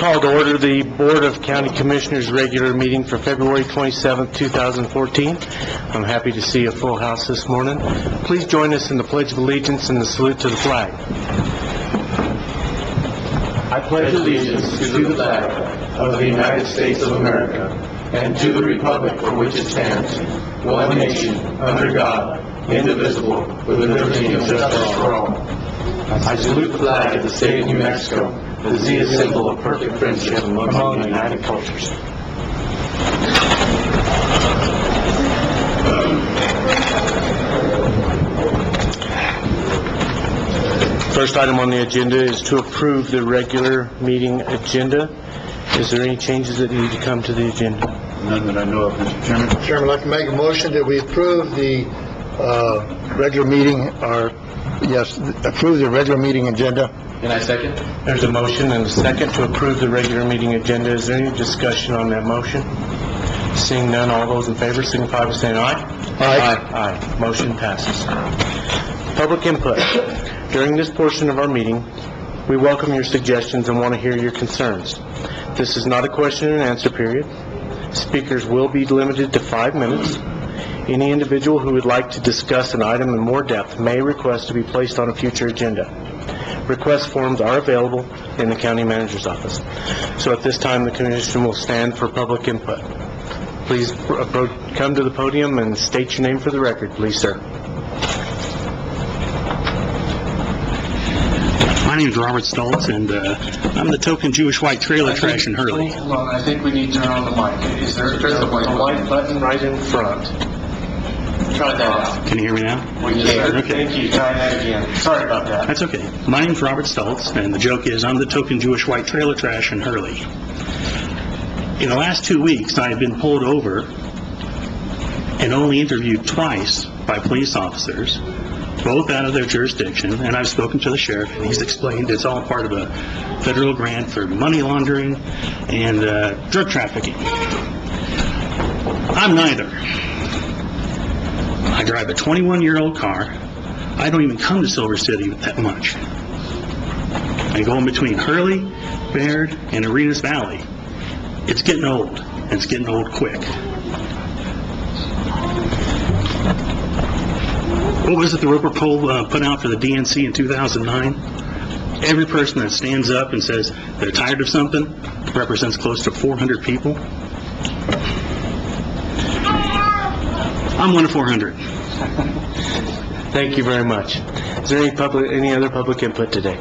Call to order the Board of County Commissioners regular meeting for February 27th, 2014. I'm happy to see a full house this morning. Please join us in the Pledge of Allegiance and the salute to the flag. I pledge allegiance to the flag of the United States of America and to the republic for which it stands, one nation, under God, indivisible, with liberty and justice for all. I salute the flag of the state of New Mexico, the Z symbol of perfect friendship among united cultures. First item on the agenda is to approve the regular meeting agenda. Is there any changes that need to come to the agenda? None that I know of, Mr. Chairman. Chairman, I'd like to make a motion that we approve the regular meeting, approve the regular meeting agenda. And I second. There's a motion and a second to approve the regular meeting agenda. Is there any discussion on that motion? Seeing none, all those in favor signify by saying aye. Aye. Aye. Motion passes. Public input. During this portion of our meeting, we welcome your suggestions and want to hear your concerns. This is not a question and answer period. Speakers will be limited to 5 minutes. Any individual who would like to discuss an item in more depth may request to be placed on a future agenda. Request forms are available in the county manager's office. So at this time, the commission will stand for public input. Please come to the podium and state your name for the record, please, sir. My name is Robert Stoltz, and I'm the token Jewish white trailer trash in Hurley. Hold on, I think we need to turn on the mic. There's a white button right in front. Try that out. Can you hear me now? We can. Okay. Thank you. Try that again. Sorry about that. That's okay. My name is Robert Stoltz, and the joke is I'm the token Jewish white trailer trash in Hurley. In the last 2 weeks, I have been pulled over and only interviewed twice by police officers, both out of their jurisdiction, and I've spoken to the sheriff, and he's explained it's all part of a federal grant for money laundering and drug trafficking. I'm neither. I drive a 21-year-old car. I don't even come to Silver City that much. I go in between Hurley, Baird, and Arenas Valley. It's getting old, and it's getting old quick. What was it the Roper poll put out for the DNC in 2009? Every person that stands up and says they're tired of something represents close to 400 people. I'm one of 400. Thank you very much. Is there any other public input today?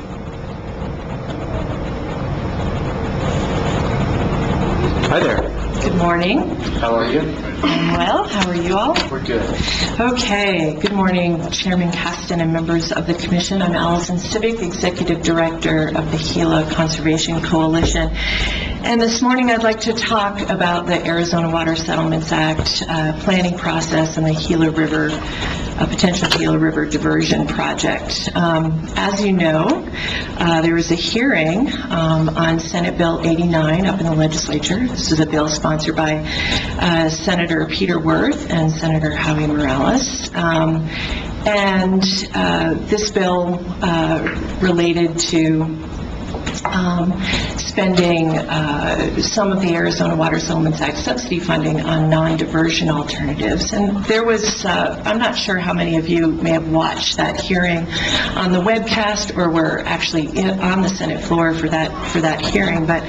Hi there. Good morning. How are you? I'm well. How are you all? We're good. Okay. Good morning, Chairman Caston and members of the Commission. I'm Allison Civic, Executive Director of the Gila Conservation Coalition. And this morning I'd like to talk about the Arizona Water Settlements Act planning process and the Gila River, potential Gila River diversion project. As you know, there was a hearing on Senate Bill 89 up in the legislature. This is a bill sponsored by Senator Peter Wirth and Senator Howie Morales. And this bill related to spending some of the Arizona Water Settlements Act subsidy funding on non-diversion alternatives. And there was, I'm not sure how many of you may have watched that hearing on the webcast or were actually on the Senate floor for that hearing, but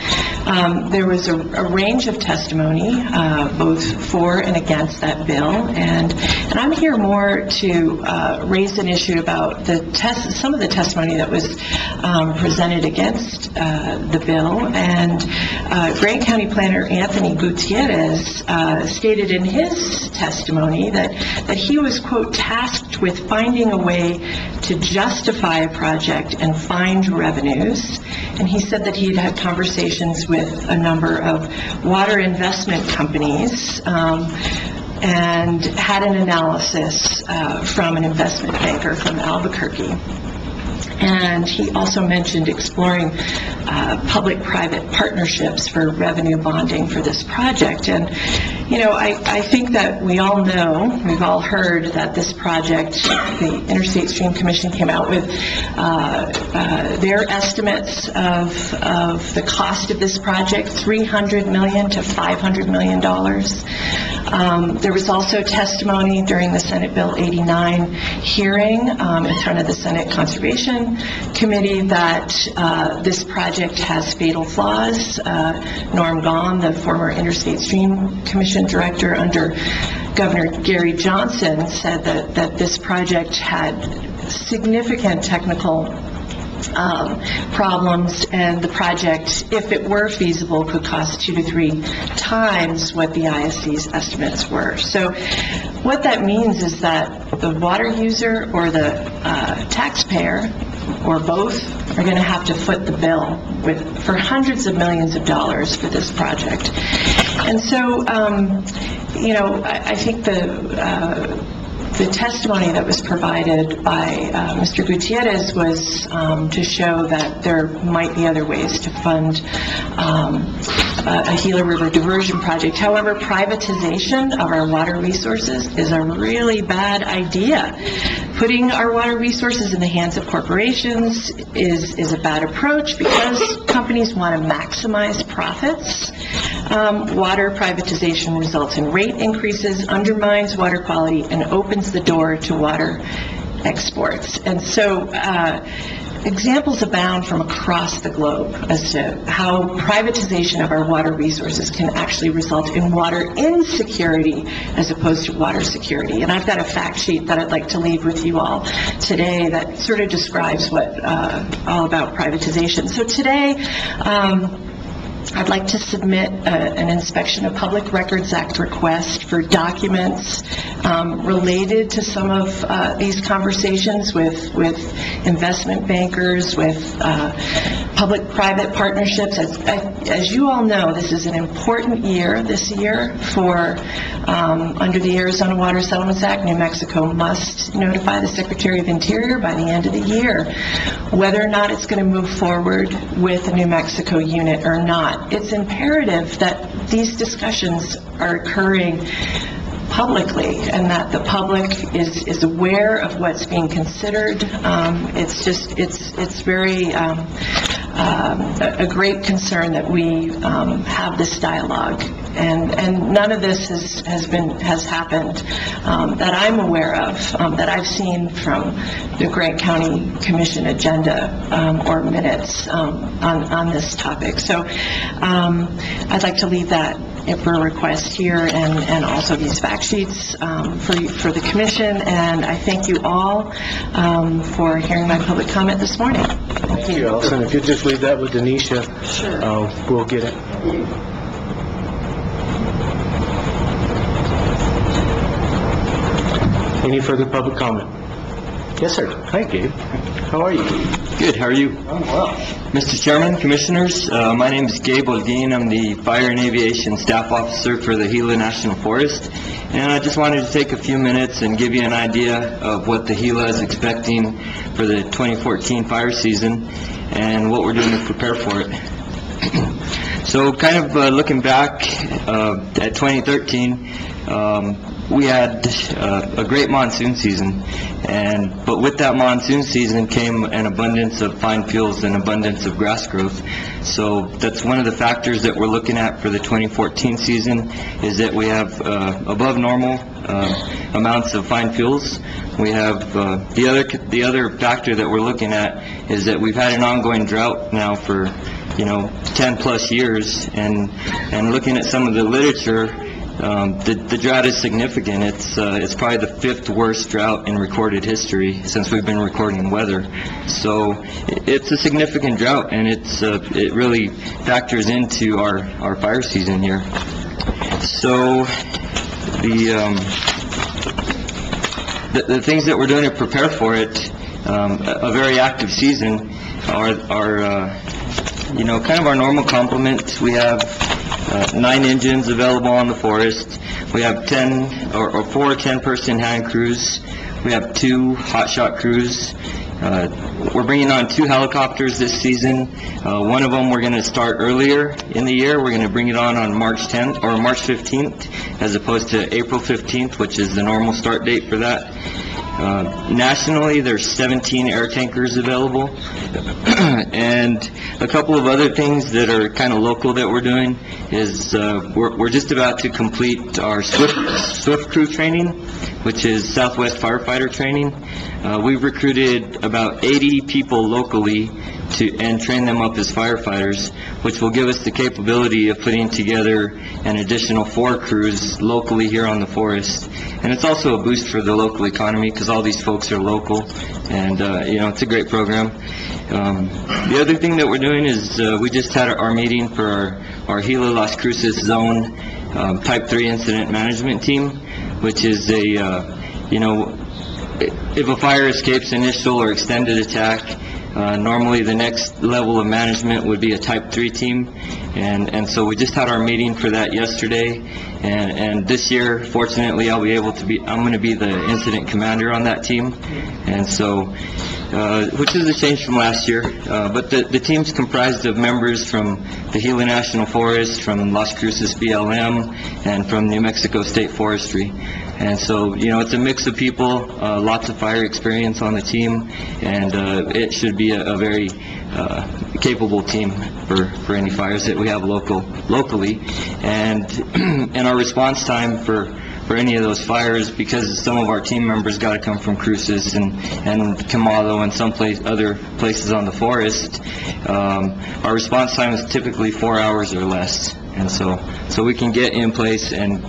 there was a range of testimony, both for and against that bill. And I'm here more to raise an issue about some of the testimony that was presented against the bill. And Grant County Planner Anthony Gutierrez stated in his testimony that he was, quote, tasked with finding a way to justify a project and find revenues. And he said that he'd had conversations with a number of water investment companies and had an analysis from an investment banker from Albuquerque. And he also mentioned exploring public-private partnerships for revenue bonding for this project. And, you know, I think that we all know, we've all heard that this project, the Interstate Stream Commission came out with their estimates of the cost of this project, $300 million to $500 million. There was also testimony during the Senate Bill 89 hearing in front of the Senate Conservation Committee that this project has fatal flaws. Norm Gahn, the former Interstate Stream Commission director under Governor Gary Johnson, said that this project had significant technical problems, and the project, if it were feasible, could cost 2 to 3 times what the ISC's estimates were. So what that means is that the water user or the taxpayer, or both, are going to have to foot the bill for hundreds of millions of dollars for this project. And so, you know, I think the testimony that was provided by Mr. Gutierrez was to show that there might be other ways to fund a Gila River diversion project. However, privatization of our water resources is a really bad idea. Putting our water resources in the hands of corporations is a bad approach because companies want to maximize profits. Water privatization results in rate increases, undermines water quality, and opens the door to water exports. And so examples abound from across the globe as to how privatization of our water resources can actually result in water insecurity as opposed to water security. And I've got a fact sheet that I'd like to leave with you all today that sort of describes what all about privatization. So today, I'd like to submit an Inspection of Public Records Act request for documents related to some of these conversations with investment bankers, with public-private partnerships. As you all know, this is an important year this year for, under the Arizona Water Settlements Act, New Mexico must notify the Secretary of Interior by the end of the year whether or not it's going to move forward with a New Mexico unit or not. It's imperative that these discussions are occurring publicly and that the public is aware of what's being considered. It's very a great concern that we have this dialogue, and none of this has happened that I'm aware of, that I've seen from the Grant County Commission agenda or minutes on this topic. So I'd like to leave that for a request here, and also these fact sheets for the commission. And I thank you all for hearing my public comment this morning. Thank you, Allison. If you'll just leave that with Denisha, we'll get it. Any further public comment? Yes, sir. Hi, Gabe. How are you? Good, how are you? I'm well. Mr. Chairman, Commissioners, my name is Gabe Olguin. I'm the Fire and Aviation Staff Officer for the Gila National Forest. And I just wanted to take a few minutes and give you an idea of what the Gila is expecting for the 2014 fire season and what we're doing to prepare for it. So kind of looking back at 2013, we had a great monsoon season, but with that monsoon season came an abundance of fine fuels and abundance of grass growth. So that's one of the factors that we're looking at for the 2014 season, is that we have above normal amounts of fine fuels. We have the other factor that we're looking at is that we've had an ongoing drought now for 10 plus years, and looking at some of the literature, the drought is significant. It's probably the 5th worst drought in recorded history since we've been recording weather. So it's a significant drought, and it really factors into our fire season here. So the things that we're doing to prepare for it, a very active season, are kind of our normal complement. We have 9 engines available on the forest. We have 4 10-person hand crews. We have 2 hotshot crews, We're bringing on 2 helicopters this season. One of them we're going to start earlier in the year. We're going to bring it on March 10th or March 15th, as opposed to April 15th, which is the normal start date for that. Nationally, there's 17 air tankers available. And a couple of other things that are kind of local that we're doing is we're just about to complete our SWIFT crew training, which is Southwest Firefighter Training. We've recruited about 80 people locally and train them up as firefighters, which will give us the capability of putting together an additional 4 crews locally here on the forest. And it's also a boost for the local economy because all these folks are local, and it's a great program. The other thing that we're doing is we just had our meeting for our Gila Las Cruces Zone Type 3 Incident Management Team, which is if a fire escapes initial or extended attack, normally the next level of management would be a Type 3 team, and so we just had our meeting for that yesterday, and this year, fortunately, I'm going to be the incident commander on that team, and so, which is a change from last year, but the team's comprised of members from the Gila National Forest, from Las Cruces BLM, and from New Mexico State Forestry. And so, it's a mix of people, lots of fire experience on the team, and it should be a very capable team for any fires that we have locally. And our response time for any of those fires, because some of our team members got to come from Cruces and Camado and other places on the forest, our response time is typically 4 hours or less. And so we can get in place and,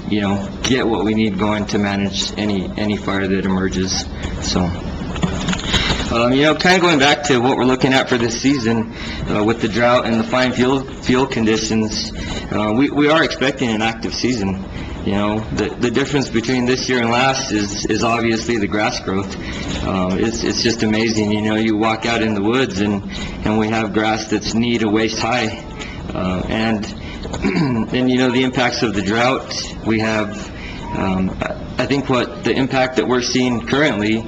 get what we need going to manage any fire that emerges. So, kind of going back to what we're looking at for this season, with the drought and the fine field conditions, we are expecting an active season. The difference between this year and last is obviously the grass growth. It's just amazing. You walk out in the woods and we have grass that's knee to waist high. And the impacts of the drought, we have, I think the impact that we're seeing currently,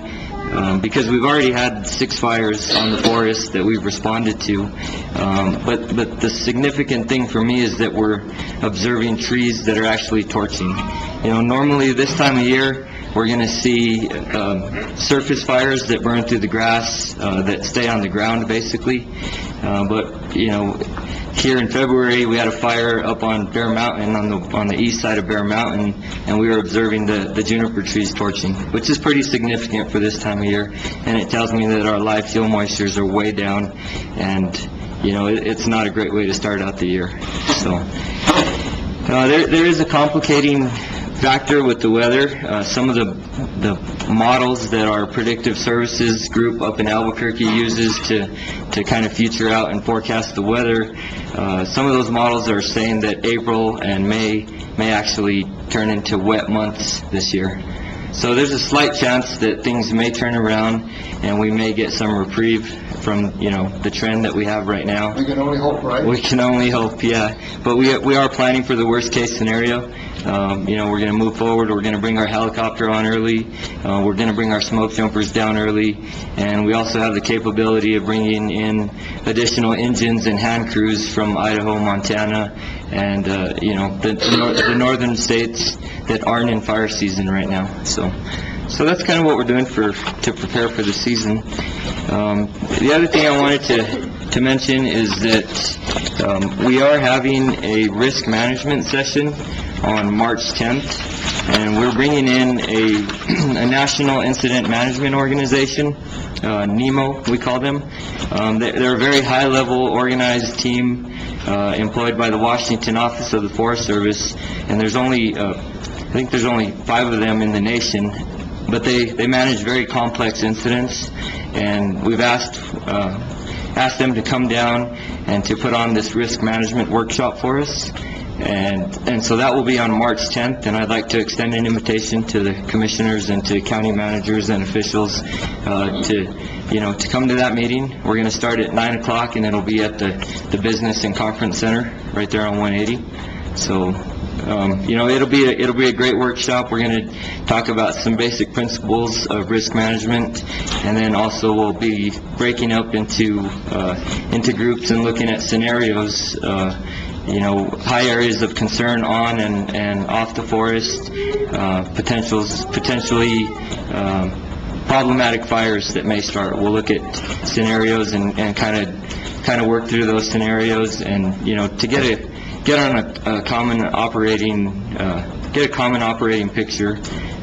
because we've already had 6 fires on the forest that we've responded to, but the significant thing for me is that we're observing trees that are actually torching. Normally this time of year, we're going to see surface fires that burn through the grass, that stay on the ground basically, but here in February, we had a fire up on Bear Mountain, on the east side of Bear Mountain, and we were observing the juniper trees torching, which is pretty significant for this time of year, and it tells me that our live fuel moistures are way down, and, it's not a great way to start out the year. So, there is a complicating factor with the weather. Some of the models that our predictive services group up in Albuquerque uses to kind of future out and forecast the weather, some of those models are saying that April and May actually turn into wet months this year. So there's a slight chance that things may turn around and we may get some reprieve from, the trend that we have right now. We can only hope, right? We can only hope, yeah. But we are planning for the worst-case scenario. We're going to move forward. We're going to bring our helicopter on early. We're going to bring our smoke jumpers down early. And we also have the capability of bringing in additional engines and hand crews from Idaho, Montana, and, the northern states that aren't in fire season right now. So that's kind of what we're doing to prepare for the season. The other thing I wanted to mention is that we are having a risk management session on March 10th, and we're bringing in a National Incident Management Organization, NEMO, we call them. They're a very high-level organized team employed by the Washington Office of the Forest Service, and there's only, I think there's only 5 of them in the nation, but they manage very complex incidents, and we've asked them to come down and to put on this risk management workshop for us. And so that will be on March 10th, and I'd like to extend an invitation to the commissioners and to county managers and officials to come to that meeting. We're going to start at 9 o'clock, and it'll be at the Business and Conference Center right there on 180. So it'll be a great workshop. We're going to talk about some basic principles of risk management, and then also we'll be breaking up into groups and looking at scenarios, high areas of concern on and off the forest, potentially problematic fires that may start. We'll look at scenarios and kind of work through those scenarios, and to get a common operating picture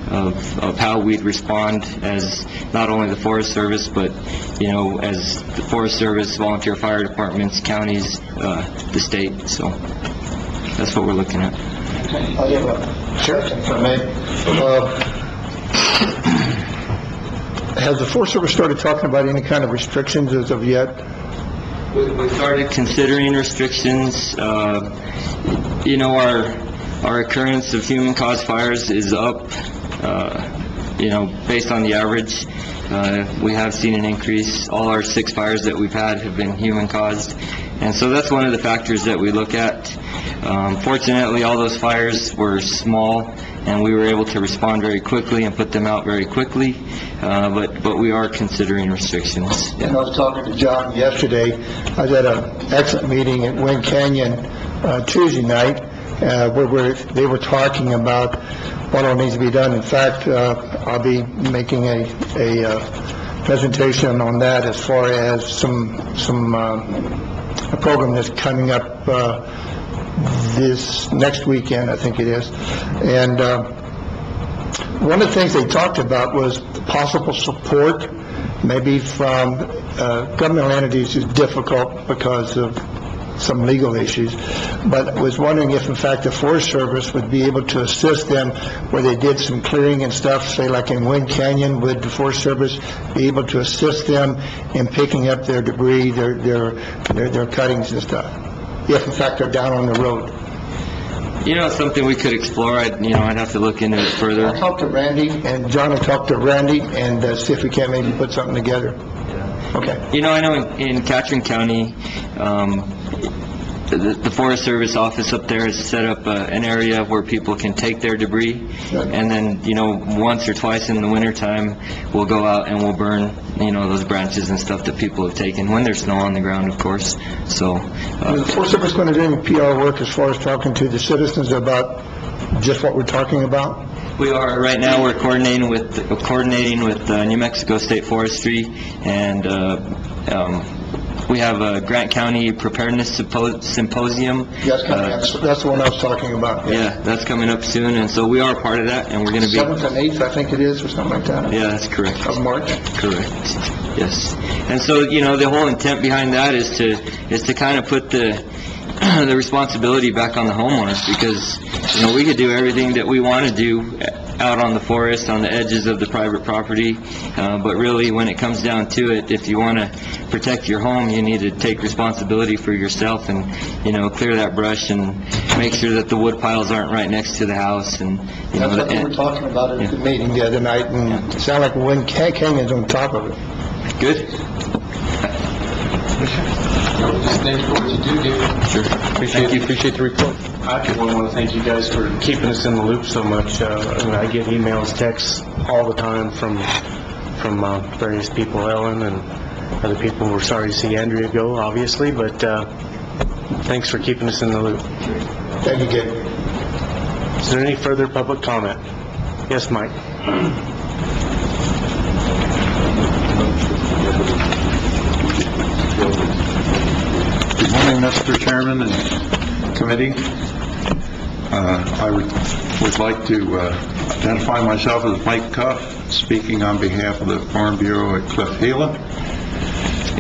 of how we'd respond as not only the Forest Service, but as the Forest Service, volunteer fire departments, counties, the state. So that's what we're looking at. I have a question, if I may. Has the Forest Service started talking about any kind of restrictions as of yet? We started considering restrictions. Our occurrence of human-caused fires is up, based on the average. We have seen an increase. All our 6 fires that we've had have been human-caused. And so that's one of the factors that we look at. Fortunately, all those fires were small, and we were able to respond very quickly and put them out very quickly. But we are considering restrictions. And I was talking to John yesterday. I was at an excellent meeting at Wind Canyon Tuesday night, where they were talking about what all needs to be done. In fact, I'll be making a presentation on that as far as a program that's coming up this next weekend, I think it is. And one of the things they talked about was possible support, maybe from governmental entities is difficult because of some legal issues, but I was wondering if in fact the Forest Service would be able to assist them where they did some clearing and stuff, say like in Wind Canyon. Would the Forest Service be able to assist them in picking up their debris, their cuttings and stuff, if in fact they're down on the road? It's something we could explore. I'd have to look into it further. I'll talk to Randy, and John will talk to Randy, and see if we can't maybe put something together. Okay. I know in Catron County, the Forest Service office up there has set up an area where people can take their debris, and then, once or twice in the wintertime, we'll go out and we'll burn, those branches and stuff that people have taken, when there's snow on the ground, of course. So, Is the Forest Service going to do any PR work as far as talking to the citizens about just what we're talking about? we are, right now, we're coordinating with New Mexico State Forestry, and we have a Grant County Preparedness Symposium. That's the one I was talking about. Yeah, that's coming up soon, and so we are part of that, and we're going to be... 7th and 8th, I think it is, or something like that. Yeah, that's correct. Of March? Correct, yes. And so, the whole intent behind that is to kind of put the responsibility back on the homeowners, because, we could do everything that we want to do out on the forest, on the edges of the private property, but really, when it comes down to it, if you want to protect your home, you need to take responsibility for yourself and, clear that brush and make sure that the wood piles aren't right next to the house. And That's what we were talking about at the meeting the other night, and it sounded like Wind Canyon's on top of it. Good. Thanks for what you do, David. Sure. Appreciate the report. I want to thank you guys for keeping us in the loop so much. I get emails, texts all the time from various people, Ellen and other people. We're sorry to see Andrea go, obviously, but thanks for keeping us in the loop. Thank you, Gabe. Is there any further public comment? Yes, Mike. Good morning, Mr. Chairman and committee. I would like to identify myself as Mike Cuff, speaking on behalf of the Farm Bureau at Cliff Gila.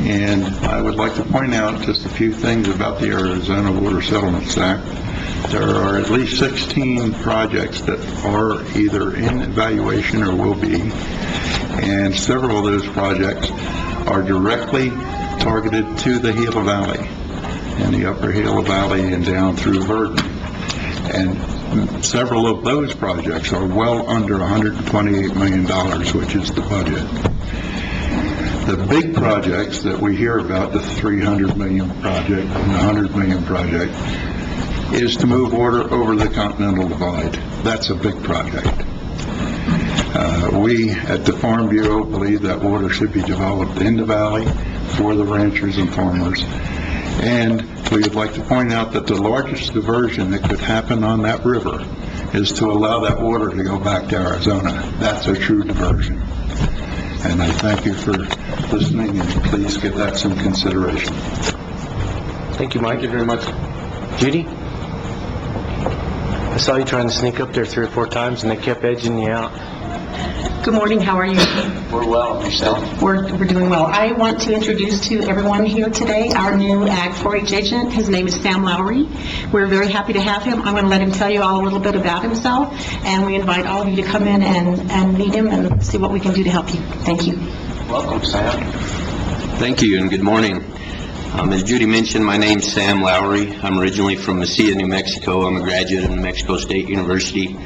And I would like to point out just a few things about the Arizona Water Settlements Act. There are at least 16 projects that are either in evaluation or will be, and several of those projects are directly targeted to the Gila Valley, and the upper Gila Valley and down through Verdon. And several of those projects are well under $128 million, which is the budget. The big projects that we hear about, the $300 million project and the $100 million project, is to move water over the Continental Divide. That's a big project. We at the Farm Bureau believe that water should be developed in the valley for the ranchers and farmers. And we would like to point out that the largest diversion that could happen on that river is to allow that water to go back to Arizona. That's a true diversion. And I thank you for listening, and please give that some consideration. Thank you, Mike. Thank you very much. Judy? I saw you trying to sneak up there 3 or 4 times, and they kept edging you out. Good morning, how are you? We're well, yourself? We're doing well. I want to introduce to everyone here today our new Ag 4-H agent. His name is Sam Lowry. We're very happy to have him. I'm going to let him tell you all a little bit about himself, and we invite all of you to come in and meet him and see what we can do to help you. Thank you. Welcome, Sam. Thank you, and good morning. As Judy mentioned, my name's Sam Lowry. I'm originally from Mesilla, New Mexico. I'm a graduate of New Mexico State University.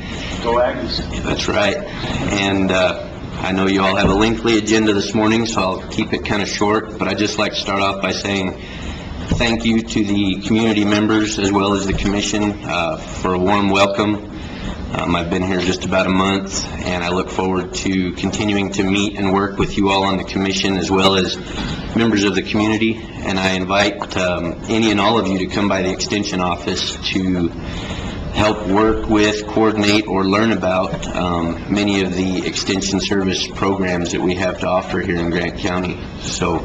Go Aggies. That's right. And I know you all have a lengthy agenda this morning, so I'll keep it kind of short, but I'd just like to start off by saying thank you to the community members as well as the commission for a warm welcome. I've been here just about a month, and I look forward to continuing to meet and work with you all on the commission as well as members of the community. And I invite any and all of you to come by the Extension office to help work with, coordinate, or learn about many of the Extension service programs that we have to offer here in Grant County. So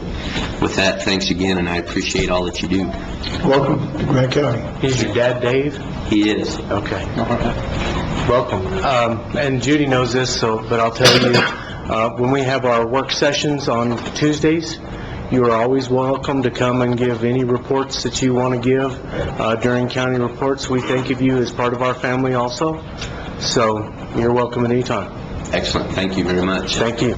with that, thanks again, and I appreciate all that you do. Welcome to Grant County. Is your dad Dave? He is. Okay. Welcome. And Judy knows this, but I'll tell you, when we have our work sessions on Tuesdays, you are always welcome to come and give any reports that you want to give during county reports. We think of you as part of our family also, so you're welcome at any time. Excellent. Thank you very much. Thank you.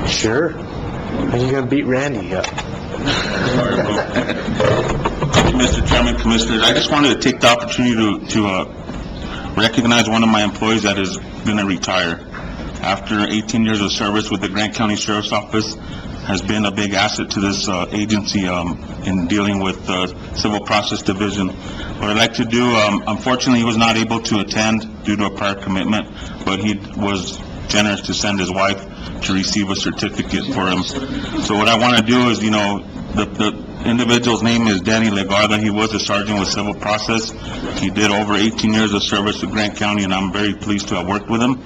Sure. Are you going to beat Randy up? Mr. Chairman, Commissioners, I just wanted to take the opportunity to recognize one of my employees that is going to retire. After 18 years of service with the Grant County Sheriff's Office, has been a big asset to this agency in dealing with the Civil Process Division. What I'd like to do, unfortunately, he was not able to attend due to a prior commitment, but he was generous to send his wife to receive a certificate for him. So what I want to do is, the individual's name is Danny Legarda. He was a sergeant with Civil Process. He did over 18 years of service to Grant County, and I'm very pleased to have worked with him.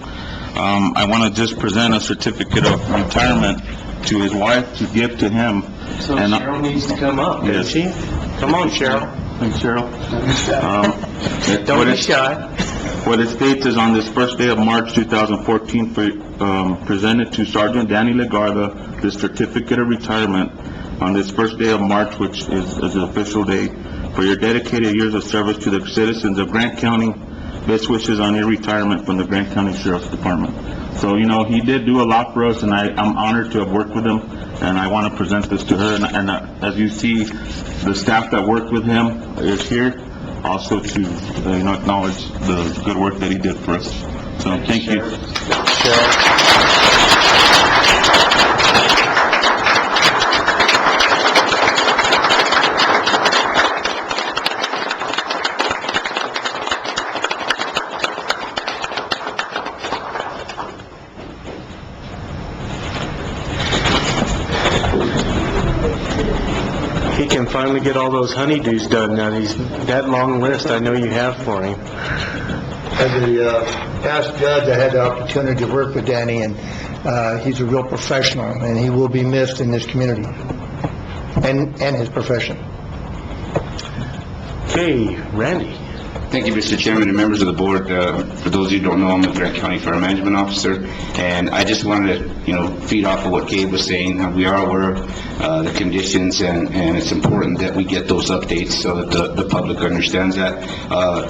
I want to just present a certificate of retirement to his wife to give to him. So And, Cheryl needs to come up, doesn't she? Come on, Cheryl. Thanks, Cheryl. Don't be shy. What it states is, on this first day of March 2014, presented to Sergeant Danny Legarda the certificate of retirement on this first day of March, which is the official day, for your dedicated years of service to the citizens of Grant County. Best wishes on your retirement from the Grant County Sheriff's Department. So, he did do a lot for us, and I'm honored to have worked with him, and I want to present this to her. And as you see, the staff that worked with him is here, also to, acknowledge the good work that he did for us. So, thank you. He can finally get all those honeydews done now. That long list I know you have for him. As a past judge, I had the opportunity to work with Danny, and he's a real professional, and he will be missed in this community and his profession. Okay, Randy. Thank you, Mr. Chairman and members of the board. For those of you who don't know, I'm the Grant County Fire Management Officer, and I just wanted to, feed off of what Gabe was saying. We are aware of the conditions, and it's important that we get those updates so that the public understands that.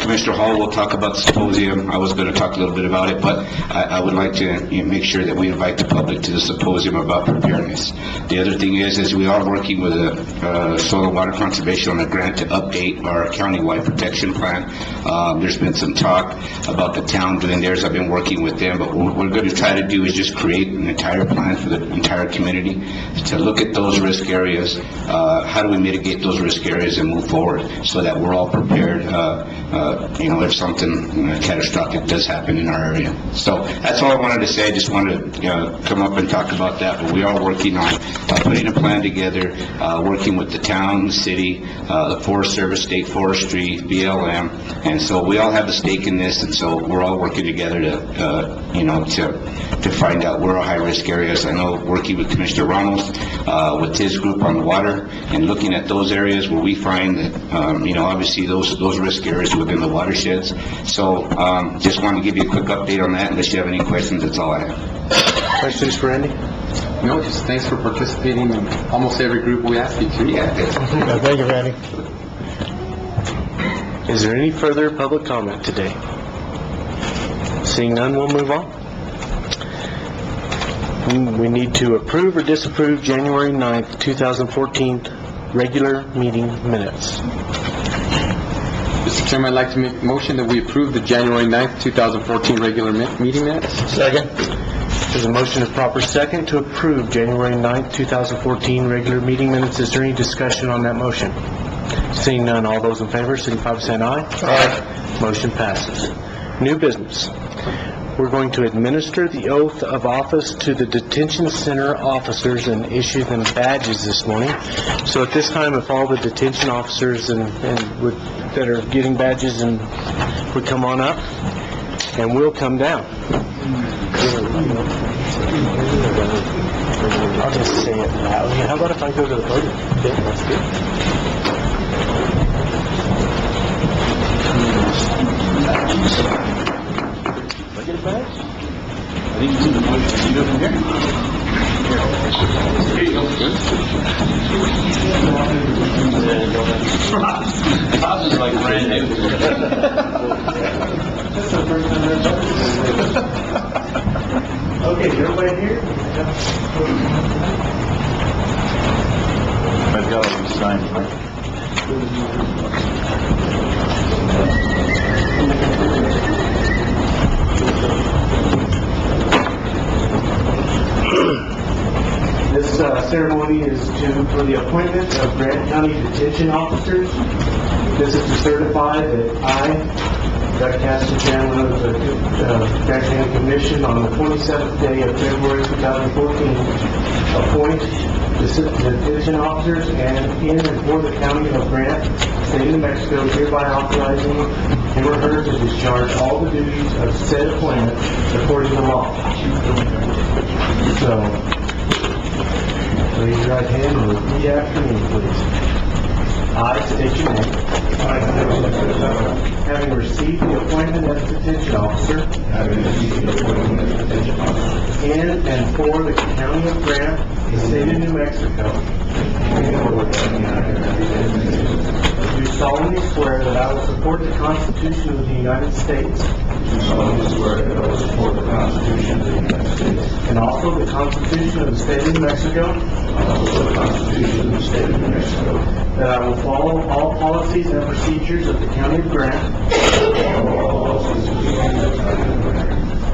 Commissioner Hall will talk about the symposium. I was going to talk a little bit about it, but I would like to make sure that we invite the public to the symposium about preparedness. The other thing is we are working with the Soil and Water Conservation on a grant to update our county-wide protection plan. There's been some talk about the town doing theirs. I've been working with them, but what we're going to try to do is just create an entire plan for the entire community to look at those risk areas. How do we mitigate those risk areas and move forward so that we're all prepared, if something catastrophic does happen in our area. So that's all I wanted to say. I just wanted to come up and talk about that, but we are working on putting a plan together, working with the town, the city, the Forest Service, State Forestry, BLM, and so we all have a stake in this, and so we're all working together to find out where are high-risk areas. I know working with Commissioner Ramos, with his group on the water, and looking at those areas where we find that, obviously those risk areas within the watersheds. So just wanted to give you a quick update on that. Unless you have any questions, that's all I have. Questions for Randy? No, just thanks for participating in almost every group we asked you to. Yeah, Thank you, Randy. Is there any further public comment today? Seeing none, we'll move on. We need to approve or disapprove January 9th, 2014 regular meeting minutes. Mr. Chairman, I'd like to make a motion that we approve the January 9th, 2014 regular meeting minutes. Second. There's a motion of proper second to approve January 9th, 2014 regular meeting minutes. Is there any discussion on that motion? Seeing none, all those in favor, signify by saying aye. Aye. Motion passes. New business. We're going to administer the oath of office to the detention center officers and issue them badges this morning. So at this time, if all the detention officers that are getting badges would come on up, and we'll come down. I'll just say it loud. How about if I go to the podium? Okay, that's good. I get a badge? I think it's in the motion. You go from here? Here you go. I was like brand new. Okay, is everybody here? I've got all these signed, right? This ceremony is for the appointment of Grant County detention officers. This is to certify that I, Doug Chandler of the Grant County Commission, on the 27th day of February 2014, appoint the detention officers and in and for the County of Grant, State of New Mexico, hereby authorizing him or her to discharge all the duties of said appointment according to law. So, raise your right hand and repeat after me, please. I state your name. Having received the appointment as detention officer in and for the County of Grant, the State of New Mexico, do solemnly swear that I will support the Constitution of the United States and also the Constitution of the State of New Mexico, that I will follow all policies and procedures of the County of Grant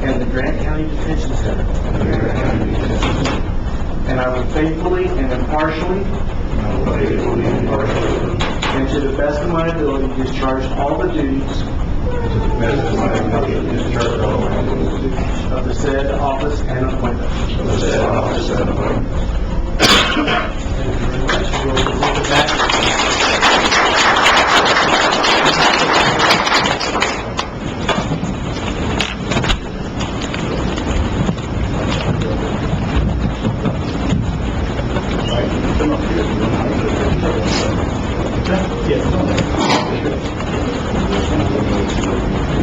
and the Grant County Detention Center, and I will faithfully and impartially and to the best of my ability discharge all the duties of the said office and appointment.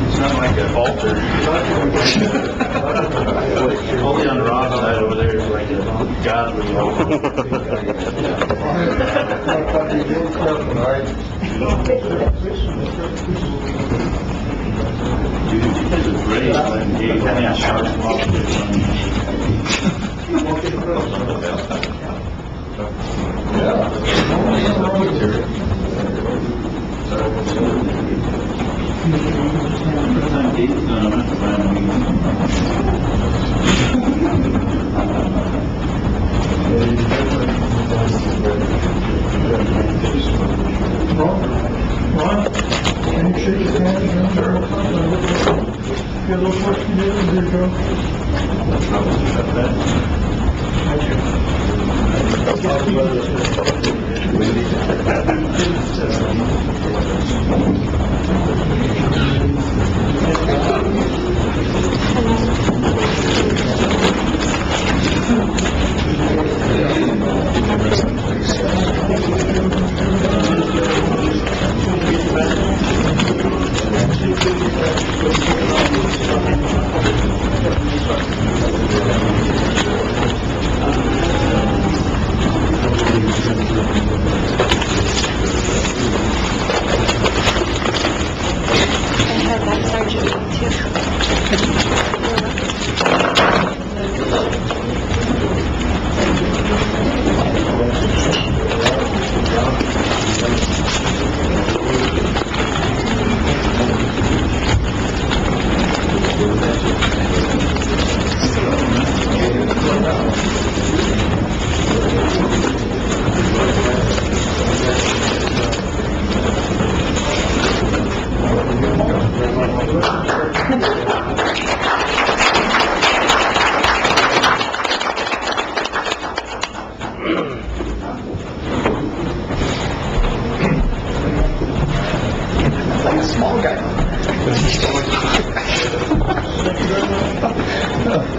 It's not like an altar. Only on Rob's side over there is like a godly altar. Dude, this is great. You kind of sharp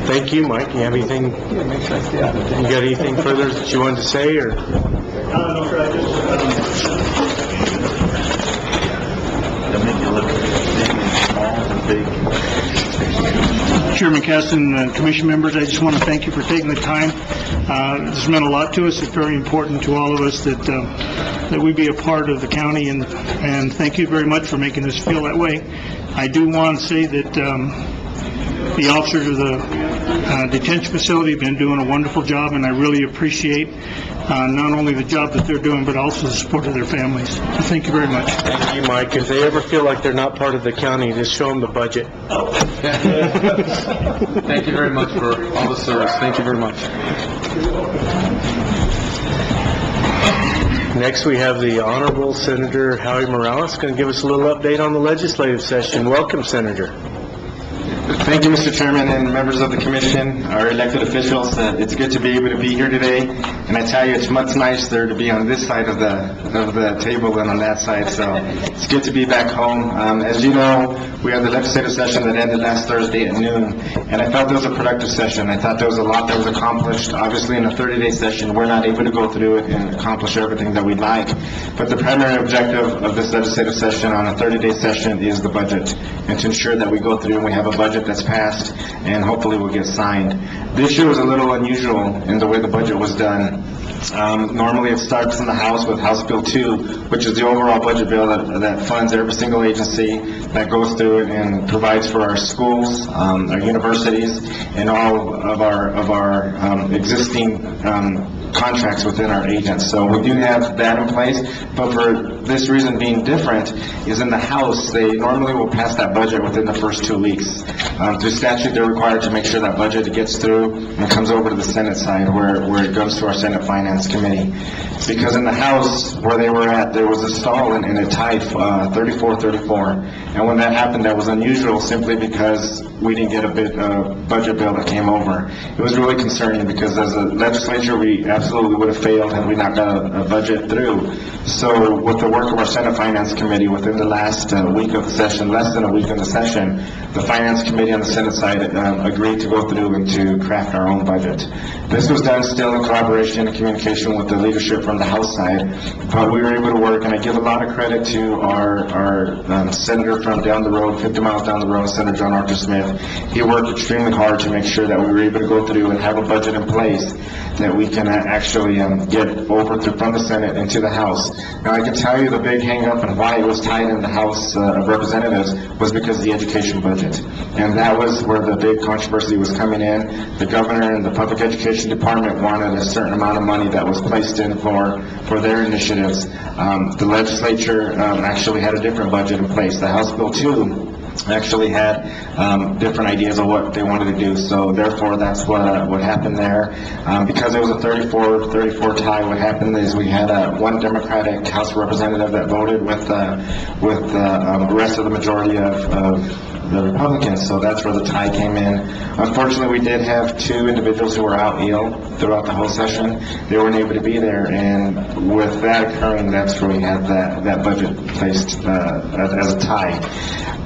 Thank you, Mike. You have anything, you got anything further that you wanted to say, or? Chairman Caston and commission members, I just want to thank you for taking the time. This meant a lot to us. It's very important to all of us that we be a part of the county, and thank you very much for making us feel that way. I do want to say that the officers of the detention facility have been doing a wonderful job, and I really appreciate not only the job that they're doing, but also the support of their families. Thank you very much. Thank you, Mike. If they ever feel like they're not part of the county, just show them the budget. Thank you very much for all the service. Thank you very much. Next, we have the Honorable Senator Howie Morales, going to give us a little update on the legislative session. Welcome, Senator. Thank you, Mr. Chairman, and members of the commission, our elected officials. It's good to be able to be here today, and I tell you, it's much nicer to be on this side of the table than on that side, so it's good to be back home. As you know, we had the legislative session that ended last Thursday at noon, and I felt it was a productive session. I thought there was a lot that was accomplished. Obviously, in a 30-day session, we're not able to go through it and accomplish everything that we'd like, but the primary objective of this legislative session on a 30-day session is the budget, and to ensure that we go through and we have a budget that's passed, and hopefully will get signed. This year was a little unusual in the way the budget was done. Normally it starts in the House with House Bill 2, which is the overall budget bill that funds every single agency that goes through it and provides for our schools, our universities, and all of our existing contracts within our agents. So we do have that in place, but for this reason being different is in the House, they normally will pass that budget within the first 2 weeks. Through statute, they're required to make sure that budget gets through and comes over to the Senate side where it goes to our Senate Finance Committee. Because in the House, where they were at, there was a stall and it tied 34-34. And when that happened, that was unusual simply because we didn't get a budget bill that came over. It was really concerning because as a legislature, we absolutely would have failed had we not got a budget through. So with the work of our Senate Finance Committee within the last week of the session, less than a week of the session, the Finance Committee on the Senate side agreed to go through and to craft our own budget. This was done still in collaboration and communication with the leadership from the House side, but we were able to work, and I give a lot of credit to our senator from down the road, 50 miles down the road, Senator John Arthur Smith. He worked extremely hard to make sure that we were able to go through and have a budget in place that we can actually get over from the Senate into the House. Now, I can tell you the big hang-up and why it was tied in the House of Representatives was because of the education budget. And And that was where the big controversy was coming in. The governor and the public education department wanted a certain amount of money that was placed in for their initiatives. The legislature actually had a different budget in place. The House Bill 2 actually had different ideas of what they wanted to do. So therefore, that's what happened there. Because it was a 34 tie, what happened is we had one Democratic House representative that voted with the rest of the majority of the Republicans, so that's where the tie came in. Unfortunately, we did have two individuals who were out ill throughout the whole session. They weren't able to be there, and with that occurring, that's where we had that budget placed as a tie.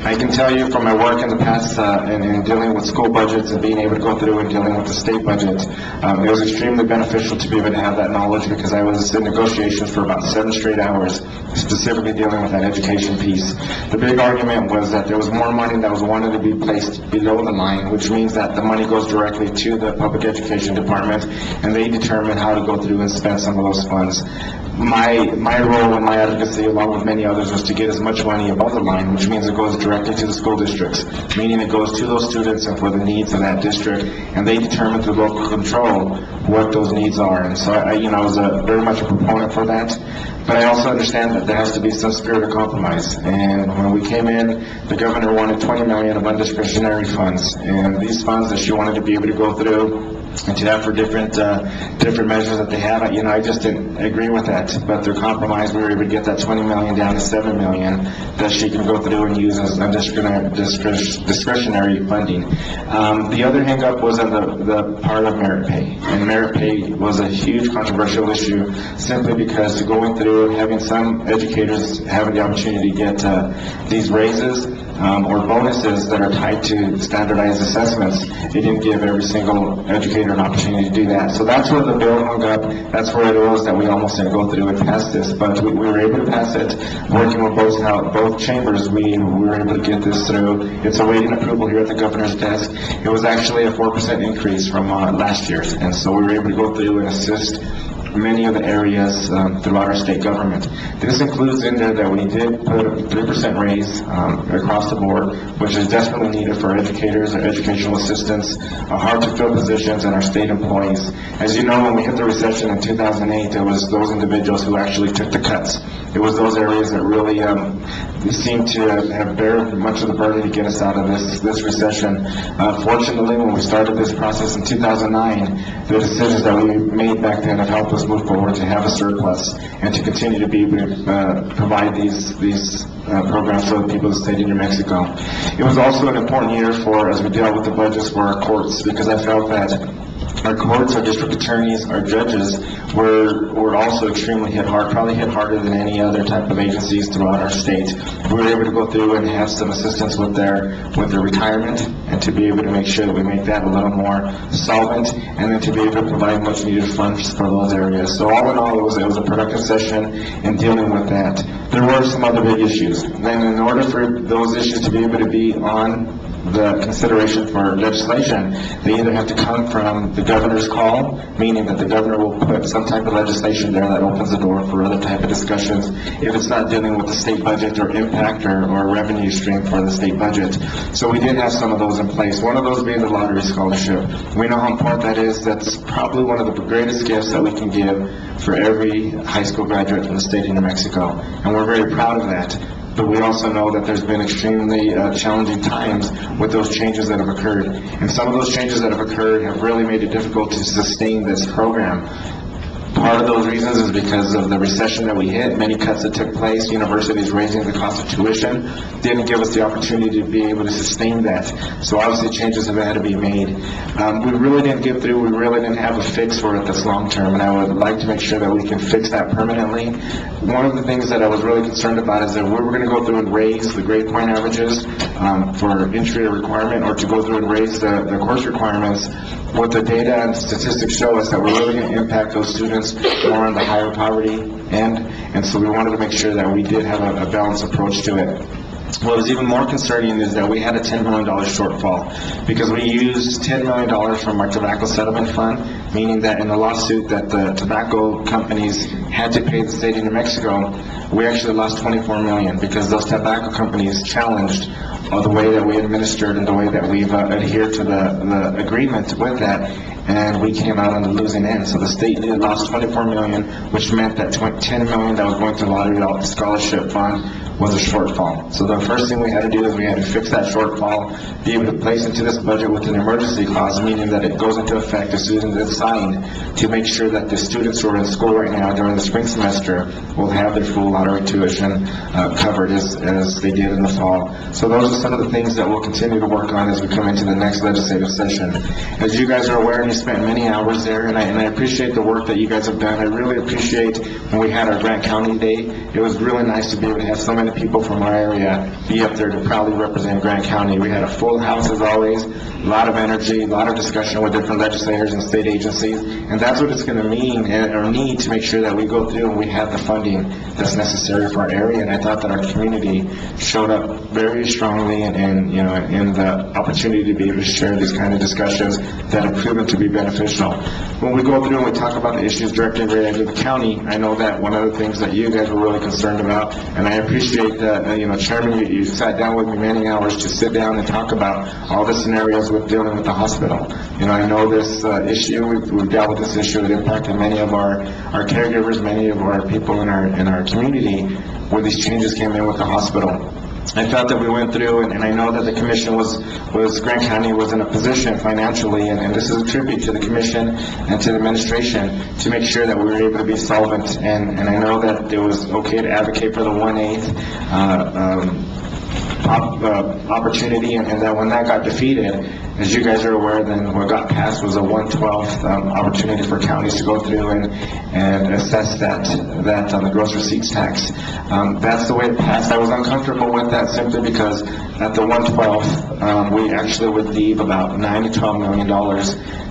I can tell you from my work in the past in dealing with school budgets and being able to go through and dealing with the state budget, it was extremely beneficial to be able to have that knowledge because I was in negotiations for about 7 straight hours, specifically dealing with that education piece. The big argument was that there was more money that was wanted to be placed below the line, which means that the money goes directly to the public education department, and they determine how to go through and spend some of those funds. My role and my advocacy, along with many others, was to get as much money above the line, which means it goes directly to the school districts, meaning it goes to those students and for the needs of that district, and they determine through local control what those needs are. And so I was very much a proponent for that. But I also understand that there has to be some spirit of compromise. And when we came in, the governor wanted $20 million of undiscretionary funds, and these funds that she wanted to be able to go through and to have for different measures that they have, I just didn't agree with that. But through compromise, we were able to get that $20 million down to $7 million that she can go through and use as discretionary funding. The other hang-up was on the part of merit pay. And merit pay was a huge controversial issue simply because going through and having some educators having the opportunity to get these raises or bonuses that are tied to standardized assessments, it didn't give every single educator an opportunity to do that. So that's where the bill hung up. That's where it was that we almost didn't go through and pass this, but we were able to pass it. Working with both chambers, we were able to get this through. It's awaiting approval here at the governor's desk. It was actually a 4% increase from last year's, and so we were able to go through and assist many of the areas throughout our state government. This includes in there that we did put a 3% raise across the board, which is desperately needed for educators, our educational assistants, our hard-to-fill positions, and our state employees. As you know, when we hit the recession in 2008, it was those individuals who actually took the cuts. It was those areas that really seemed to have bear much of the burden to get us out of this recession. Fortunately, when we started this process in 2009, the decisions that we made back then have helped us move forward to have a surplus and to continue to be able to provide these programs for the people of the state of New Mexico. It was also an important year as we dealt with the budgets for our courts, because I felt that our courts, our district attorneys, our judges were also extremely hit hard, probably hit harder than any other type of agencies throughout our state. We were able to go through and have some assistance with their retirement, and to be able to make sure that we make that a little more solvent, and then to be able to provide much needed funds for those areas. So all in all, it was a productive session in dealing with that. There were some other big issues. Then in order for those issues to be able to be on the consideration for legislation, they either have to come from the governor's call, meaning that the governor will put some type of legislation there that opens the door for other type of discussions if it's not dealing with the state budget or impact or revenue stream for the state budget. So we did have some of those in place, one of those being the lottery scholarship. We know how important that is. That's probably one of the greatest gifts that we can give for every high school graduate from the state of New Mexico, and we're very proud of that. But we also know that there's been extremely challenging times with those changes that have occurred. And some of those changes that have occurred have really made it difficult to sustain this program. Part of those reasons is because of the recession that we hit, many cuts that took place, universities raising the cost of tuition, didn't give us the opportunity to be able to sustain that. So obviously changes have had to be made. We really didn't get through, we really didn't have a fix for it that's long term, and I would like to make sure that we can fix that permanently. One of the things that I was really concerned about is that we were going to go through and raise the grade point averages for entry requirement, or to go through and raise the course requirements. What the data and statistics show us that we're really going to impact those students more on the higher poverty end, and so we wanted to make sure that we did have a balanced approach to it. what was even more concerning is that we had a $10 million shortfall because we used $10 million from our tobacco settlement fund, meaning that in the lawsuit that the tobacco companies had to pay the state of New Mexico, we actually lost $24 million because those tobacco companies challenged the way that we administered and the way that we've adhered to the agreement with that, and we came out on the losing end. So the state lost $24 million, which meant that $10 million that was going to Lottery Scholarship Fund was a shortfall. So the first thing we had to do is we had to fix that shortfall, be able to place into this budget with an emergency clause, meaning that it goes into effect as soon as it's signed, to make sure that the students who are in school right now during the spring semester will have their full lottery tuition covered as they did in the fall. So those are some of the things that we'll continue to work on as we come into the next legislative session. As you guys are aware, and you spent many hours there, and I appreciate the work that you guys have done. I really appreciate when we had our Grant County Day. It was really nice to be able to have so many people from our area be up there to proudly represent Grant County. We had a full house as always, a lot of energy, a lot of discussion with different legislators and state agencies, and that's what it's going to mean or need to make sure that we go through and we have the funding that's necessary for our area. And I thought that our community showed up very strongly and you know, in the opportunity to be able to share these kind of discussions that have proven to be beneficial. When we go through and we talk about the issues directly related to the county, I know that one of the things that you guys were really concerned about, and I appreciate that, you know, Chairman, you sat down with me many hours to sit down and talk about all the scenarios with dealing with the hospital. You know, I know this issue, we've dealt with this issue that impacted many of our caregivers, many of our people in our community, where these changes came in with the hospital. I felt that we went through, and I know that the commission Grant County was in a position financially, and this is a tribute to the commission and to the administration, to make sure that we were able to be solvent. And I know that it was okay to advocate for the 1/8 opportunity, and that when that got defeated, as you guys are aware, then what got passed was a 1/12 opportunity for counties to go through and assess that on the gross receipts tax. That's the way it passed. I was uncomfortable with that simply because at the 1/12, we actually would leave about $9 to $12 million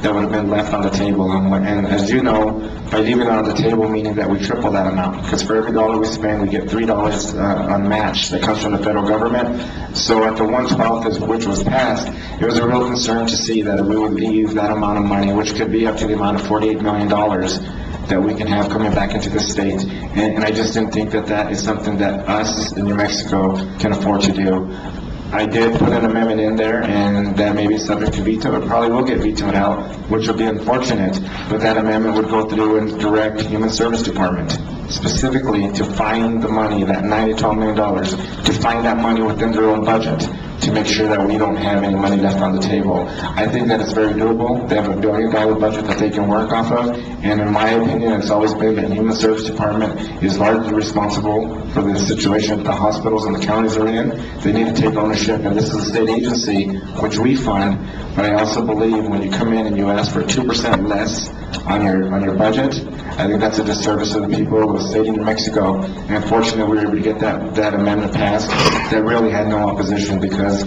that would have been left on the table. And as you know, by leaving it on the table, meaning that we triple that amount, because for every dollar we spend, we get $3 unmatched that comes from the federal government. So at the 1/12, which was passed, it was a real concern to see that we would leave that amount of money, which could be up to the amount of $48 million that we can have coming back into the state. And I just didn't think that that is something that us in New Mexico can afford to do. I did put an amendment in there, and that may be subject to veto. It probably will get vetoed out, which will be unfortunate, but that amendment would go through and direct Human Service Department specifically to find the money, that $9 to $12 million, to find that money within their own budget, to make sure that we don't have any money left on the table. I think that it's very doable. They have a $1 billion budget that they can work off of, and in my opinion, it's always been that Human Service Department is largely responsible for the situation that the hospitals and the counties are in. They need to take ownership, and this is a state agency, which we fund, but I also believe when you come in and you ask for 2% less on your budget, I think that's a disservice to the people of the state of New Mexico. And fortunately, we were able to get that amendment passed that really had no opposition, because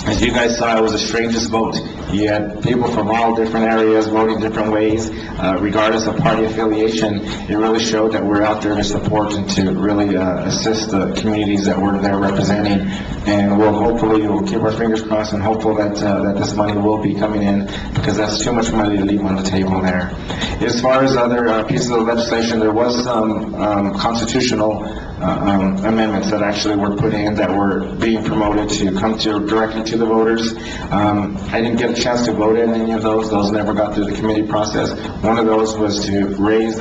as you guys saw, it was the strangest vote. You had people from all different areas voting different ways, regardless of party affiliation. It really showed that we're out there to support and to really assist the communities that we're there representing. And we'll keep our fingers crossed and hopeful that this money will be coming in, because that's too much money to leave on the table there. As far as other pieces of legislation, there was some constitutional amendments that actually were put in that were being promoted to come directly to the voters. I didn't get a chance to vote in any of those. Those never got through the committee process. One of those was to increase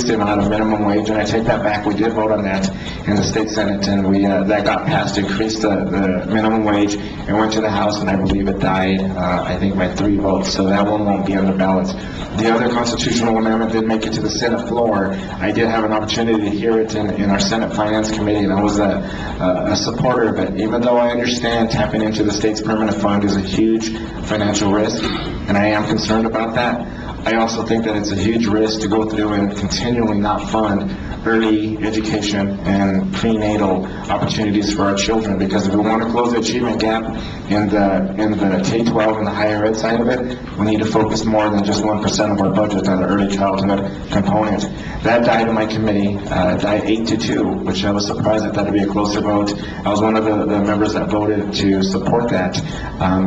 the amount of minimum wage, and I take that back. We did vote on that in the state senate, and that got passed to increase the minimum wage, and went to the House, and I believe it died, I think by 3 votes, so that one won't be on the ballot. The other constitutional amendment did make it to the Senate floor. I did have an opportunity to hear it in our Senate Finance Committee, and I was a supporter of it. Even though I understand tapping into the state's permanent fund is a huge financial risk, and I am concerned about that, I also think that it's a huge risk to go through and continually not fund early education and prenatal opportunities for our children, because if we want to close the achievement gap in the K-12 and the higher ed side of it, we need to focus more than just 1% of our budget on the early childhood component. That died in my committee, died 8-2, which I was surprised that that'd be a closer vote. I was one of the members that voted to support that,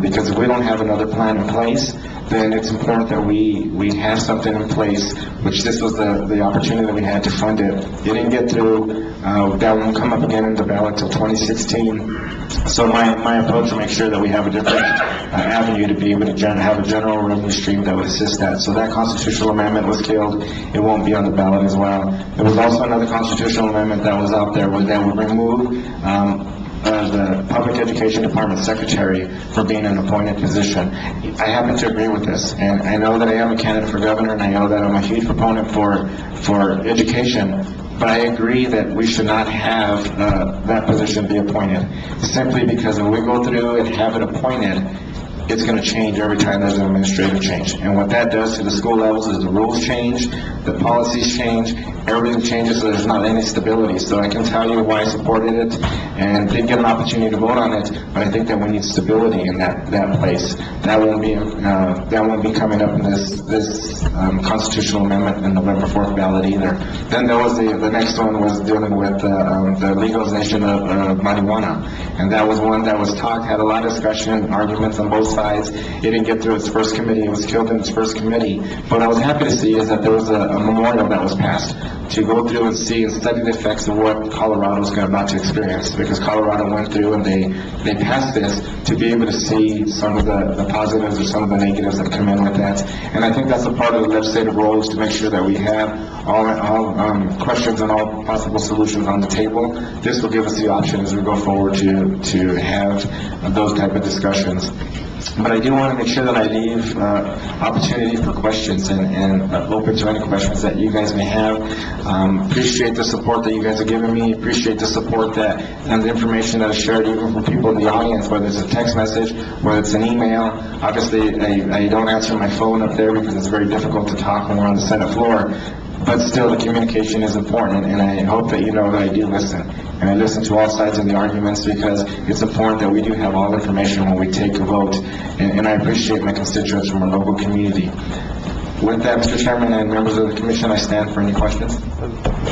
because if we don't have another plan in place, then it's important that we have something in place, which this was the opportunity that we had to fund it. It didn't get through. That won't come up again in the ballot till 2016. So my approach to make sure that we have a different avenue to be able to have a general revenue stream that would assist that. So that constitutional amendment was killed. It won't be on the ballot as well. There was also another constitutional amendment that was out there that would remove the Public Education Department Secretary for being an appointed position. I happen to agree with this, and I know that I am a candidate for governor, and I know that I'm a huge proponent for education, but I agree that we should not have that position be appointed, simply because when we go through and have it appointed, it's going to change every time there's an administrative change. And what that does to the school levels is the rules change, the policies change, everything changes, so there's not any stability. So I can tell you why I supported it and didn't get an opportunity to vote on it, but I think that we need stability in that place. That won't be coming up in this constitutional amendment in November 4th ballot either. Then there was the next one was dealing with the legalization of marijuana, and that was one that was talked, had a lot of discussion, arguments on both sides. It didn't get through its first committee. It was killed in its first committee. But what I was happy to see is that there was a memorial that was passed to go through and see and study the effects of what Colorado is about to experience, because Colorado went through and they passed this to be able to see some of the positives or some of the negatives that come in with that. And I think that's a part of the legislative role, is to make sure that we have all questions and all possible solutions on the table. This will give us the option as we go forward to have those type of discussions. But I do want to make sure that I leave opportunity for questions and open to any questions that you guys may have. Appreciate the support that you guys are giving me. Appreciate the support that and the information that is shared even from people in the audience, whether it's a text message, whether it's an email. Obviously, I don't answer my phone up there because it's very difficult to talk when we're on the Senate floor. But still, the communication is important, and I hope that you know that I do listen. And I listen to all sides of the arguments, because it's important that we do have all information when we take a vote. And I appreciate my constituents from our local community. With that, Mr. Chairman and members of the commission, I stand for any questions.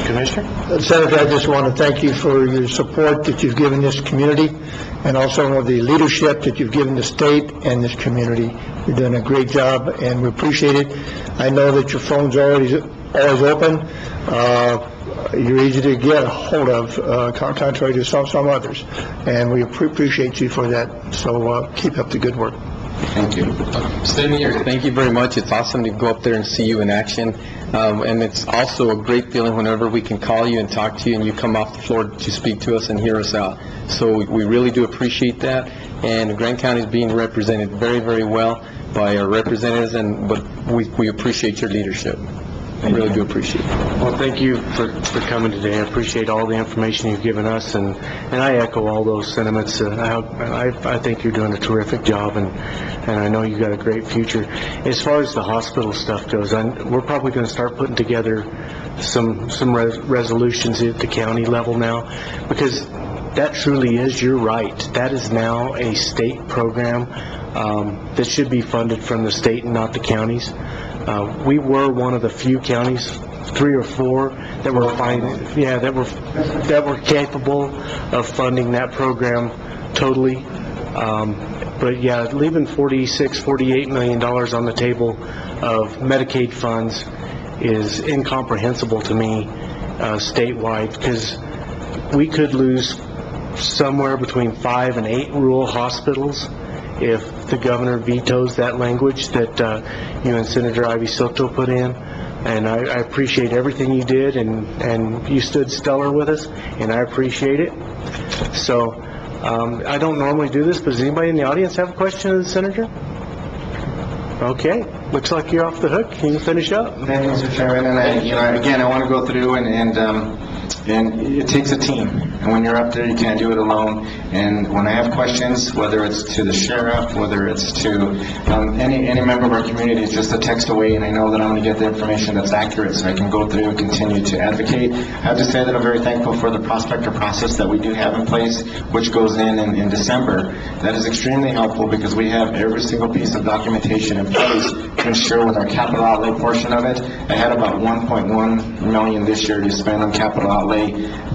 Commissioner? Senator, I just want to thank you for your support that you've given this community, and also the leadership that you've given the state and this community. You're doing a great job, and we appreciate it. I know that your phone's always open. You're easy to get a hold of, contrary to some others, and we appreciate you for that. So keep up the good work. Thank you. Senator, thank you very much. It's awesome to go up there and see you in action. And it's also a great feeling whenever we can call you and talk to you and you come off the floor to speak to us and hear us out. So we really do appreciate that. And Grant County is being represented very, very well by our representatives, but we appreciate your leadership. I really do appreciate it. Well, thank you for coming today. I appreciate all the information you've given us, and I echo all those sentiments. I think you're doing a terrific job, and I know you've got a great future. As far as the hospital stuff goes, we're probably going to start putting together some resolutions at the county level now, because that truly is, you're right, that is now a state program that should be funded from the state and not the counties. We were one of the few counties, 3 or 4, that were capable of funding that program totally. But yeah, leaving $48 million on the table of Medicaid funds is incomprehensible to me statewide, because we could lose somewhere between 5 and 8 rural hospitals if the governor vetoes that language that you and Senator Ivy Soto put in. And I appreciate everything you did, and you stood stellar with us, and I appreciate it. So I don't normally do this, but does anybody in the audience have a question of the Senator? Okay, looks like you're off the hook. Can you finish up? Thank you, Mr. Chairman. And I want to go through and And it takes a team, and when you're up there, you can't do it alone. And when I have questions, whether it's to the sheriff, whether it's to any member of our community, it's just a text away, and I know that I'm going to get the information that's accurate, so I can go through and continue to advocate. I have to say that I'm very thankful for the prospector process that we do have in place, which goes in December. That is extremely helpful because we have every single piece of documentation in place to ensure with our capital outlay portion of it. I had about 1.1 million this year to spend on capital outlay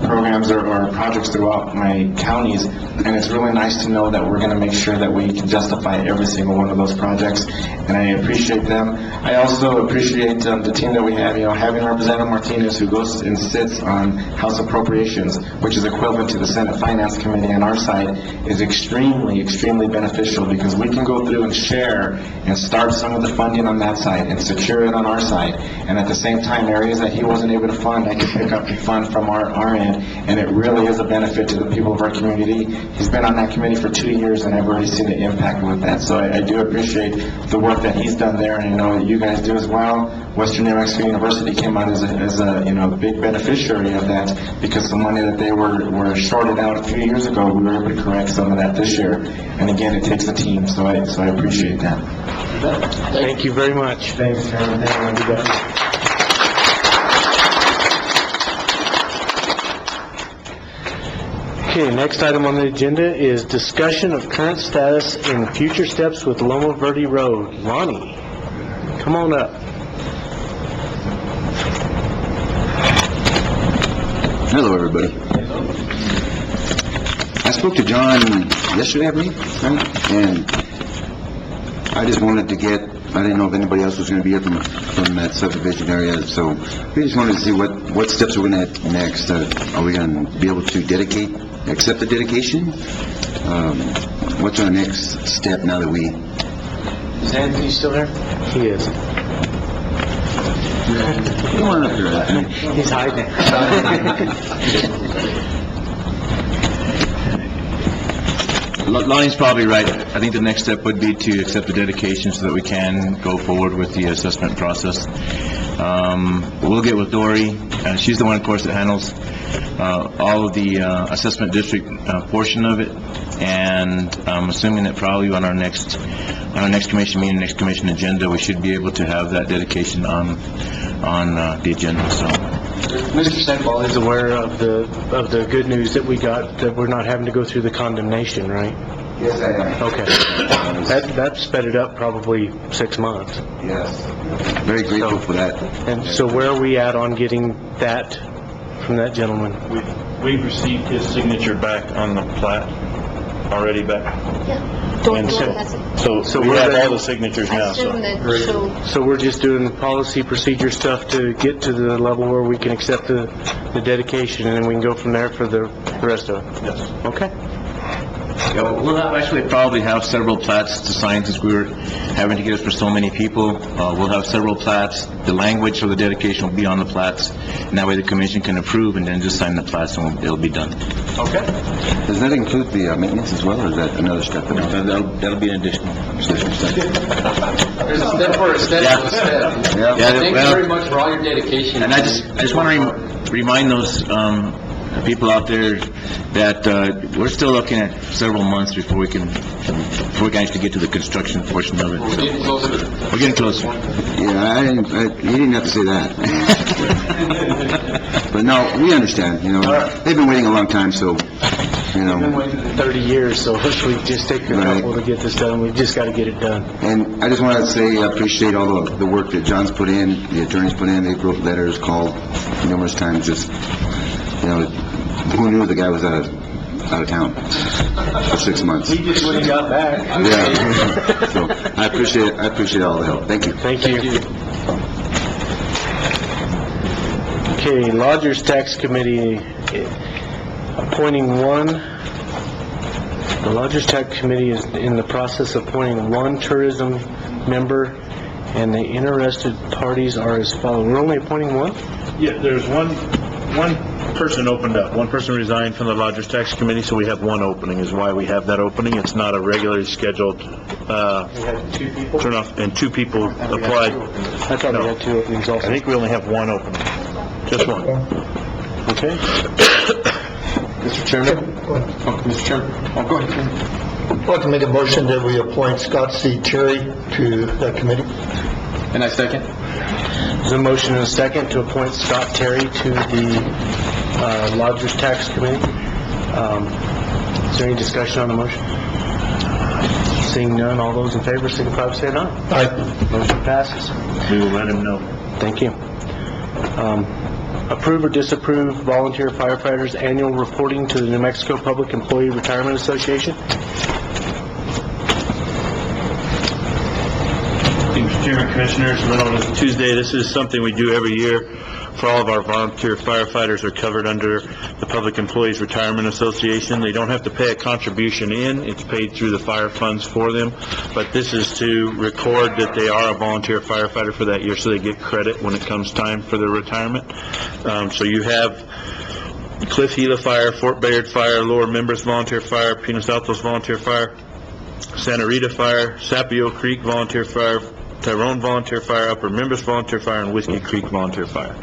programs or projects throughout my counties, and it's really nice to know that we're going to make sure that we can justify every single one of those projects, and I appreciate them. I also appreciate the team that we have, having Representative Martinez, who goes and sits on House Appropriations, which is equivalent to the Senate Finance Committee on our side, is extremely, extremely beneficial because we can go through and share and start some of the funding on that side and secure it on our side, and at the same time, areas that he wasn't able to fund, I can pick up and fund from our end, and it really is a benefit to the people of our community. He's been on that committee for 2 years, and I've already seen the impact with that, so I do appreciate the work that he's done there, and I know that you guys do as well. Western New Mexico University came out as a big beneficiary of that because the money that they were shorted out a few years ago, we were able to correct some of that this year, and again, it takes a team, so I appreciate that. Thank you very much. Thanks, Chairman. Thank you. Okay, next item on the agenda is discussion of current status and future steps with Loma Verde Road. Lonnie, come on up. Hello, everybody. I spoke to John yesterday, I believe, right? And I just wanted to I didn't know if anybody else was going to be here from that subdivision area, so we just wanted to see what steps we're going to have next. Are we going to be able to accept the dedication? What's our next step now that we... Is Anthony still there? He is. Come on up here, Anthony. He's hiding. Lonnie's probably right. I think the next step would be to accept the dedication so that we can go forward with the assessment process. We'll get with Dory. She's the one, of course, that handles all of the assessment district portion of it, and I'm assuming that probably on our next commission meeting, next commission agenda, we should be able to have that dedication on the agenda. So Mr. Senball is aware of the good news that we got, that we're not having to go through the condemnation, right? Yes, I am. Okay. That sped it up probably 6 months. Yes. Very grateful for that. And so where are we at on getting that from that gentleman? We've received his signature back on the plat, already back. Yeah. And so we have all the signatures now, So we're just doing policy procedure stuff to get to the level where we can accept the dedication, and then we can go from there for the rest of it? Yes. Okay. yeah, we'll actually probably have several plats to sign since we were having to get us for so many people. We'll have several plats. The language for the dedication will be on the plats, and that way the commission can approve and then just sign the plats and it'll be done. Okay. Does that include the maintenance as well, or is that another step? No, that'll be an additional step. There's a step for a step for a step. Yeah. Thank you very much for all your dedication. And I just want to remind those people out there that we're still looking at several months before we can actually get to the construction portion of it. We're getting closer. We're getting closer. Yeah, you didn't have to say that. But no, we understand, they've been waiting a long time, so, We've been waiting 30 years, so hopefully just take a couple to get this done. We've just got to get it done. And I just want to say I appreciate all the work that John's put in, the attorneys put in. They wrote letters, called numerous times, just, who knew the guy was out of town for 6 months. He just when he got back. Yeah. So I appreciate all the help. Thank you. Thank you. Okay, Lodgers Tax Committee appointing one. The Lodgers Tax Committee is in the process of appointing one tourism member, and the interested parties are as follows. We're only appointing one? Yeah, there's one person opened up. One person resigned from the Lodgers Tax Committee, so we have one opening, is why we have that opening. It's not a regularly scheduled, We had 2 people? turn off, and 2 people applied. I thought we had 2 openings also. I think we only have one opening, just one. Okay. Mr. Chairman? Mr. Chairman? Go ahead. I'd like to make a motion that we appoint Scott C. Terry to that committee. And I second. There's a motion and a second to appoint Scott Terry to the Lodgers Tax Committee. Is there any discussion on the motion? Seeing none, all those in favor signify by saying aye. Aye. Motion passes. We will let him know. Thank you. Approve or disapprove volunteer firefighters' annual reporting to the New Mexico Public Employee Retirement Association? Mr. Chairman, Commissioners, on this Tuesday, this is something we do every year for all of our volunteer firefighters are covered under the Public Employees Retirement Association. They don't have to pay a contribution in. It's paid through the fire funds for them. But this is to record that they are a volunteer firefighter for that year, so they get credit when it comes time for their retirement. So you have Cliff Gila Fire, Fort Bayard Fire, Lower Members Volunteer Fire, Pinos Altos Volunteer Fire, Santa Rita Fire, Sapio Creek Volunteer Fire, Tyrone Volunteer Fire, Upper Members Volunteer Fire, and Whiskey Creek Volunteer Fire.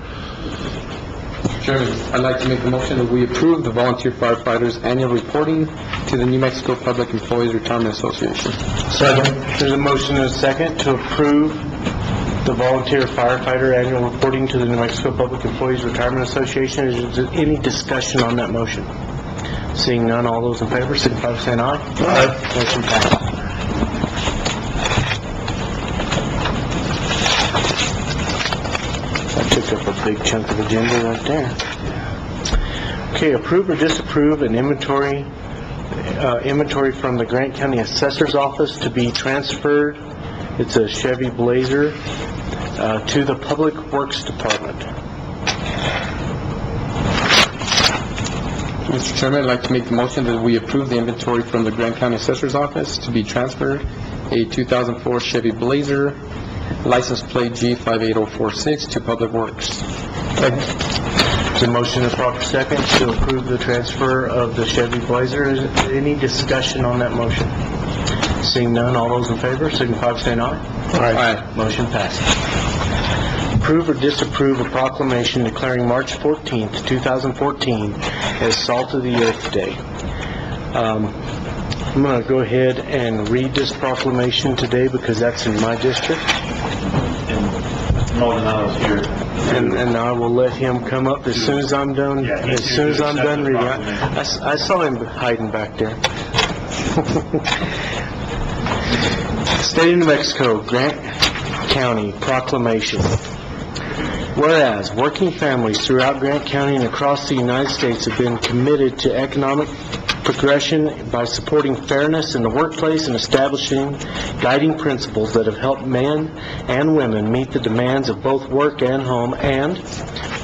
Chairman, I'd like to make a motion that we approve the volunteer firefighters' annual reporting to the New Mexico Public Employees Retirement Association. Second. There's a motion and a second to approve the volunteer firefighter annual reporting to the New Mexico Public Employees Retirement Association. Is there any discussion on that motion? Seeing none, all those in favor signify by saying aye. Aye. Motion passes. Took up a big chunk of agenda right there. Okay, approve or disapprove an inventory from the Grant County Assessor's Office to be transferred. It's a Chevy Blazer to the Public Works Department. Mr. Chairman, I'd like to make the motion that we approve the inventory from the Grant County Assessor's Office to be transferred, a 2004 Chevy Blazer, license plate G58046, to Public Works. There's a motion and a proper second to approve the transfer of the Chevy Blazer. Is there any discussion on that motion? Seeing none, all those in favor signify by saying aye. Aye. Motion passes. Approve or disapprove a proclamation declaring March 14th, 2014 as Salt of the Earth Day. I'm going to go ahead and read this proclamation today because that's in my district. Maldonado's here. And I will let him come up as soon as I'm done. Yeah, As soon as I'm done reading. proclamation. I saw him hiding back there. State of New Mexico, Grant County Proclamation. Whereas working families throughout Grant County and across the United States have been committed to economic progression by supporting fairness in the workplace and establishing guiding principles that have helped men and women meet the demands of both work and home. And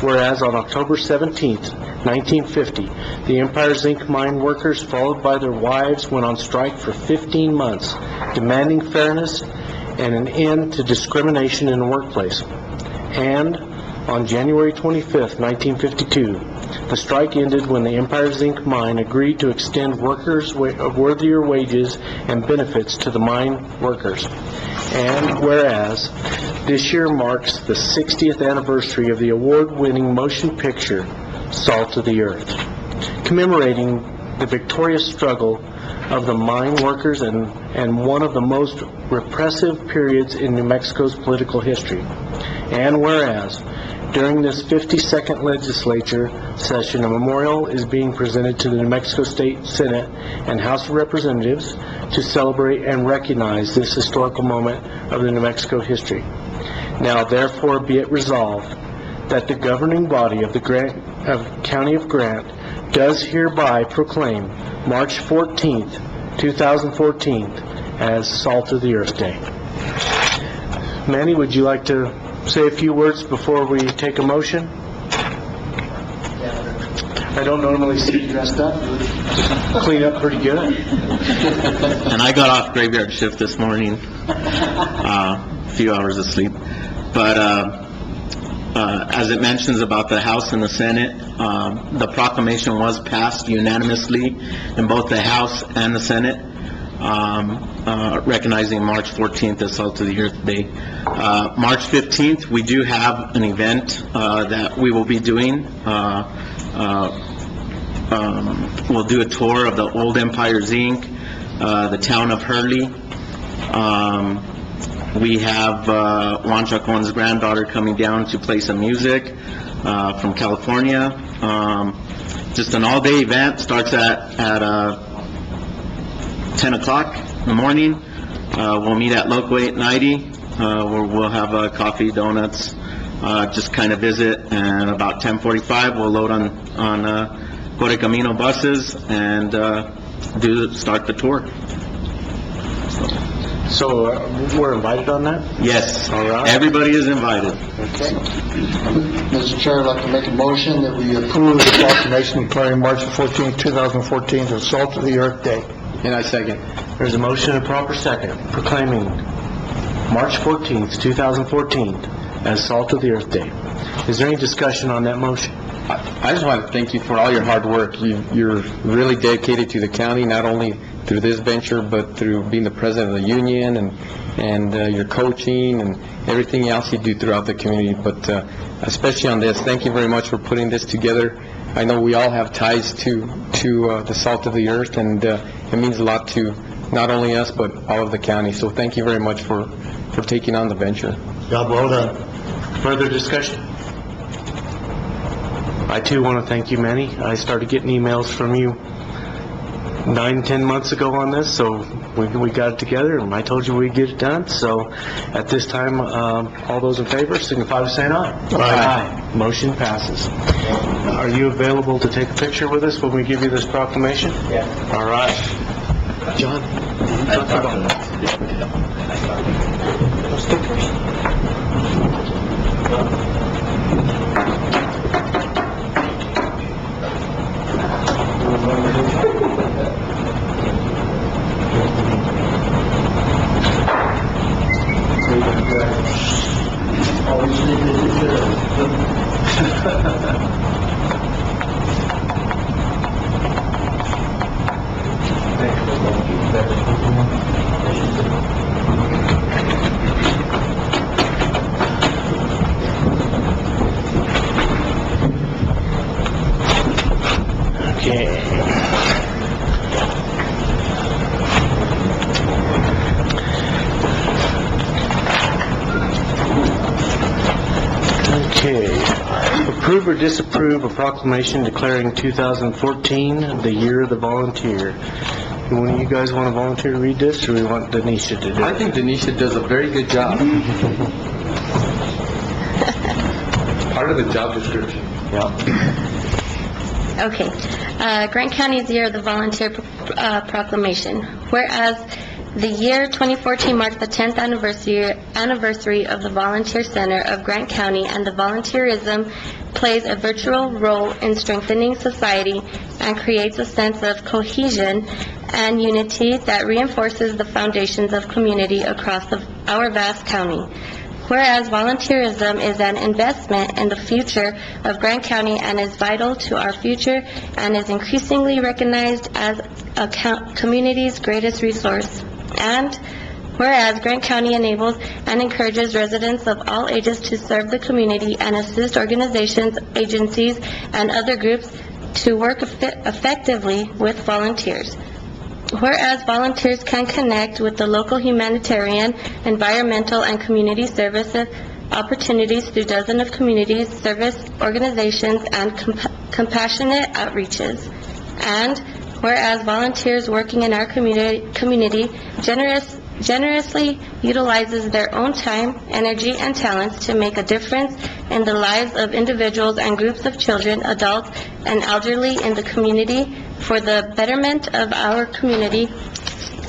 whereas on October 17th, 1950, the Empire Zinc mine workers, followed by their wives, went on strike for 15 months, demanding fairness and an end to discrimination in the workplace. And on January 25th, 1952, the strike ended when the Empire Zinc mine agreed to extend workers worthier wages and benefits to the mine workers. And whereas this year marks the 60th anniversary of the award-winning motion picture Salt of the Earth, commemorating the victorious struggle of the mine workers and one of the most repressive periods in New Mexico's political history. And whereas during this 52nd legislature session, a memorial is being presented to the New Mexico State Senate and House of Representatives to celebrate and recognize this historical moment of the New Mexico history. Now, therefore, be it resolved that the governing body of the County of Grant does hereby proclaim March 14th, 2014 as Salt of the Earth Day. Manny, would you like to say a few words before we take a motion? I don't normally see you dressed up. Clean up pretty good. And I got off graveyard shift this morning, a few hours of sleep. But as it mentions about the House and the Senate, the proclamation was passed unanimously in both the House and the Senate. recognizing March 14th as Salt of the Earth Day. March 15th, we do have an event that we will be doing. We'll do a tour of the Old Empire Zinc, the town of Hurley. We have Juan Chacon's granddaughter coming down to play some music from California. Just an all-day event, starts at 10 o'clock in the morning. We'll meet at Loco 890, where we'll have coffee, donuts, just kind of visit, and about 10:45 we'll load on Correcamino buses and start the tour. So we're invited on that? Yes, All right. everybody is invited. Okay. Mr. Chair, I'd like to make a motion that we approve the proclamation declaring March 14, 2014 as Salt of the Earth Day. And I second. There's a motion and proper second proclaiming March 14th, 2014 as Salt of the Earth Day. Is there any discussion on that motion? I just want to thank you for all your hard work. You're really dedicated to the county, not only through this venture, but through being the president of the union and your coaching and everything else you do throughout the community. But especially on this, thank you very much for putting this together. I know we all have ties to the Salt of the Earth, and it means a lot to not only us, but all of the county. So thank you very much for taking on the venture. Job well done. Further discussion? I too want to thank you, Manny. I started getting emails from you 9-10 months ago on this, so we got it together, and I told you we'd get it done. So at this time, all those in favor signify by saying aye. Aye. Motion passes. Are you available to take a picture with us when we give you this proclamation? Yeah. All right. John? Okay. Okay. Approve or disapprove a proclamation declaring 2014 the Year of the Volunteer. One of you guys want to volunteer to read this, or we want Denisha to do it? I think Denisha does a very good job. Part of the job description. Yeah. Okay. Grant County's Year of the Volunteer Proclamation. Whereas the year 2014 marks the 10th anniversary of the Volunteer Center of Grant County, and the volunteerism plays a virtual role in strengthening society and creates a sense of cohesion and unity that reinforces the foundations of community across our vast county. Whereas volunteerism is an investment in the future of Grant County and is vital to our future and is increasingly recognized as a community's greatest resource. And whereas Grant County enables and encourages residents of all ages to serve the community and assist organizations, agencies, and other groups to work effectively with volunteers. Whereas volunteers can connect with the local humanitarian, environmental, and community service opportunities through dozens of community service organizations and compassionate outreaches. And whereas volunteers working in our community generously utilizes their own time, energy, and talents to make a difference in the lives of individuals and groups of children, adults, and elderly in the community for the betterment of our community.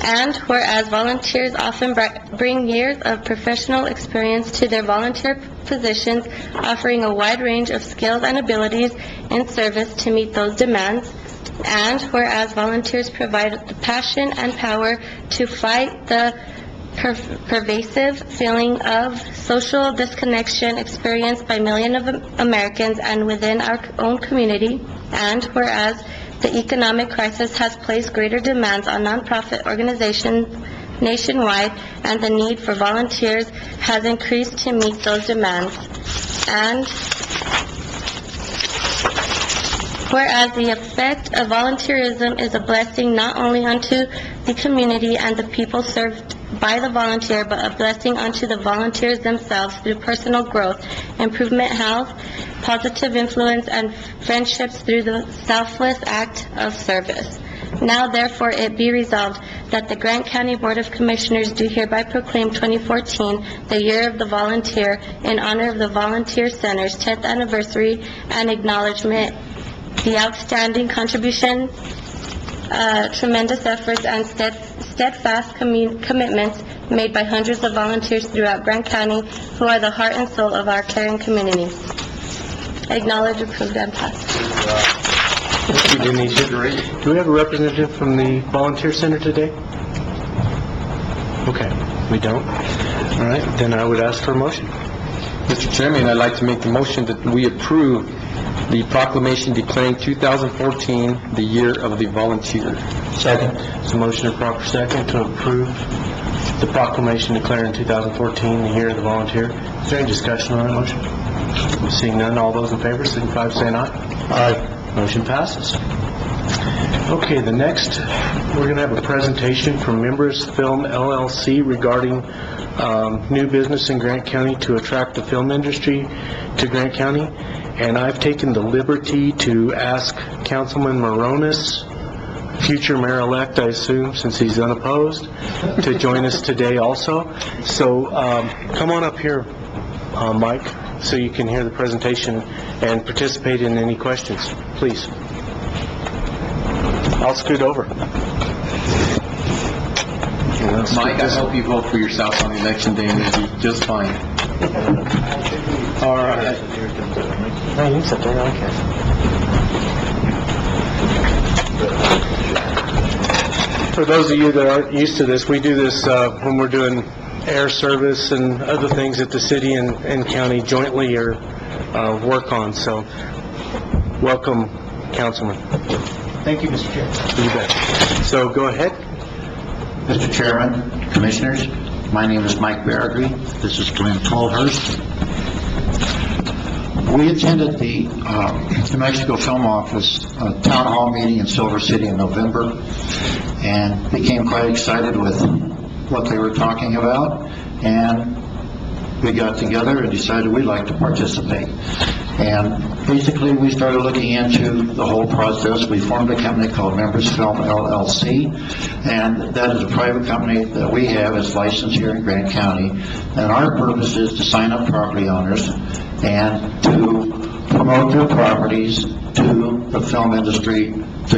And whereas volunteers often bring years of professional experience to their volunteer positions, offering a wide range of skills and abilities in service to meet those demands. And whereas volunteers provide the passion and power to fight the pervasive feeling of social disconnection experienced by millions of Americans and within our own community. And whereas The economic crisis has placed greater demands on nonprofit organizations nationwide, and the need for volunteers has increased to meet those demands. And whereas the effect of volunteerism is a blessing not only unto the community and the people served by the volunteer, but a blessing unto the volunteers themselves through personal growth, improvement, health, positive influence, and friendships through the selfless act of service. Now therefore it be resolved that the Grant County Board of Commissioners do hereby proclaim 2014 the Year of the Volunteer in honor of the Volunteer Center's 10th anniversary and acknowledgement the outstanding contribution, tremendous efforts, and steadfast commitments made by hundreds of volunteers throughout Grant County who are the heart and soul of our caring community. Acknowledge, approved, and passed. Thank you, Denise. Do we have a representative from the Volunteer Center today? Okay, we don't. All right, then I would ask for a motion. Mr. Chairman, I'd like to make the motion that we approve the proclamation declaring 2014 the Year of the Volunteer. Second. It's a motion and proper second to approve the proclamation declaring 2014 the Year of the Volunteer. Is there any discussion on that motion? Seeing none, all those in favor signify by saying aye. Aye. Motion passes. Okay, the next, we're going to have a presentation from Members Film LLC regarding new business in Grant County to attract the film industry to Grant County. And I've taken the liberty to ask Councilman Moronis, future mayor-elect, I assume, since he's unopposed, to join us today also. So come on up here, Mike, so you can hear the presentation and participate in any questions, please. I'll scoot over. Mike, I hope you vote for yourself on election day and you'll be just fine. All right. No, you can sit there, I don't care. For those of you that aren't used to this, we do this when we're doing air service and other things that the city and county jointly or work on. So, welcome, Councilman. Thank you, Mr. Chair. You bet. So, go ahead. Mr. Chairman, Commissioners, my name is Mike Berry. This is Glenn Tolhurst. We attended the New Mexico Film Office Town Hall meeting in Silver City in November and became quite excited with what they were talking about, and we got together and decided we'd like to participate. And basically we started looking into the whole process. We formed a company called Members Film LLC, and that is a private company that we have as licensed here in Grant County. And our purpose is to sign up property owners and to promote their properties to the film industry, to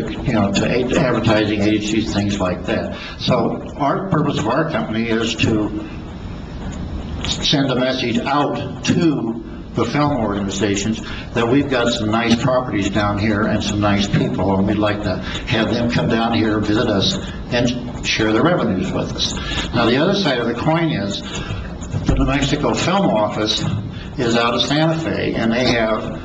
advertising agencies, things like that. So our purpose of our company is to send a message out to the film organizations that we've got some nice properties down here and some nice people, and we'd like to have them come down here, visit us, and share their revenues with us. Now, the other side of the coin is the New Mexico Film Office is out of Santa Fe, and they have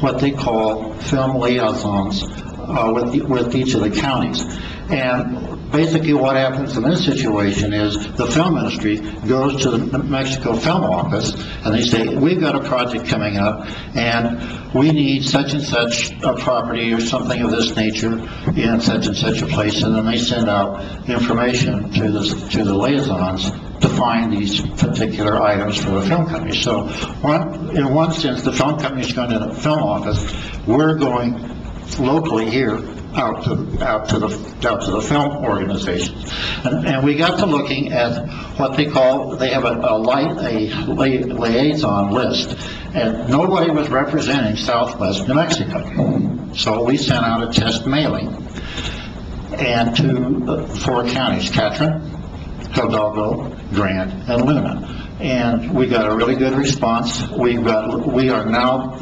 what they call film liaisons with each of the counties. And basically what happens in this situation is the film industry goes to the New Mexico Film Office and they say, we've got a project coming up and we need such and such a property or something of this nature in such and such a place, and then they send out information to the liaisons to find these particular items for the film company. So in one sense, the film company is going to the film office, we're going locally here out to the film organizations, and we got to looking at what they call, they have a liaison list, and nobody was representing Southwest New Mexico. So we sent out a test mailing and to 4 counties: Catron, Hidalgo, Grant, and Luna. And we got a really good response. We are now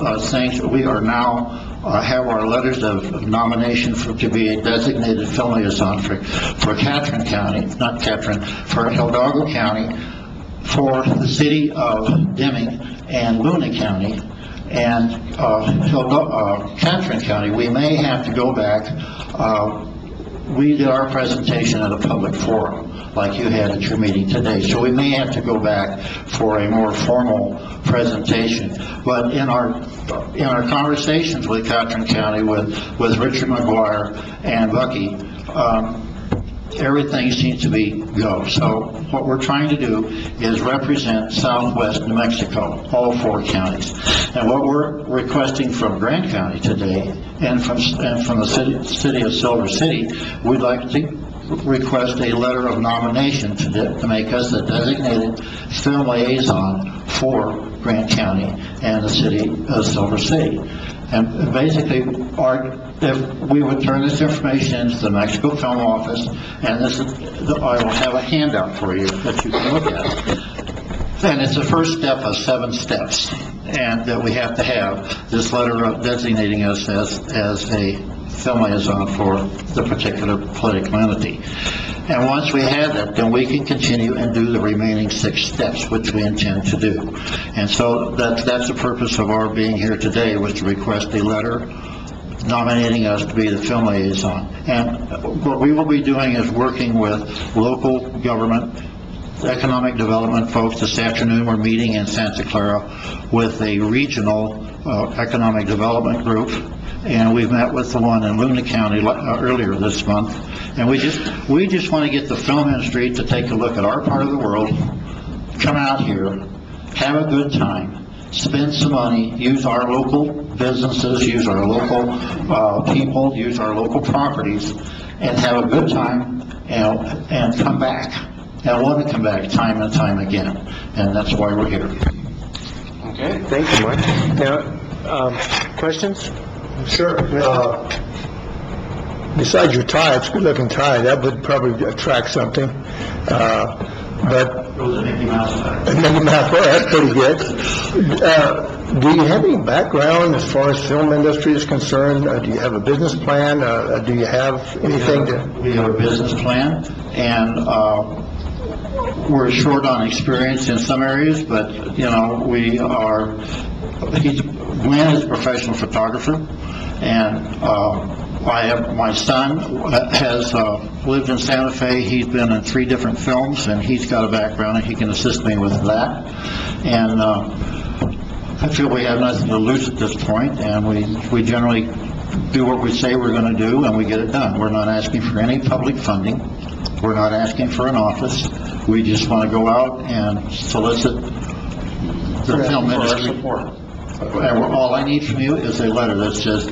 have our letters of nomination to be a designated film liaison for Catron County, not Catron, for Hidalgo County, for the city of Deming and Luna County, And Catron County, we may have to go back. We did our presentation at a public forum, like you had at your meeting today. So we may have to go back for a more formal presentation. But in our conversations with Catron County, with Richard McGuire and Bucky, everything seems to be go. So what we're trying to do is represent southwest New Mexico, all 4 counties. And what we're requesting from Grant County today, and from the city of Silver City, we'd like to request a letter of nomination to make us the designated film liaison for Grant County and the city of Silver City. And basically, if we would turn this information into the Mexico Film Office, and I will have a handout for you that you can look at. And it's the first step of 7 steps, and that we have to have this letter of designating us as a film liaison for the particular political entity. And once we have that, then we can continue and do the remaining 6 steps, which we intend to do. And so that's the purpose of our being here today, was to request a letter nominating us to be the film liaison. And what we will be doing is working with local government, economic development folks. This afternoon we're meeting in Santa Clara with a regional economic development group, and we've met with the one in Luna County earlier this month. And we just want to get the film industry to take a look at our part of the world, come out here, have a good time, spend some money, use our local businesses, use our local people, use our local properties, and have a good time, and come back. And I want to come back time and time again, and that's why we're here. Okay, thank you, Mike. Now, questions? Sure. Besides your tie, it's a good-looking tie, that would probably attract something. But Mickey Mouse, well, that's pretty good. Do you have any background as far as film industry is concerned? Do you have a business plan? Do you have anything to... We have a business plan, and we're short on experience in some areas, but, we are... Glenn is a professional photographer, and my son has lived in Santa Fe. He's been in 3 different films, and he's got a background, and he can assist me with that. And I feel we have nothing to lose at this point, and we generally do what we say we're going to do, and we get it done. We're not asking for any public funding. We're not asking for an office. We just want to go out and solicit the film industry. And all I need from you is a letter that says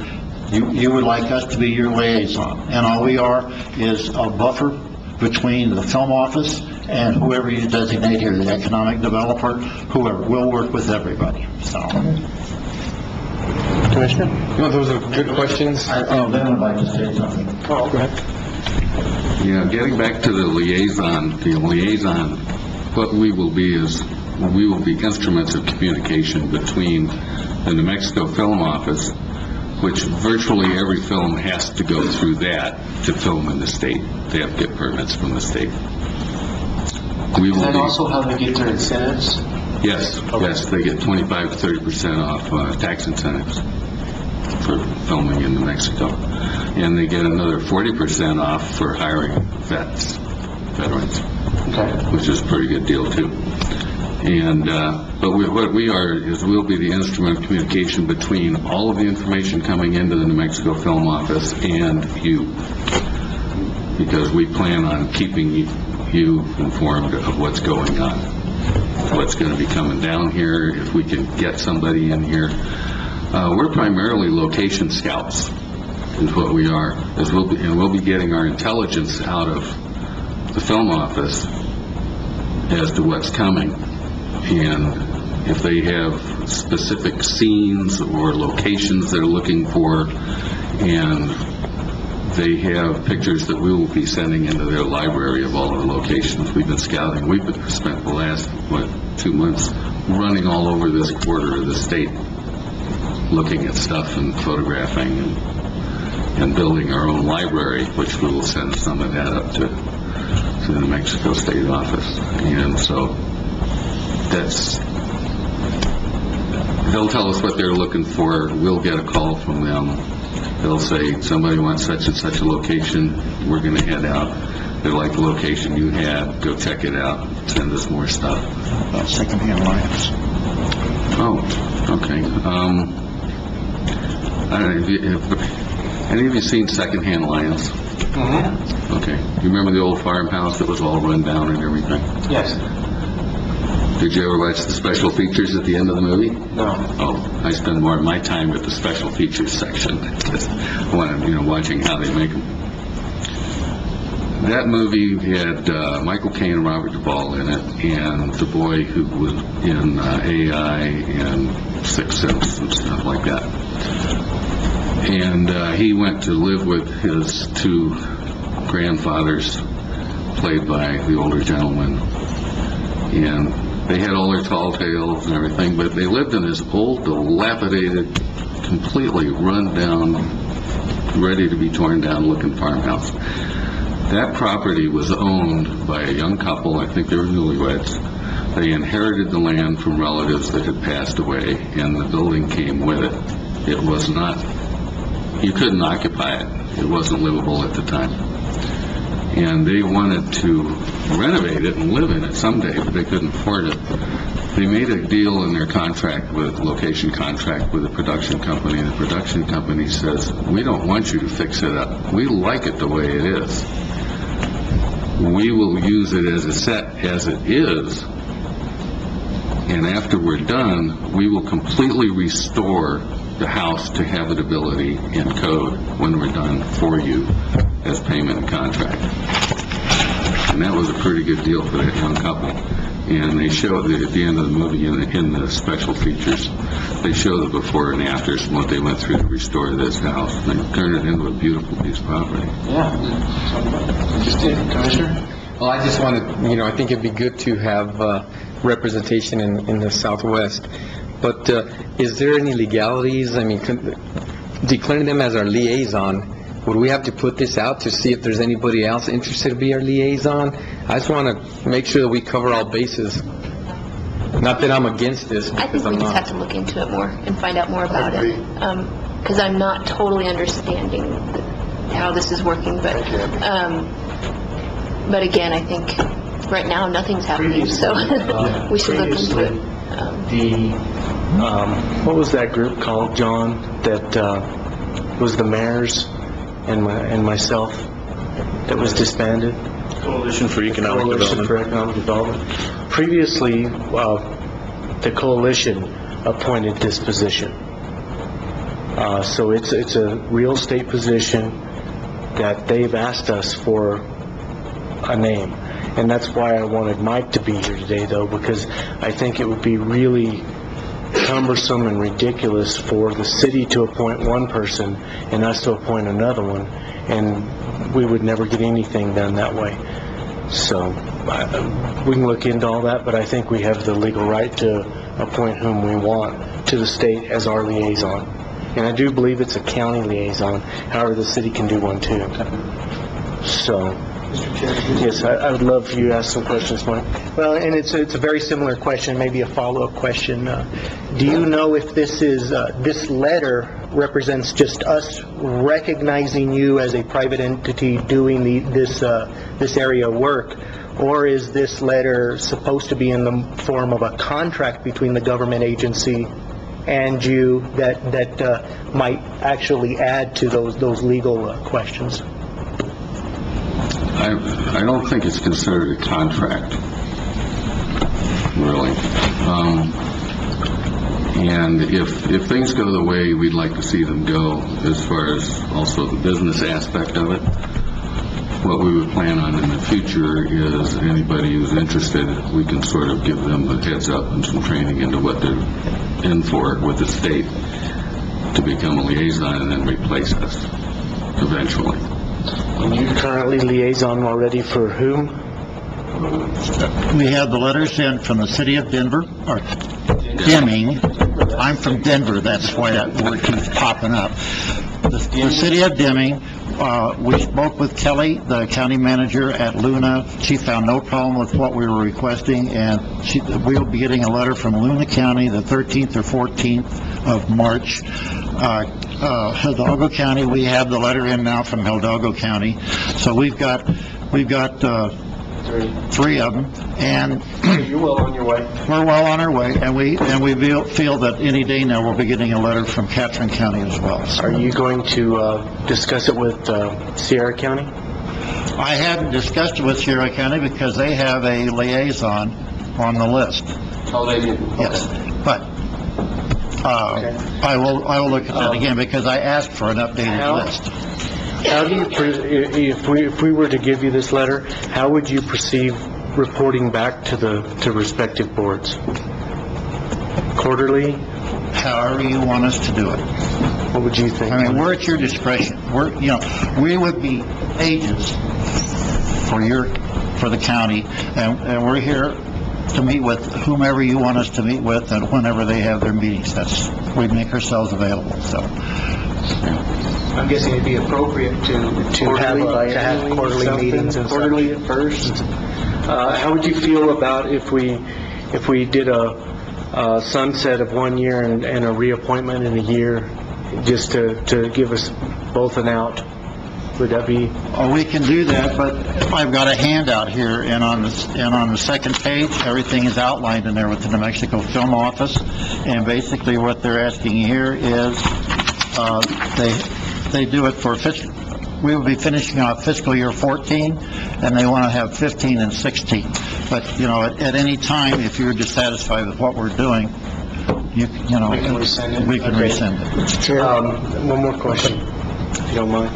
you would like us to be your liaison. And all we are is a buffer between the film office and whoever you designate here, the economic developer, whoever. We'll work with everybody. So. Commissioner? No, those are good questions. I think Ben would like to say something. Oh, go ahead. Yeah, getting back to the liaison, what we will be is, we will be instruments of communication between the New Mexico Film Office, which virtually every film has to go through that to film in the state. They have to get permits from the state. We will Is that be, also how they get their incentives? yes, yes, they get 25 to 30% off tax incentives for filming in New Mexico. And they get another 40% off for hiring veterans, which is a pretty good deal too. And, but what we are is we'll be the instrument of communication between all of the information coming into the New Mexico Film Office and you, because we plan on keeping you informed of what's going on, what's going to be coming down here, if we can get somebody in here. We're primarily location scouts, is what we are, we'll be getting our intelligence out of the film office as to what's coming. And if they have specific scenes or locations they're looking for, and they have pictures that we will be sending into their library of all the locations we've been scouting. We've spent the last, 2 months running all over this quarter of the state, looking at stuff and photographing and building our own library, which we will send some of that up to the New Mexico State Office. And so They'll tell us what they're looking for. We'll get a call from them. They'll say, somebody wants such and such a location. We're going to head out. They like the location you had. Go check it out. Send us more stuff. Secondhand Lions. Oh, okay. Any of you seen Secondhand Lions? Okay. You remember the old farmhouse that was all run down and everything? Yes. Did you ever watch the special features at the end of the movie? No. Oh, I spend more of my time at the special features section. Just watching how they make them. That movie had Michael Caine and Robert Duvall in it, and the boy who was in AI and Sixth Sense and stuff like that. And he went to live with his two grandfathers, played by the older gentleman. And they had all their tall tales and everything, but they lived in this old, dilapidated, completely run down, ready to be torn down looking farmhouse. That property was owned by a young couple. I think they were newlyweds. They inherited the land from relatives that had passed away, and the building came with it. It was not, you couldn't occupy it. It wasn't livable at the time. And they wanted to renovate it and live in it someday, but they couldn't afford it. They made a deal in their contract, location contract, with the production company. The production company says, we don't want you to fix it up. We like it the way it is. We will use it as a set as it is, and after we're done, we will completely restore the house to habitability and code when we're done for you as payment and contract. And that was a pretty good deal for that young couple. And they show at the end of the movie, in the special features, they show the before and afters and what they went through to restore this house. And they turned it into a beautiful piece of property. Yeah. Commissioner? Well, I just wanted, I think it'd be good to have representation in the Southwest. But is there any legalities? I mean, declaring them as our liaison, would we have to put this out to see if there's anybody else interested to be our liaison? I just want to make sure that we cover all bases. Not that I'm against this, I think because we I'm just have not. to look into it more and find out more about it. Because I'm not totally understanding how this is working, but again, I think right now nothing's happening, so we should look into it. What was that group called, John, that was the mayors and myself that was disbanded? Coalition for Economic Coalition Development. for Economic Development. Previously, the coalition appointed this position. So it's a real estate position that they've asked us for a name. And that's why I wanted Mike to be here today, though, because I think it would be really cumbersome and ridiculous for the city to appoint one person and us to appoint another one, and we would never get anything done that way. So we can look into all that, but I think we have the legal right to appoint whom we want to the state as our liaison. And I do believe it's a county liaison. However, the city can do one too. So, yes, I would love for you to ask some questions, Mike. Well, and it's a very similar question, maybe a follow-up question. Do you know if this is, this letter represents just us recognizing you as a private entity doing this area of work, or is this letter supposed to be in the form of a contract between the government agency and you that might actually add to those legal questions? I don't think it's considered a contract, really. And if things go the way we'd like to see them go, as far as also the business aspect of it, what we would plan on in the future is anybody who's interested, we can sort of give them a heads up and some training into what they're in for with the state to become a liaison and then replace us eventually. And you currently liaison already for whom? We have the letters in from the city of Denver, or Deming. I'm from Denver, that's why that word keeps popping up. The city of Deming, we spoke with Kelly, the county manager at Luna. She found no problem with what we were requesting, and we'll be getting a letter from Luna County the 13th or 14th of March. Hidalgo County, we have the letter in now from Hidalgo County. So we've got 3 of them, and You're well on your way. we're well on our way, and we feel that any day now we'll be getting a letter from Catherine County as well. Are you going to discuss it with Sierra County? I hadn't discussed it with Sierra County because they have a liaison on the list. Oh, they do? Yes, but I will look at that again because I asked for an updated list. How do you, if we were to give you this letter, how would you perceive reporting back to respective boards? Quarterly? However you want us to do it. What would you think? I mean, we're at your discretion. We would be agents for the county, and we're here to meet with whomever you want us to meet with, and whenever they have their meetings. We make ourselves available, so. I'm guessing it'd be appropriate to have quarterly meetings and stuff. Quarterly at first. How would you feel about if we did a sunset of 1 year and a reappointment in a year, just to give us both an out? Would that be? Oh, we can do that, but I've got a handout here, and on the second page, everything is outlined in there with the New Mexico Film Office, and basically what they're asking here is, they do it for we will be finishing off fiscal year 14, and they want to have 15 and 16. But, at any time, if you're dissatisfied with what we're doing, we can rescind it. We can rescind it. One more question, if you don't mind.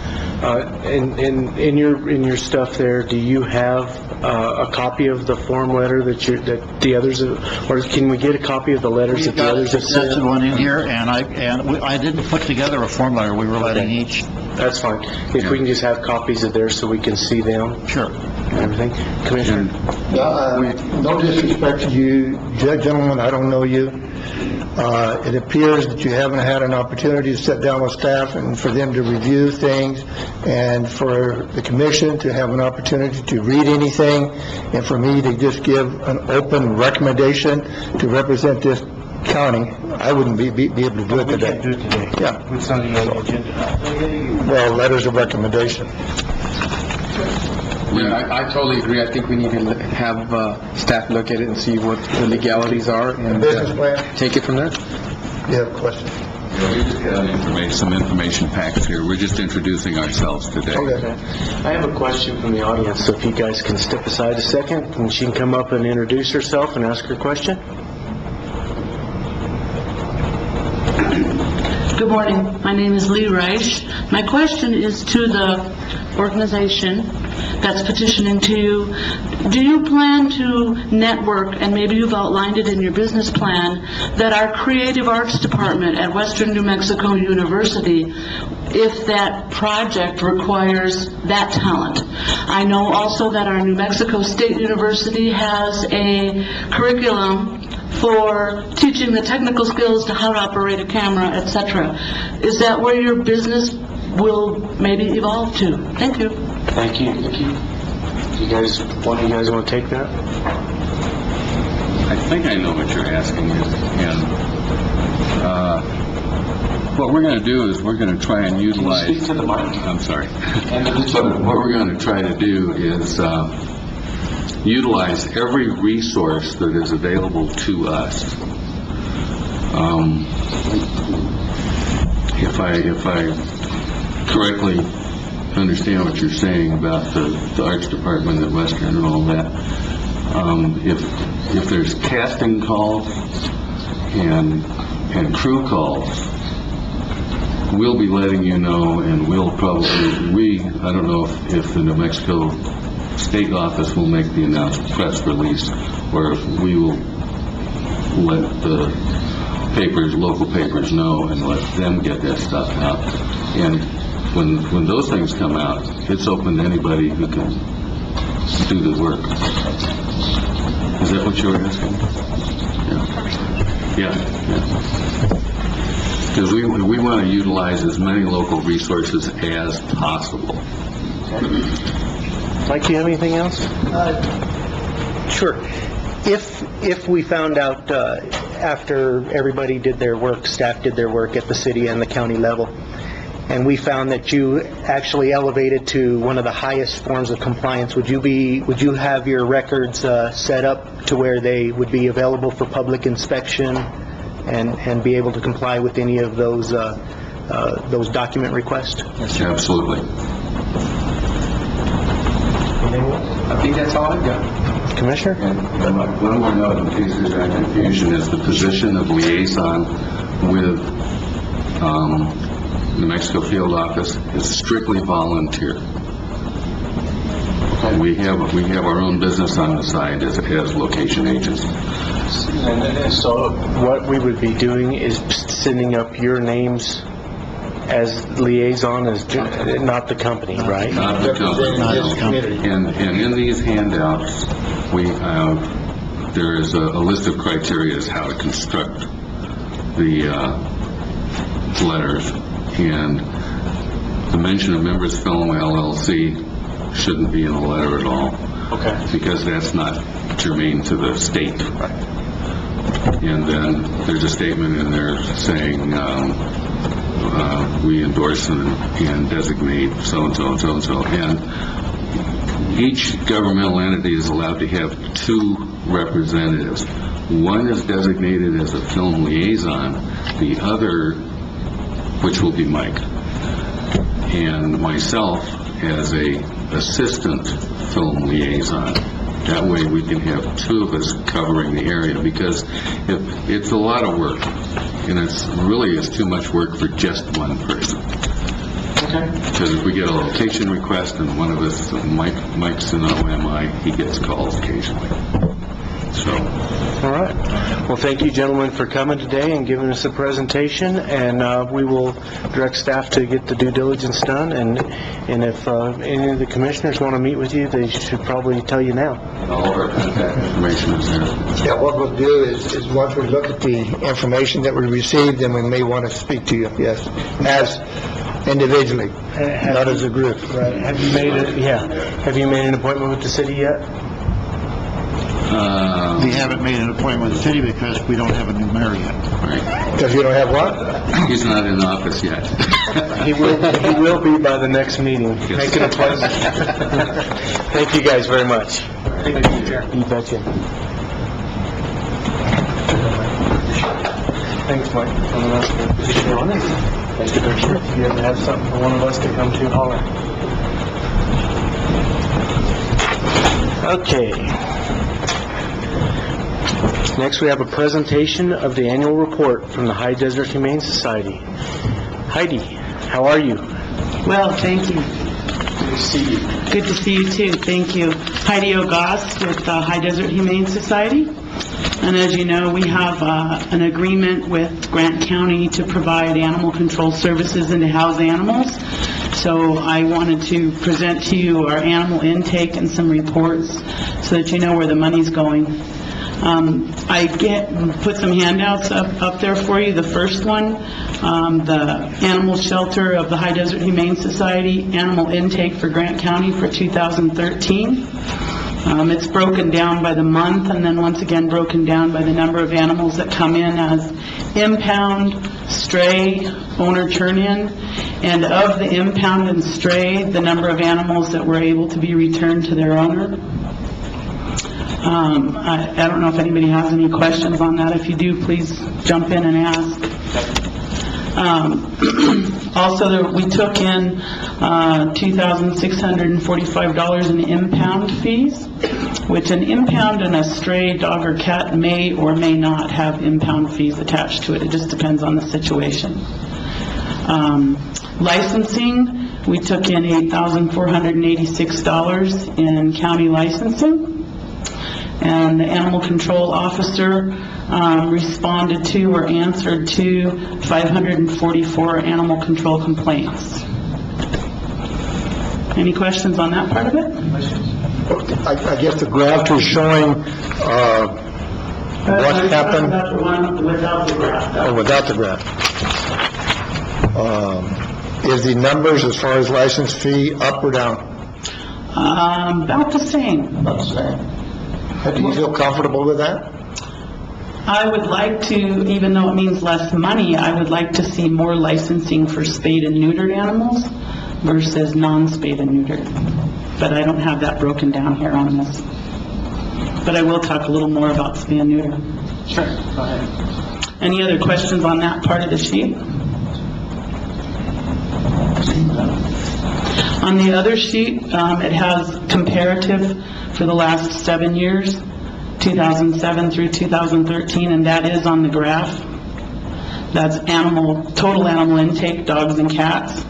In your stuff there, do you have a copy of the form letter that the others, or can we get a copy of the letters that the others have sent? That's the one in here, and I didn't put together a form letter. We were letting each. That's fine. If we can just have copies of theirs so we can see them. Sure. Everything. Commissioner? No disrespect to you, gentlemen, I don't know you. It appears that you haven't had an opportunity to sit down with staff and for them to review things, and for the commission to have an opportunity to read anything, and for me to just give an open recommendation to represent this county. I wouldn't be able to do it today. We can't do it today. Yeah. It's not even on the agenda. Well, letters of recommendation. Yeah, I totally agree. I think we need to have staff look at it and see what the legalities are and Business plan? take it from there. You have a question? We just got some information packets here. We're just introducing ourselves today. Okay. I have a question from the audience, so if you guys can step aside a second, and she can come up and introduce herself and ask her question. Good morning. My name is Lee Reich. My question is to the organization that's petitioning to you. Do you plan to network, and maybe you've outlined it in your business plan, that our creative arts department at Western New Mexico University, if that project requires that talent? I know also that our New Mexico State University has a curriculum for teaching the technical skills to how to operate a camera, etc. Is that where your business will maybe evolve to? Thank you. Thank you. One of you guys want to take that? I think I know what you're asking, and what we're going to do is we're going to try and utilize... Can you speak to the mic? I'm sorry. What we're going to try to do is utilize every resource that is available to us. If I correctly understand what you're saying about the arts department at Western and all that, if there's casting calls and crew calls, we'll be letting you know, and we'll probably, I don't know if the New Mexico State Office will make the announcement, press release, or if we will let the papers, local papers know and let them get that stuff out. And when those things come out, it's open to anybody who can do the work. Is that what you were asking? Yeah. Because we want to utilize as many local resources as possible. Mike, do you have anything else? Sure. If we found out after everybody did their work, staff did their work at the city and the county level, and we found that you actually elevated to one of the highest forms of compliance, would you have your records set up to where they would be available for public inspection and be able to comply with any of those document requests? Absolutely. I think that's all I've got. Commissioner? One more note, in case there's any confusion, is the position of liaison with New Mexico Field Office is strictly volunteer. We have our own business on the side as location agents. So what we would be doing is sending up your names as liaison, as not the company, right? Not the company, no. And in these handouts, there is a list of criteria as how to construct the letters. And the mention of Members Film LLC shouldn't be in the letter at all. Okay. Because that's not germane to the state. Right. And then there's a statement in there saying, we endorse and designate so-and-so and so-and-so. And each governmental entity is allowed to have 2 representatives. One is designated as a film liaison, the other, which will be Mike, and myself as a assistant film liaison. That way we can have 2 of us covering the area, because it's a lot of work, and it's really is too much work for just one person. Okay. Because if we get a location request and one of us, Mike's an OMI, he gets calls occasionally. So. All right. Well, thank you, gentlemen, for coming today and giving us a presentation, and we will direct staff to get the due diligence done, and if any of the commissioners want to meet with you, they should probably tell you now. All of our contact information is there. Yeah, what we'll do is once we look at the information that we received, then we may want to speak to you, yes, as individually, not as a group. Right. Have you made an appointment with the city yet? We haven't made an appointment with the city because we don't have a new mayor yet. Right. Because you don't have what? He's not in office yet. He will be by the next meeting. Make an appointment. Thank you guys very much. Thank you, Chair. You betcha. Thanks, Mike. Someone else to be on it. Thank you, Commissioner. If you ever have something for one of us to come to, holler. Okay. Next, we have a presentation of the annual report from the High Desert Humane Society. Heidi, how are you? Well, thank you. Good to see you. Good to see you too. Thank you. Heidi Ogost with the High Desert Humane Society. And as you know, we have an agreement with Grant County to provide animal control services and to house animals. So I wanted to present to you our animal intake and some reports so that you know where the money's going. I put some handouts up there for you. The first one, the animal shelter of the High Desert Humane Society, animal intake for Grant County for 2013. It's broken down by the month, and then once again broken down by the number of animals that come in as impound, stray, owner turn-in, and of the impound and stray, the number of animals that were able to be returned to their owner. I don't know if anybody has any questions on that. If you do, please jump in and ask. Also, we took in $2,645 in impound fees, which an impound and a stray dog or cat may or may not have impound fees attached to it. It just depends on the situation. Licensing, we took in $8,486 in county licensing. And the animal control officer responded to or answered to 544 animal control complaints. Any questions on that part of it? I guess the graph is showing what happened. Without the graph. Oh, without the graph. Is the numbers as far as license fee up or down? About the same. About the same. Do you feel comfortable with that? I would like to, even though it means less money, I would like to see more licensing for spayed and neutered animals versus non-spayed and neutered. But I don't have that broken down here on this. But I will talk a little more about spay and neuter. Sure, go ahead. Any other questions on that part of the sheet? On the other sheet, it has comparative for the last 7 years, 2007 through 2013, and that is on the graph. That's total animal intake, dogs and cats.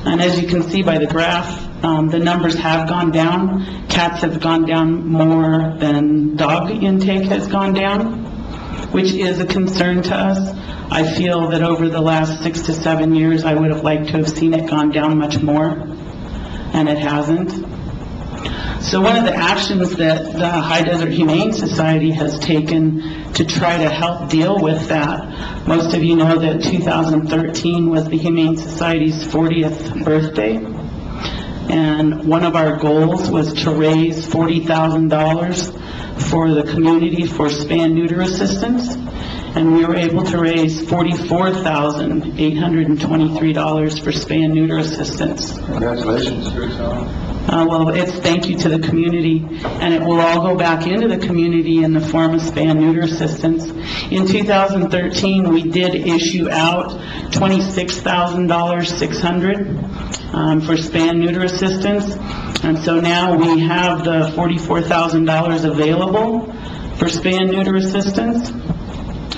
And as you can see by the graph, the numbers have gone down. Cats have gone down more than dog intake has gone down, which is a concern to us. I feel that over the last 6 to 7 years, I would have liked to have seen it gone down much more, and it hasn't. So one of the actions that the High Desert Humane Society has taken to try to help deal with that, most of you know that 2013 was the Humane Society's 40th birthday, and one of our goals was to raise $40,000 for the community for spay and neuter assistance, and we were able to raise $44,823 for spay and neuter assistance. Congratulations. Well, it's thank you to the community, and it will all go back into the community in the form of spay and neuter assistance. In 2013, we did issue out $26,600 for spay and neuter assistance, and so now we have the $44,000 available for spay and neuter assistance.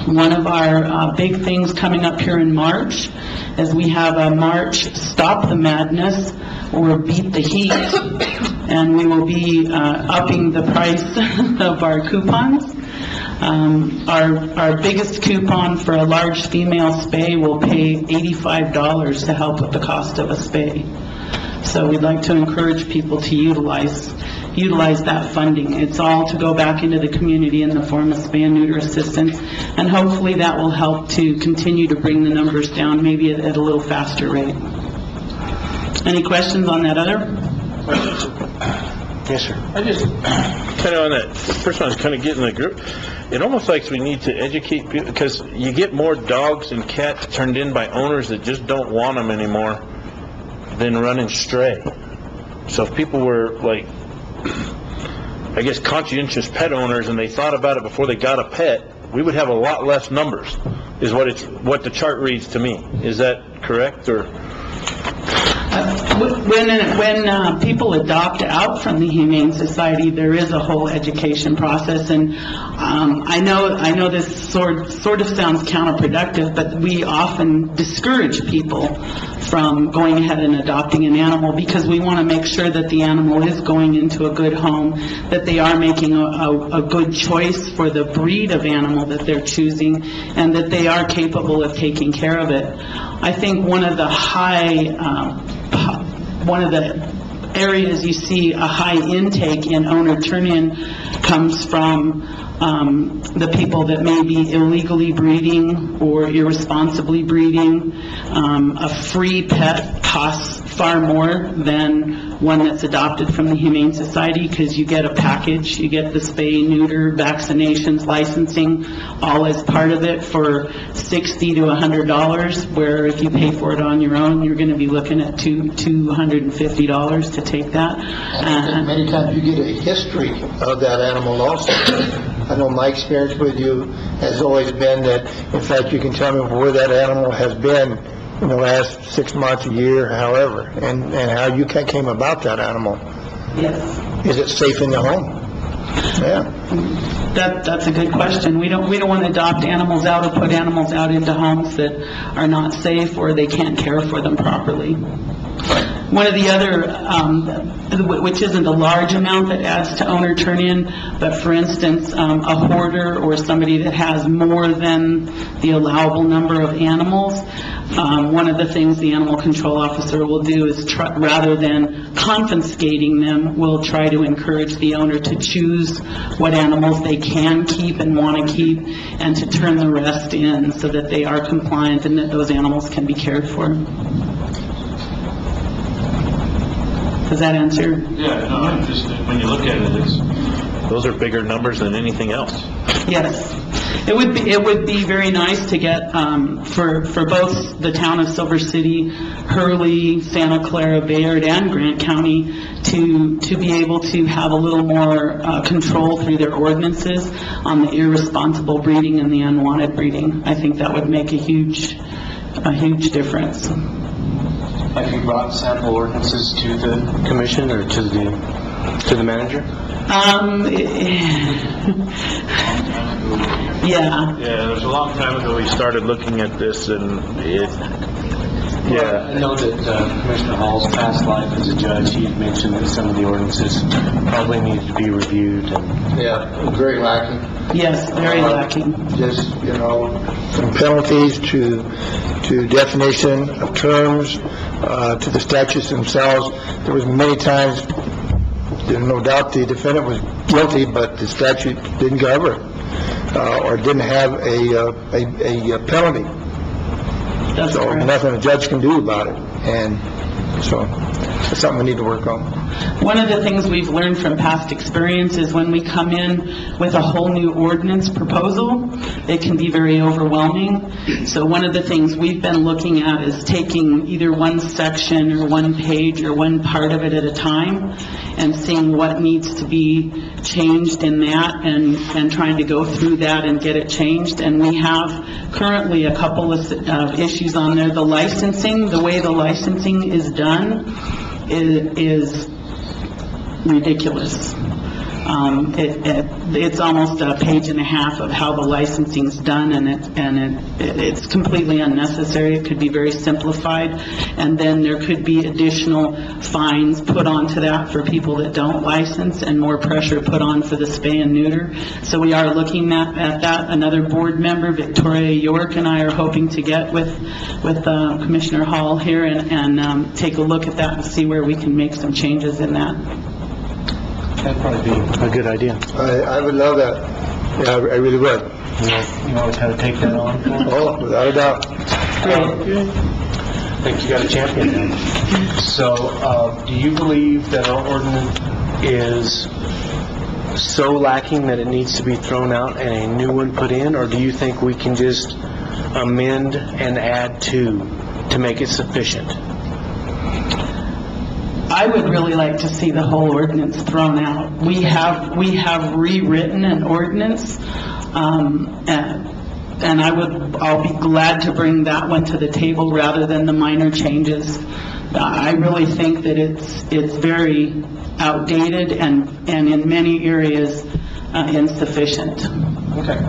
One of our big things coming up here in March is we have a March Stop the Madness or Beat the Heat, and we will be upping the price of our coupons. Our biggest coupon for a large female spay will pay $85 to help with the cost of a spay. So we'd like to encourage people to utilize that funding. It's all to go back into the community in the form of spay and neuter assistance, and hopefully that will help to continue to bring the numbers down, maybe at a little faster rate. Any questions on that other? Yes, sir. I just, kind of on that first one, kind of getting the group, it almost like we need to educate people, because you get more dogs and cats turned in by owners that just don't want them anymore than running stray. So if people were like, I guess, conscientious pet owners and they thought about it before they got a pet, we would have a lot less numbers, is what the chart reads to me. Is that correct, or? When people adopt out from the Humane Society, there is a whole education process, and I know this sort of sounds counterproductive, but we often discourage people from going ahead and adopting an animal because we want to make sure that the animal is going into a good home, that they are making a good choice for the breed of animal that they're choosing, and that they are capable of taking care of it. I think one of the areas you see a high intake in owner turn-in comes from the people that may be illegally breeding or irresponsibly breeding. A free pet costs far more than one that's adopted from the Humane Society, because you get a package, you get the spay, neuter, vaccinations, licensing, all as part of it for $60 to $100, where if you pay for it on your own, you're going to be looking at $250 to take that. And many times you get a history of that animal also. I know my experience with you has always been that, in fact, you can tell me where that animal has been in the last 6 months, a year, however, and how you came about that animal. Yes. Is it safe in the home? Yeah. That's a good question. We don't want to adopt animals out or put animals out into homes that are not safe or they can't care for them properly. One of the other, which isn't a large amount that adds to owner turn-in, but for instance, a hoarder or somebody that has more than the allowable number of animals, one of the things the animal control officer will do is rather than confiscating them, will try to encourage the owner to choose what animals they can keep and want to keep, and to turn the rest in so that they are compliant and that those animals can be cared for. Does that answer? Yeah, no, just, when you look at it, those are bigger numbers than anything else. Yes. It would be very nice to get, for both the town of Silver City, Hurley, Santa Clara, Bayard, and Grant County to be able to have a little more control through their ordinances on the irresponsible breeding and the unwanted breeding. I think that would make a huge difference. Have you brought sample ordinances to the commission or to the manager? Yeah. Yeah, there's a long time ago we started looking at this, and I know that Commissioner Hall's past life as a judge, he had mentioned that some of the ordinances probably needed to be reviewed. Yeah, very lacking. Yes, very lacking. Just, from penalties to definition of terms, to the statutes themselves. There was many times, there's no doubt the defendant was guilty, but the statute didn't cover it, or didn't have a penalty. That's so correct. nothing a judge can do about it, and so it's something we need to work on. One of the things we've learned from past experience is when we come in with a whole new ordinance proposal, it can be very overwhelming. So one of the things we've been looking at is taking either one section or one page or one part of it at a time and seeing what needs to be changed in that and trying to go through that and get it changed. And we have currently a couple of issues on there. The licensing, the way the licensing is done is ridiculous. It's almost a page and a half of how the licensing's done, and it's completely unnecessary. It could be very simplified, and then there could be additional fines put onto that for people that don't license, and more pressure put on for the spay and neuter. So we are looking at that. Another board member, Victoria York, and I are hoping to get with Commissioner Hall here and take a look at that and see where we can make some changes in that. That'd probably be a good idea. I would love that. Yeah, I really would. You always have to take that on. Oh, without a doubt. I think you got a champion now. So, do you believe that our ordinance is so lacking that it needs to be thrown out and a new one put in, or do you think we can just amend and add to make it sufficient? I would really like to see the whole ordinance thrown out. We have rewritten an ordinance, and I'll be glad to bring that one to the table rather than the minor changes. I really think that it's very outdated and in many areas insufficient. Okay.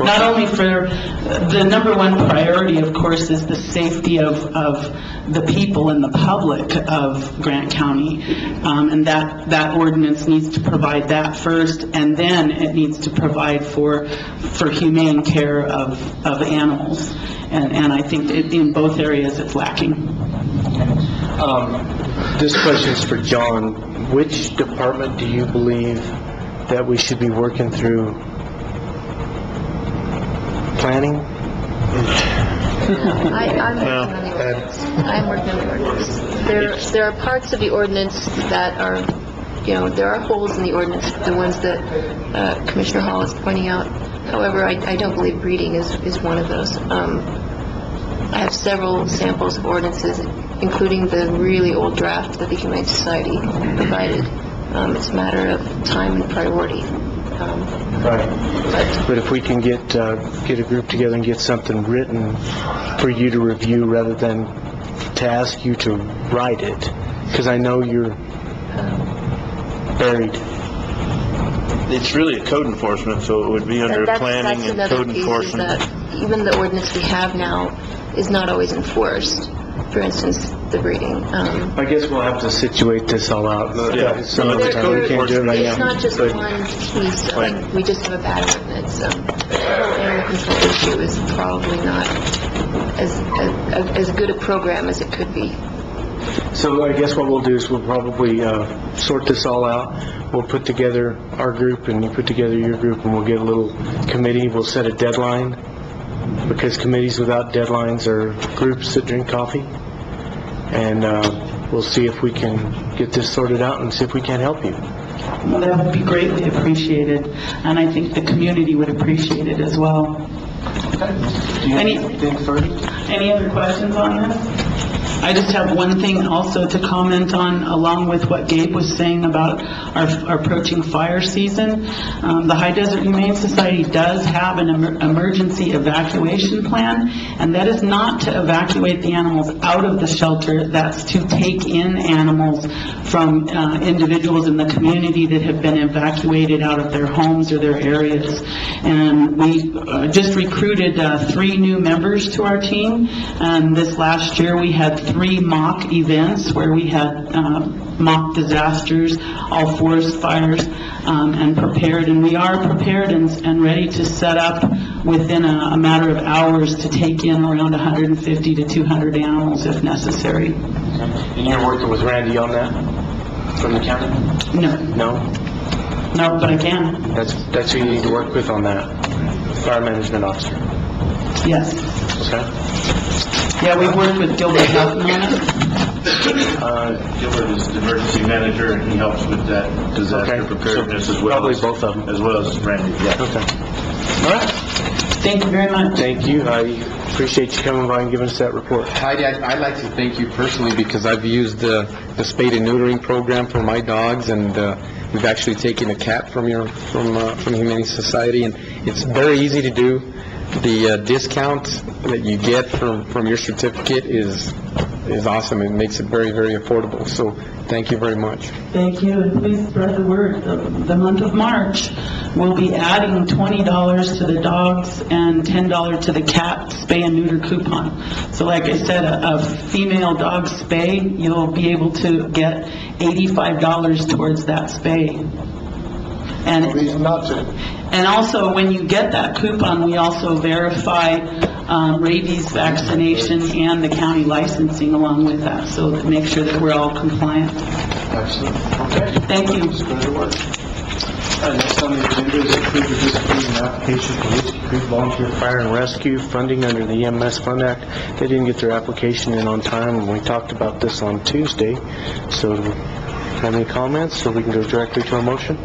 Not only for, the number one priority, of course, is the safety of the people and the public of Grant County, and that ordinance needs to provide that first, and then it needs to provide for humane care of animals, and I think in both areas it's lacking. This question is for John. Which department do you believe that we should be working through? Planning? I'm working on the ordinance. There are parts of the ordinance that are, there are holes in the ordinance, the ones that Commissioner Hall is pointing out. However, I don't believe breeding is one of those. I have several samples of ordinances, including the really old draft that the Humane Society provided. It's a matter of time and priority. Right. But if we can get a group together and get something written for you to review rather than to ask you to write it, because I know you're buried. It's really a code enforcement, so it would be under planning and code enforcement. Even the ordinance we have now is not always enforced. For instance, the breeding. I guess we'll have to situate this all out. Some of the time, we can't do it right It's now. not just one piece, we just have a bad ordinance. The whole animal control issue is probably not as good a program as it could be. So I guess what we'll do is we'll probably sort this all out. We'll put together our group, and you put together your group, and we'll get a little committee. We'll set a deadline, because committees without deadlines are groups that drink coffee. And we'll see if we can get this sorted out and see if we can help you. Well, that would be greatly appreciated, and I think the community would appreciate it as well. Any other questions on this? I just have one thing also to comment on, along with what Gabe was saying about our approaching fire season. The High Desert Humane Society does have an emergency evacuation plan, and that is not to evacuate the animals out of the shelter. That's to take in animals from individuals in the community that have been evacuated out of their homes or their areas. And we just recruited 3 new members to our team, and this last year we had 3 mock events where we had mock disasters, all forest fires, and prepared. And we are prepared and ready to set up within a matter of hours to take in around 150 to 200 animals if necessary. And you're working with Randy on that from the county? No. No? No, but I can. That's who you need to work with on that, fire management officer. Yes. Okay. Yeah, we worked with Gilbert Houghton on it. Gilbert is the emergency manager, and he helps with that disaster preparedness as well. Probably both of them. As well as Randy, yeah. Okay. All right. Thank you very much. Thank you. I appreciate you coming by and giving us that report. Heidi, I'd like to thank you personally because I've used the spade and neutering program for my dogs, and we've actually taken a cat from Humane Society, and it's very easy to do. The discount that you get from your certificate is awesome. It makes it very, very affordable. So thank you very much. Thank you, and please spread the word. The month of March, we'll be adding $20 to the dogs and $10 to the cat spay and neuter coupon. So like I said, a female dog spay, you'll be able to get $85 towards that spay. And also, when you get that coupon, we also verify rabies vaccination and the county licensing along with that, so to make sure that we're all compliant. Excellent. Okay. Thank you. Let's go to work. Next on the agenda is approve or disapprove an application for Whiskey Creek Volunteer Fire and Rescue funding under the EMS Fund Act. They didn't get their application in on time, and we talked about this on Tuesday. So, have any comments, so we can go directly to a motion?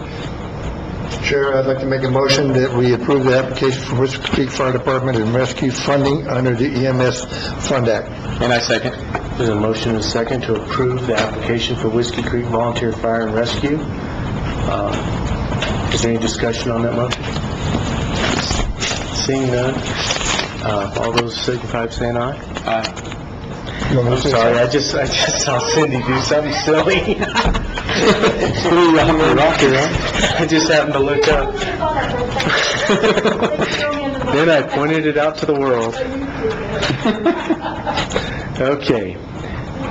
Chair, I'd like to make a motion that we approve the application for Whiskey Creek Fire Department and Rescue funding under the EMS Fund Act. And I second. There's a motion and a second to approve the application for Whiskey Creek Volunteer Fire and Rescue. Is there any discussion on that motion? Seeing none, all those signify by saying aye. Aye. I'm sorry, I just saw Cindy do something silly. I just happened to look up. Then I pointed it out to the world. Okay.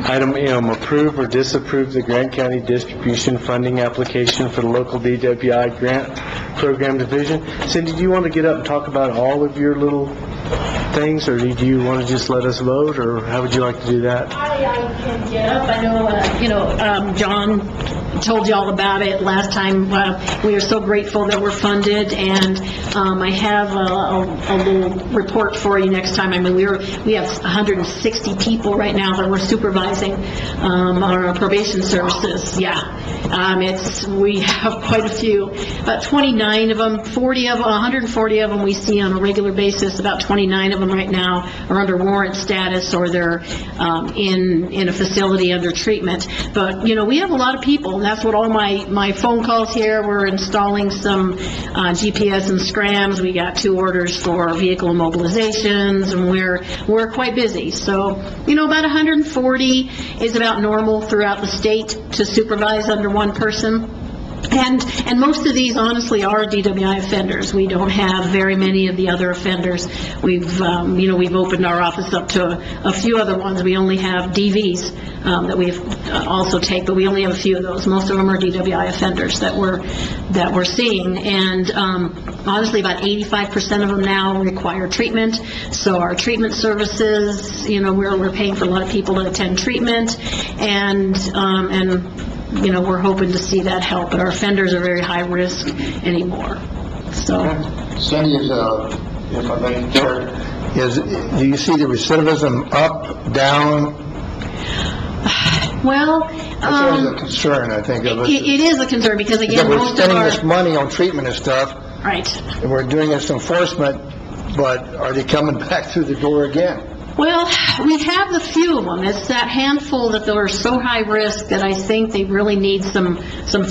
Item M, approve or disapprove the Grant County Distribution Funding Application for the local DWI Grant Program Division. Cindy, do you want to get up and talk about all of your little things, or do you want to just let us vote, or how would you like to do that? I can get up. I know, John told you all about it last time. We are so grateful that we're funded, and I have a little report for you next time. I mean, we have 160 people right now that we're supervising our probation services. Yeah. We have quite a few. About 29 of them, 140 of them we see on a regular basis. About 29 of them right now are under warrant status, or they're in a facility under treatment. But, we have a lot of people, and that's what all my phone calls here. We're installing some GPS and scrams. We got 2 orders for vehicle immobilizations, and we're quite busy. So, about 140 is about normal throughout the state to supervise under one person. And most of these honestly are DWI offenders. We don't have very many of the other offenders. We've opened our office up to a few other ones. We only have DVs that we've also take, but we only have a few of those. Most of them are DWI offenders that we're seeing. And honestly, about 85% of them now require treatment. So our treatment services, we're paying for a lot of people to attend treatment, and we're hoping to see that help, but our offenders are very high risk anymore, so. Cindy, if I may, Chair, do you see the recidivism up, down? Well, That's always a concern, I think, of us. it is a concern, because again, We're most of spending our... this money on treatment and stuff, Right. and we're doing this enforcement, but are they coming back through the door again? Well, we have a few of them. It's that handful that are so high risk that I think they really need some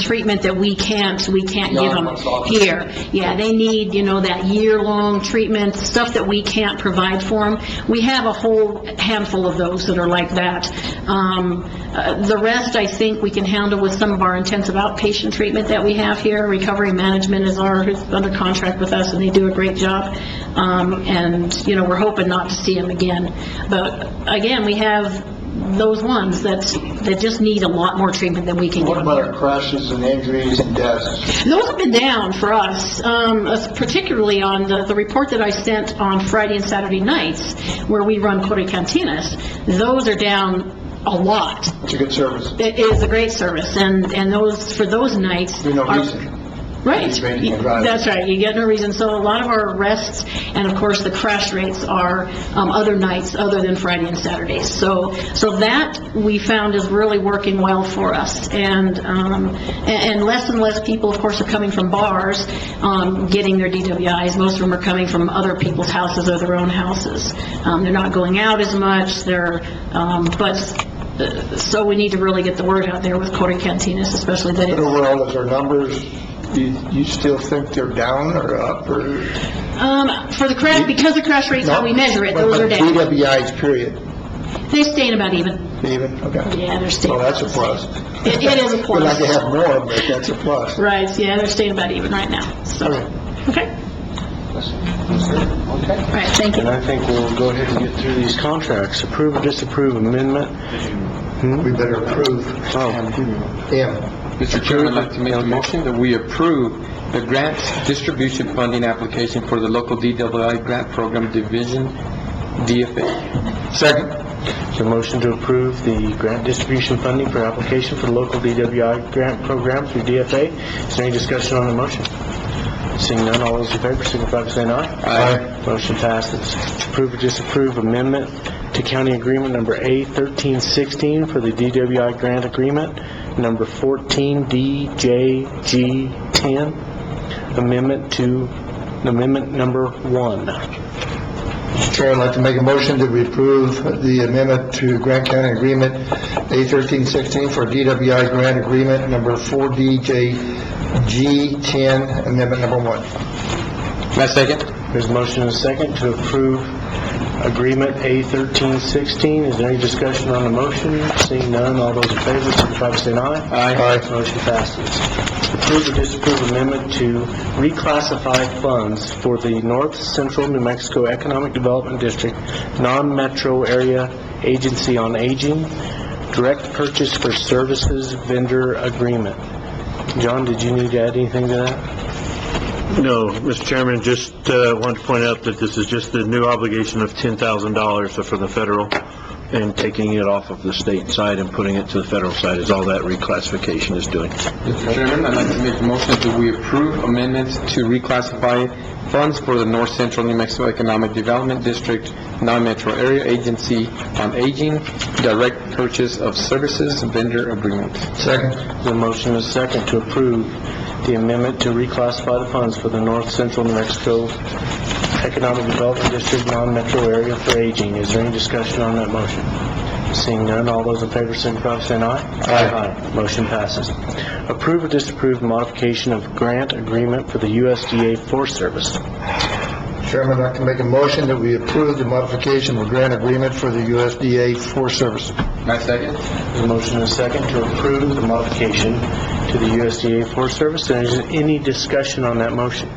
treatment that we can't give them here. Yeah, they need, that year-long treatment, stuff that we can't provide for them. We have a whole handful of those that are like that. The rest, I think, we can handle with some of our intensive outpatient treatment that we have here. Recovery Management is who's under contract with us, and they do a great job. We're hoping not to see them again. But again, we have those ones that just need a lot more treatment than we can give What them. about our crashes and injuries and deaths? Those have been down for us, particularly on the report that I sent on Friday and Saturday nights, where we run Corey Cantinas. Those are down a lot. It's a good service. It is a great service, and those, for those nights... There's no reason. Right. Drinking and driving. That's right. You get no reason. So a lot of our arrests and, of course, the crash rates are other nights other than Friday and Saturdays. So that we found is really working well for us. And less and less people, of course, are coming from bars getting their DWIs. Most of them are coming from other people's houses or their own houses. They're not going out as much. So we need to really get the word out there with Corey Cantinas, especially that But it's... overall, is our numbers, you still think they're down or up, or? For the crash, because the crash rate's how we measure it, those are down. But DWIs, period. They staying about even. Even? Okay. Yeah, they're staying. Well, that's a plus. It is a We'd plus. like to have more, but that's a plus. Right, yeah, they're staying about even right now, so. Okay. All right, thank you. And I think we'll go ahead and get through these contracts. Approve or disapprove amendment? We better approve. Yeah. Mr. Chairman, I'd like to make a motion that we approve the grant distribution funding application for the local DWI grant program division, DFA. Second. Is there a motion to approve the grant distribution funding for application for the local DWI grant program through DFA? Is there any discussion on the motion? Seeing none, all those in favor signify by saying aye. Aye. Motion passes. Approve or disapprove amendment to county agreement number A1316 for the DWI grant agreement, number 14DJG10, amendment number 1. Mr. Chair, I'd like to make a motion that we approve the amendment to Grant County Agreement A1316 for DWI Grant Agreement number 4DJG10, amendment number 1. My second. There's a motion and a second to approve agreement A1316. Is there any discussion on the motion? Seeing none, all those in favor, signify by saying aye. Aye. Motion passes. Approve or disapprove amendment to reclassify funds for the North Central New Mexico Economic Development District Non-Metro Area Agency on Aging Direct Purchase for Services Vendor Agreement. John, did you need to add anything to that? No, Mr. Chairman, just wanted to point out that this is just the new obligation of $10,000 for the federal, and taking it off of the state side and putting it to the federal side is all that reclassification is doing. Mr. Chairman, I'd like to make a motion that we approve amendments to reclassify funds for the North Central New Mexico Economic Development District Non-Metro Area Agency on Aging Direct Purchase of Services Vendor Agreement. Second. The motion is second to approve the amendment to reclassify the funds for the North Central New Mexico Economic Development District Non-Metro Area for Aging. Is there any discussion on that motion? Seeing none, all those in favor signify by saying aye. Aye. Motion passes. Approve or disapprove modification of grant agreement for the USDA Forest Service. Chairman, I'd like to make a motion that we approve the modification of grant agreement for the USDA Forest Service. I second. There's a motion and a second to approve the modification to the USDA Forest Service. Is there any discussion on that motion?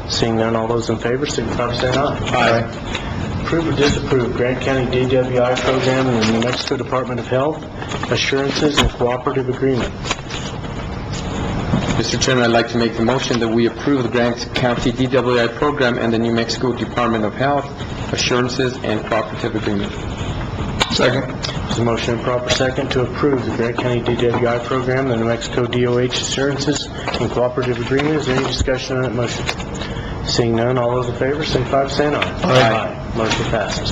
Seeing none, all those in favor, signify by saying aye. Aye. Approve or disapprove Grant County DWI program and the New Mexico Department of Health Assurances and Cooperative Agreement. Mr. Chairman, I'd like to make the motion that we approve the Grant County DWI program and the New Mexico Department of Health Assurances and Cooperative Agreement. Second. There's a motion and proper second to approve the Grant County DWI program, the New Mexico DOH Assurances and Cooperative Agreement. Is there any discussion on that motion? Seeing none, all those in favor, signify by saying aye. Aye. Motion passes.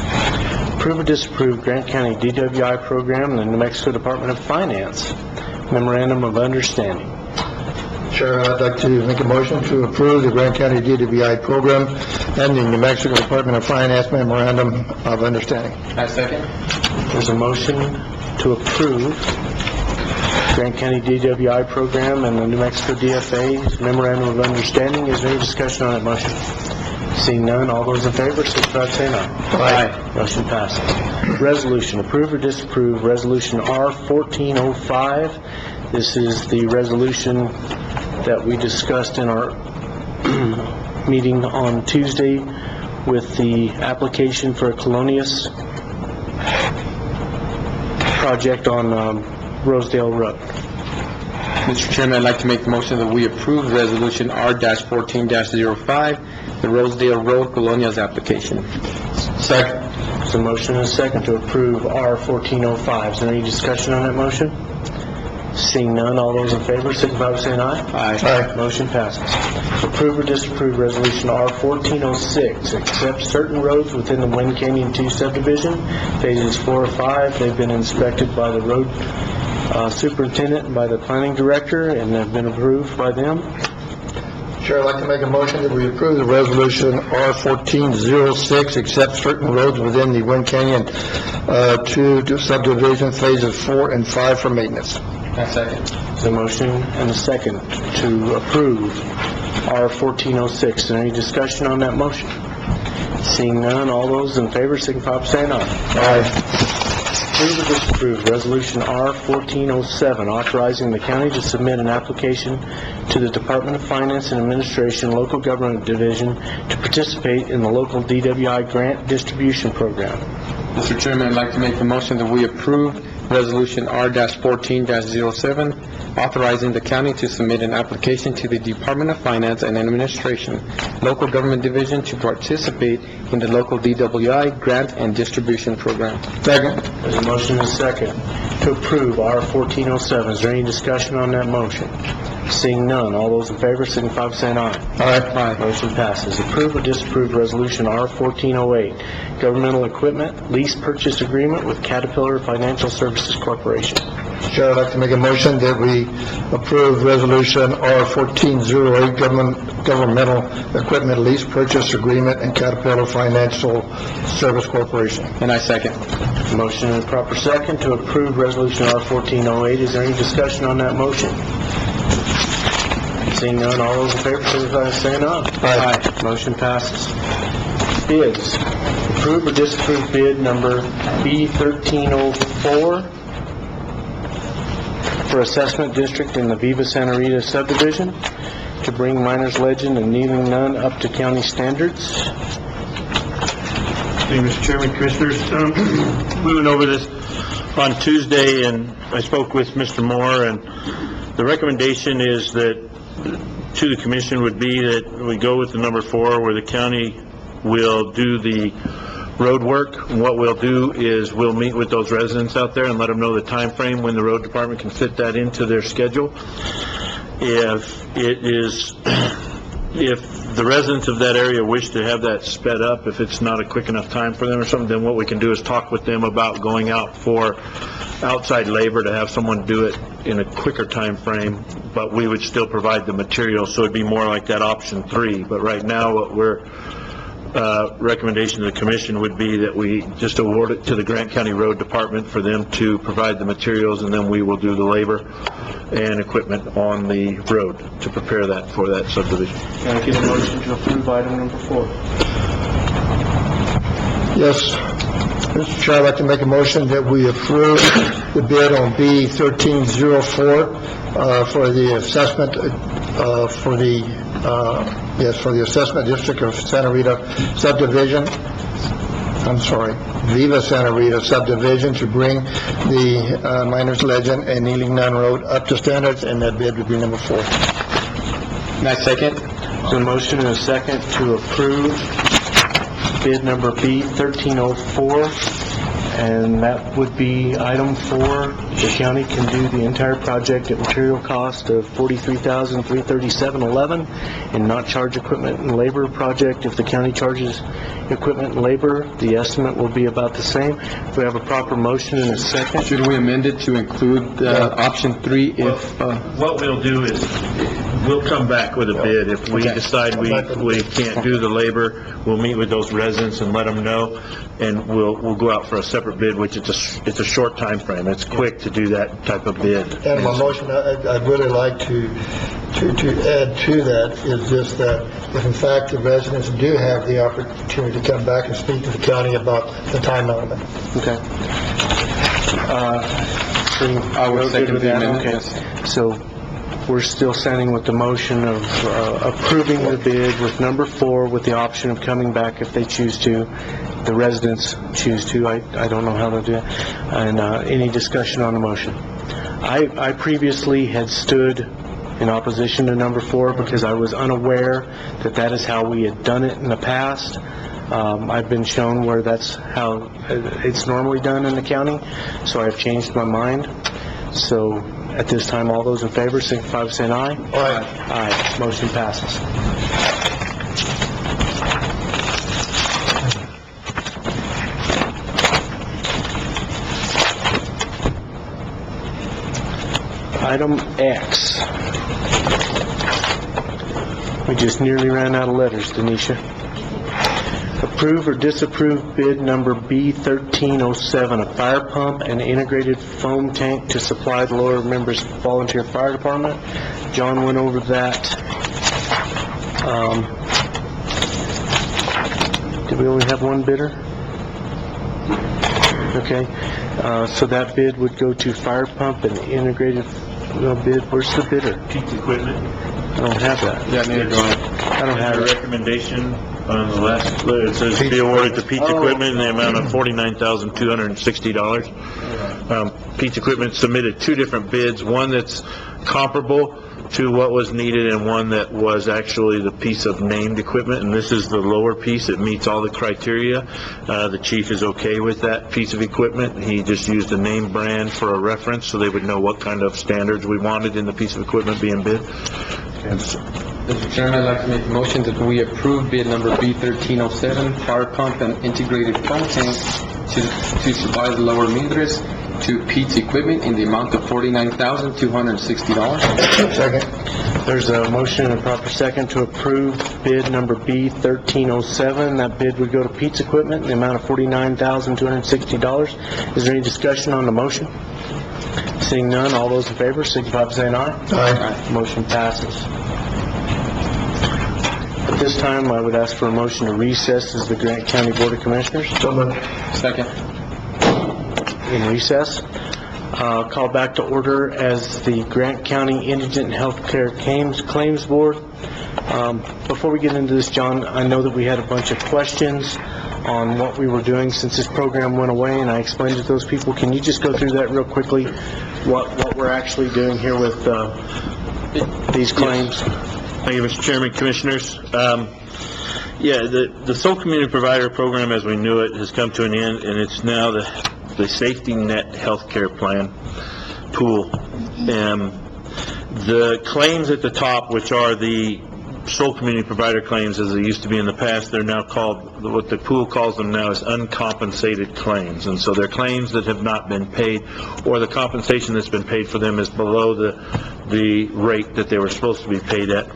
Approve or disapprove Grant County DWI program and the New Mexico Department of Finance Memorandum of Understanding. Chairman, I'd like to make a motion to approve the Grant County DWI program and the New Mexico Department of Finance Memorandum of Understanding. I second. There's a motion to approve Grant County DWI program and the New Mexico DFA Memorandum of Understanding. Is there any discussion on that motion? Seeing none, all those in favor, signify by saying aye. Aye. Motion passes. Resolution, approve or disapprove Resolution R-1405. This is the resolution that we discussed in our meeting on Tuesday with the application for a Colonias project on Rosedale Road. Mr. Chairman, I'd like to make the motion that we approve Resolution R-14-05, the Rosedale Road Colonias application. Second. There's a motion and a second to approve R-1405. Is there any discussion on that motion? Seeing none, all those in favor, signify by saying aye. Aye. Motion passes. Approve or disapprove Resolution R-1406, accept certain roads within the Wind Canyon 2 subdivision, phases 4 or 5. They've been inspected by the road superintendent and by the planning director and have been approved by them. Chair, I'd like to make a motion that we approve the resolution R-1406, accept certain roads within the Wind Canyon 2 subdivision, phases 4 and 5 for maintenance. I second. There's a motion and a second to approve R-1406. Is there any discussion on that motion? Seeing none, all those in favor signify by saying aye. Aye. Approve or disapprove Resolution R-1407, authorizing the county to submit an application to the Department of Finance and Administration Local Government Division to participate in the local DWI grant distribution program. Mr. Chairman, I'd like to make the motion that we approve Resolution R-14-07, authorizing the county to submit an application to the Department of Finance and Administration, Local Government Division, to participate in the local DWI grant and distribution program. Second. There's a motion and a second to approve R-1407. Is there any discussion on that motion? Seeing none, all those in favor signify by saying aye. Aye. Motion passes. Approve or disapprove Resolution R-1408, governmental equipment lease purchase agreement with Caterpillar Financial Services Corporation. Chair, I'd like to make a motion that we approve resolution R-1408, governmental equipment lease purchase agreement and Caterpillar Financial Service Corporation. And I second. Motion and a proper second to approve Resolution R-1408. Is there any discussion on that motion? Seeing none, all those in favor, signify by saying aye. Aye. Motion passes. Bids. Approve or disapprove bid number B-1304 for assessment district in the Viva Santa Rita subdivision to bring Miners Legend and Kneeling Nun up to county standards. Thank you, Mr. Chairman, Commissioners. We went over this on Tuesday, and I spoke with Mr. Moore, and the recommendation is that to the commission would be that we go with the number 4, where the county will do the road work. And what we'll do is we'll meet with those residents out there and let them know the time frame when the road department can fit that into their schedule. If the residents of that area wish to have that sped up, if it's not a quick enough time for them or something, then what we can do is talk with them about going out for outside labor to have someone do it in a quicker time frame, but we would still provide the material, so it'd be more like that option 3. But right now, what we're recommendation to the commission would be that we just award it to the Grant County Road Department for them to provide the materials, and then we will do the labor and equipment on the road to prepare that for that subdivision. Can I get a motion to approve item number 4? Yes. Mr. Chair, I'd like to make a motion that we approve the bid on B 1304 for the assessment, for the assessment district of Santa Rita subdivision. I'm sorry, Viva Santa Rita subdivision, to bring the Miners Legend and Kneeling Nun Road up to standards, and that bid would be number 4. Next second. So a motion and a second to approve bid number B 1304, and that would be item 4. The county can do the entire project at material cost of $43,337.11 and not charge equipment and labor project. If the county charges equipment and labor, the estimate will be about the same. If we have a proper motion and a second. Should we amend it to include option 3 if... What we'll do is, we'll come back with a bid. If we decide we can't do the labor, we'll meet with those residents and let them know, and we'll go out for a separate bid, which it's a short time frame. It's quick to do that type of bid. And my motion, I'd really like to add to that is just that if in fact the residents do have the opportunity to come back and speak to the county about the time element. Okay. I would second the amendment. Okay. So we're still standing with the motion of approving the bid with number 4 with the option of coming back if they choose to. The residents choose to. I don't know how to do it. And any discussion on the motion? I previously had stood in opposition to number 4 because I was unaware that that is how we had done it in the past. I've been shown where that's how it's normally done in the county, so I've changed my mind. So at this time, all those in favor signify by saying aye. Aye. Aye. Motion passes. Item X. We just nearly ran out of letters, Denisha. Approve or disapprove bid number B 1307, a fire pump and integrated foam tank to supply the Lower Members Volunteer Fire Department. John went over that. Did we only have one bidder? Okay. So that bid would go to fire pump and integrated bid. Where's the bidder? Pete's Equipment. I don't have that. Yeah, neither do I. I don't have A it. recommendation on the last, it says be awarded to Pete's Equipment in the amount of $49,260. Pete's Equipment submitted 2 different bids, one that's comparable to what was needed and one that was actually the piece of named equipment, and this is the lower piece. It meets all the criteria. The chief is okay with that piece of equipment. He just used a name brand for a reference so they would know what kind of standards we wanted in the piece of equipment being bid. Mr. Chairman, I'd like to make a motion that we approve bid number B 1307, fire pump and integrated foam tank to supply the Lower Mindres to Pete's Equipment in the amount of $49,260. Second. There's a motion and a proper second to approve bid number B 1307. That bid would go to Pete's Equipment in the amount of $49,260. Is there any discussion on the motion? Seeing none, all those in favor signify by saying aye. Aye. Motion passes. At this time, I would ask for a motion to recess as the Grant County Board of Commissioners. So moved. Second. In recess. Call back to order as the Grant County Indigent Healthcare Claims Board. Before we get into this, John, I know that we had a bunch of questions on what we were doing since this program went away, and I explained to those people. Can you just go through that real quickly, what we're actually doing here with these claims? Thank you, Mr. Chairman, Commissioners. The Sole Community Provider Program, as we knew it, has come to an end, and it's now the Safety Net Healthcare Plan pool. The claims at the top, which are the Sole Community Provider claims as they used to be in the past, they're now called, what the pool calls them now is uncompensated claims. And so they're claims that have not been paid, or the compensation that's been paid for them is below the rate that they were supposed to be paid at.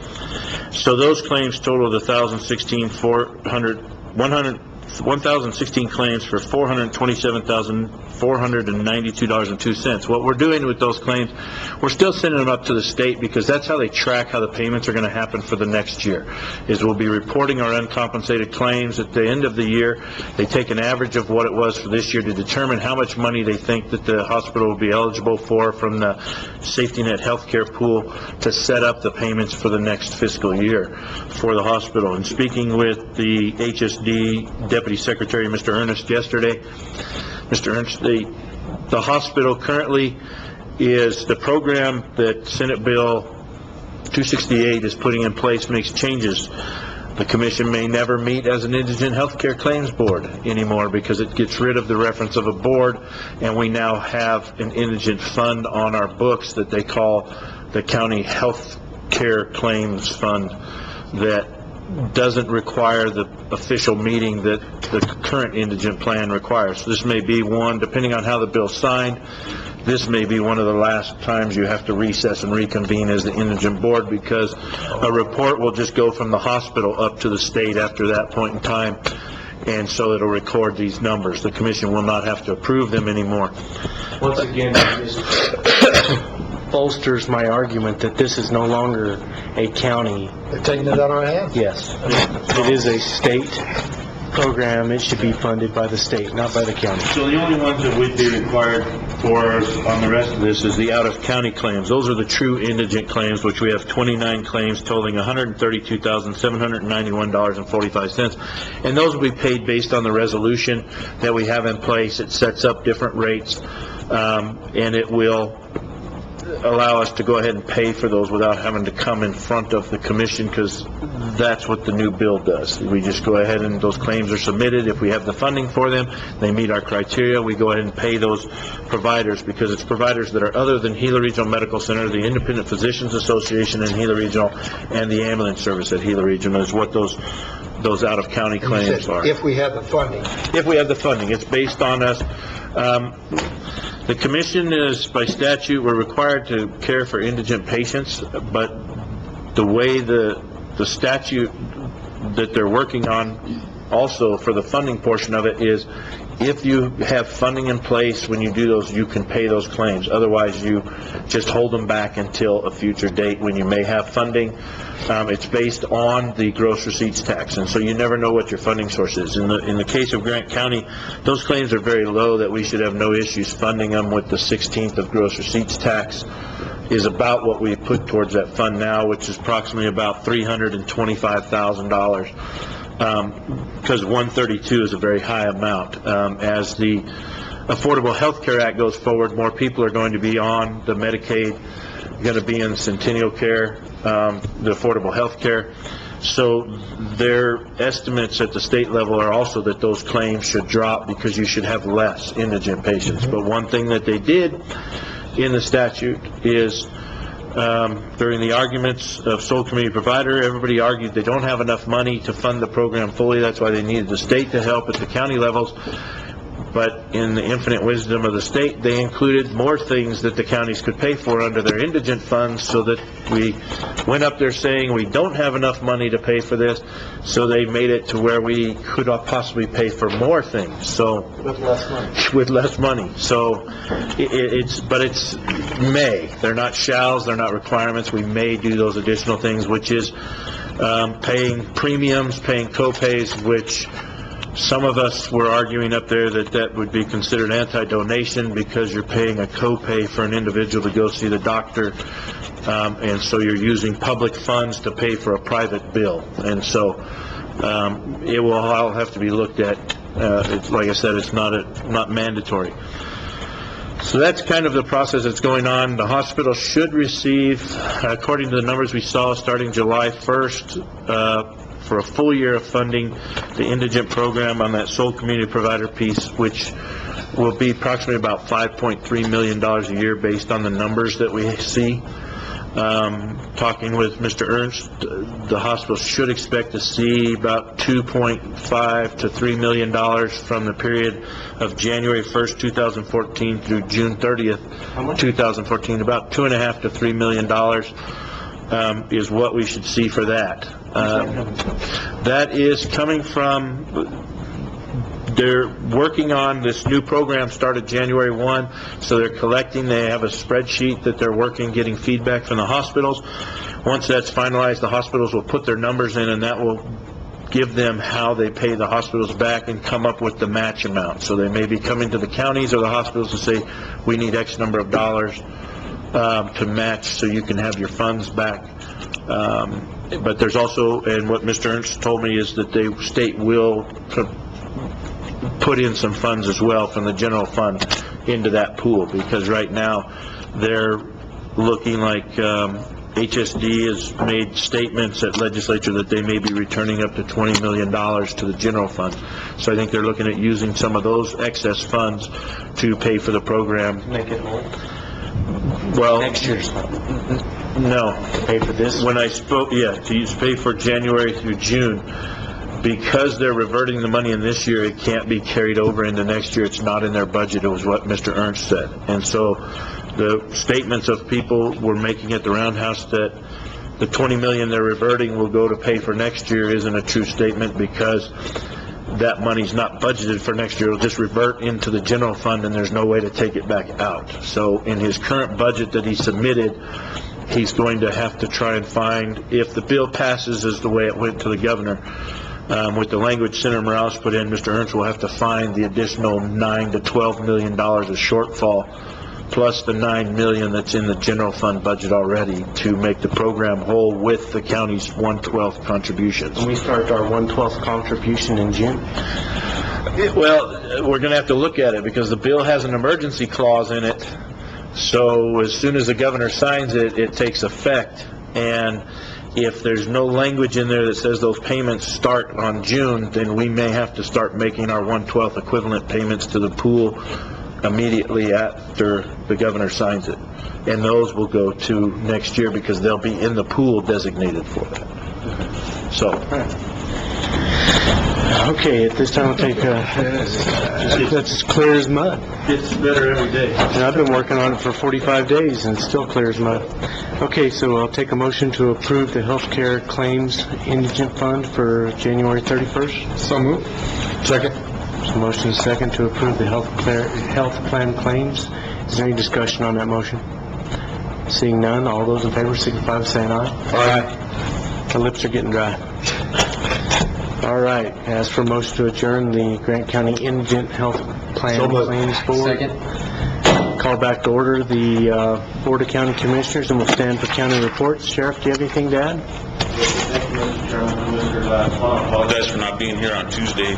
So those claims totaled $1,016,400 1,016 claims for $427,492.02. What we're doing with those claims, we're still sending them up to the state because that's how they track how the payments are going to happen for the next year, is we'll be reporting our uncompensated claims at the end of the year. They take an average of what it was for this year to determine how much money they think that the hospital will be eligible for from the safety net healthcare pool to set up the payments for the next fiscal year for the hospital. And speaking with the HSD Deputy Secretary, Mr. Ernest, yesterday, Mr. Ernst, the hospital currently is, the program that Senate Bill 268 is putting in place makes changes. The commission may never meet as an indigent healthcare claims board anymore because it gets rid of the reference of a board, and we now have an indigent fund on our books that they call the County Health Care Claims Fund that doesn't require the official meeting that the current indigent plan requires. So this may be one, depending on how the bill's signed, this may be one of the last times you have to recess and reconvene as the indigent board, because a report will just go from the hospital up to the state after that point in time, and so it'll record these numbers. The commission will not have to approve them anymore. Once again, this bolsters my argument that this is no longer a county. They're taking it out of our hands? Yes. It is a state program. It should be funded by the state, not by the county. So the only ones that would be required for us on the rest of this is the out-of-county claims. Those are the true indigent claims, which we have 29 claims totaling $132,791.45. And those will be paid based on the resolution that we have in place. It sets up different rates, and it will allow us to go ahead and pay for those without having to come in front of the commission, because that's what the new bill does. We just go ahead and those claims are submitted. If we have the funding for them, they meet our criteria, we go ahead and pay those providers, because it's providers that are other than Gila Regional Medical Center, the Independent Physicians Association in Gila Regional, and the ambulance service at Gila Regional is what those out-of-county claims are. If we have the funding. If we have the funding. It's based on us. The commission is, by statute, we're required to care for indigent patients, but the way the statute that they're working on also for the funding portion of it is, if you have funding in place when you do those, you can pay those claims. Otherwise, you just hold them back until a future date when you may have funding. It's based on the gross receipts tax, and so you never know what your funding source is. In the case of Grant County, those claims are very low that we should have no issues funding them with the 16th of gross receipts tax is about what we put towards that fund now, which is approximately about $325,000. Because 132 is a very high amount. As the Affordable Health Care Act goes forward, more people are going to be on the Medicaid, going to be in Centennial Care, the Affordable Health Care. So their estimates at the state level are also that those claims should drop because you should have less indigent patients. But one thing that they did in the statute is, during the arguments of sole community provider, everybody argued they don't have enough money to fund the program fully. That's why they needed the state to help at the county levels. But in the infinite wisdom of the state, they included more things that the counties could pay for under their indigent funds, so that we went up there saying we don't have enough money to pay for this, so they made it to where we could possibly pay for more things. So With less money. with less money. So it's may. They're not shalls, they're not requirements. We may do those additional things, which is paying premiums, paying co-pays, which some of us were arguing up there that would be considered anti-donation because you're paying a co-pay for an individual to go see the doctor, and so you're using public funds to pay for a private bill. And so it will all have to be looked at. It's, like I said, it's not mandatory. So that's kind of the process that's going on. The hospital should receive, according to the numbers we saw, starting July 1st, for a full year of funding, the indigent program on that sole community provider piece, which will be approximately about $5.3 million a year based on the numbers that we see. Talking with Mr. Ernst, the hospital should expect to see about $2.5 to $3 million from the period of January 1st, 2014 through June 30th, 2014. About $2.5 to $3 million is what we should see for that. That is coming from, they're working on this new program, started January 1, so they're collecting, they have a spreadsheet that they're working, getting feedback from the hospitals. Once that's finalized, the hospitals will put their numbers in, and that will give them how they pay the hospitals back and come up with the match amount. So they may be coming to the counties or the hospitals and say, we need X number of dollars to match so you can have your funds back. But there's also, and what Mr. Ernst told me is that the state will put in some funds as well from the general fund into that pool, because right now they're looking like HSD has made statements at legislature that they may be returning up to $20 million to the general fund. So I think they're looking at using some of those excess funds to pay for the program. Make it whole. Well, Next year's no. pay for this? When I spoke, to pay for January through June, because they're reverting the money in this year, it can't be carried over into next year. It's not in their budget. It was what Mr. Ernst said. And so the statements of people were making at the Roundhouse that the $20 million they're reverting will go to pay for next year isn't a true statement, because that money's not budgeted for next year. It'll just revert into the general fund, and there's no way to take it back out. So in his current budget that he submitted, he's going to have to try and find, if the bill passes as the way it went to the governor, with the language Senator Morales put in, Mr. Ernst will have to find the additional $9 to $12 million of shortfall, plus the $9 million that's in the general fund budget already, to make the program whole with the county's 1/12 contributions. And we start our 1/12 contribution in June? Well, we're going to have to look at it, because the bill has an emergency clause in it. So as soon as the governor signs it, it takes effect. And if there's no language in there that says those payments start on June, then we may have to start making our 1/12 equivalent payments to the pool immediately after the governor signs it. And those will go to next year, because they'll be in the pool designated for that. So. Okay, at this time we'll take, that's as clear as mud. It's better every day. And I've been working on it for 45 days and it's still clear as mud. Okay, so I'll take a motion to approve the healthcare claims indigent fund for January 31st. So moved. Second. So motion is second to approve the health plan claims. Is there any discussion on that motion? Seeing none, all those in favor signify by saying aye. Aye. The lips are getting dry. All right, as for motion to adjourn the Grant County Indigent Health Plan Claims Board. Second. Call back to order the Board of County Commissioners, and we'll stand for county reports. Sheriff, do you have anything to add? Thank you, Mr. Chairman. I apologize for not being here on Tuesday.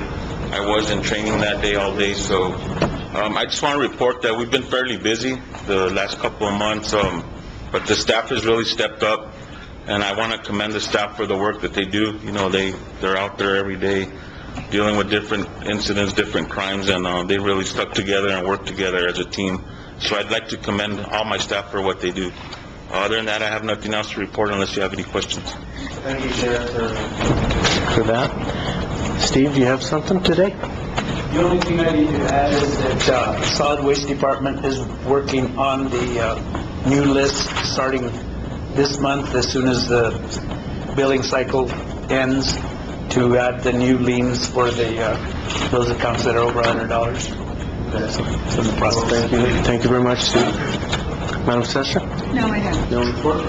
I was in training that day all day, so I just want to report that we've been fairly busy the last couple of months, but the staff has really stepped up, and I want to commend the staff for the work that they do. You know, they're out there every day dealing with different incidents, different crimes, and they really stuck together and worked together as a team. So I'd like to commend all my staff for what they do. Other than that, I have nothing else to report unless you have any questions. Thank you, Sheriff, for that. Steve, do you have something today? The only thing I need to add is that Solid Waste Department is working on the new list starting this month, as soon as the billing cycle ends, to add the new liens for those accounts that are over $100. That's in the process. Thank you. Thank you very much, Steve. Madam Assessor? No, I haven't. No report.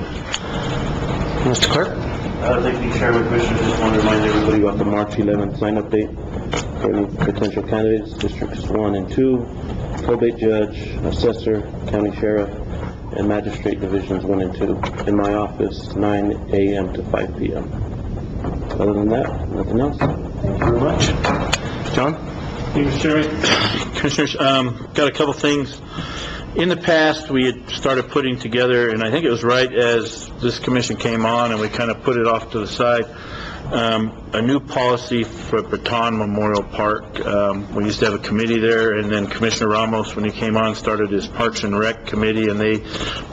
Mr. Clerk? Thank you, Chairman. Commissioners, just want to remind everybody about the March 11th line update for any potential candidates, Districts 1 and 2, probate judge, assessor, county sheriff, and magistrate divisions 1 and 2, in my office, 9 a.m. to 5 p.m. Other than that, nothing else. Thank you very much. John? Thank you, Mr. Chairman. Commissioners, got a couple things. In the past, we had started putting together, and I think it was right as this commission came on, and we kind of put it off to the side, a new policy for Baton Memorial Park. We used to have a committee there, and then Commissioner Ramos, when he came on, started his Parks and Rec committee, and they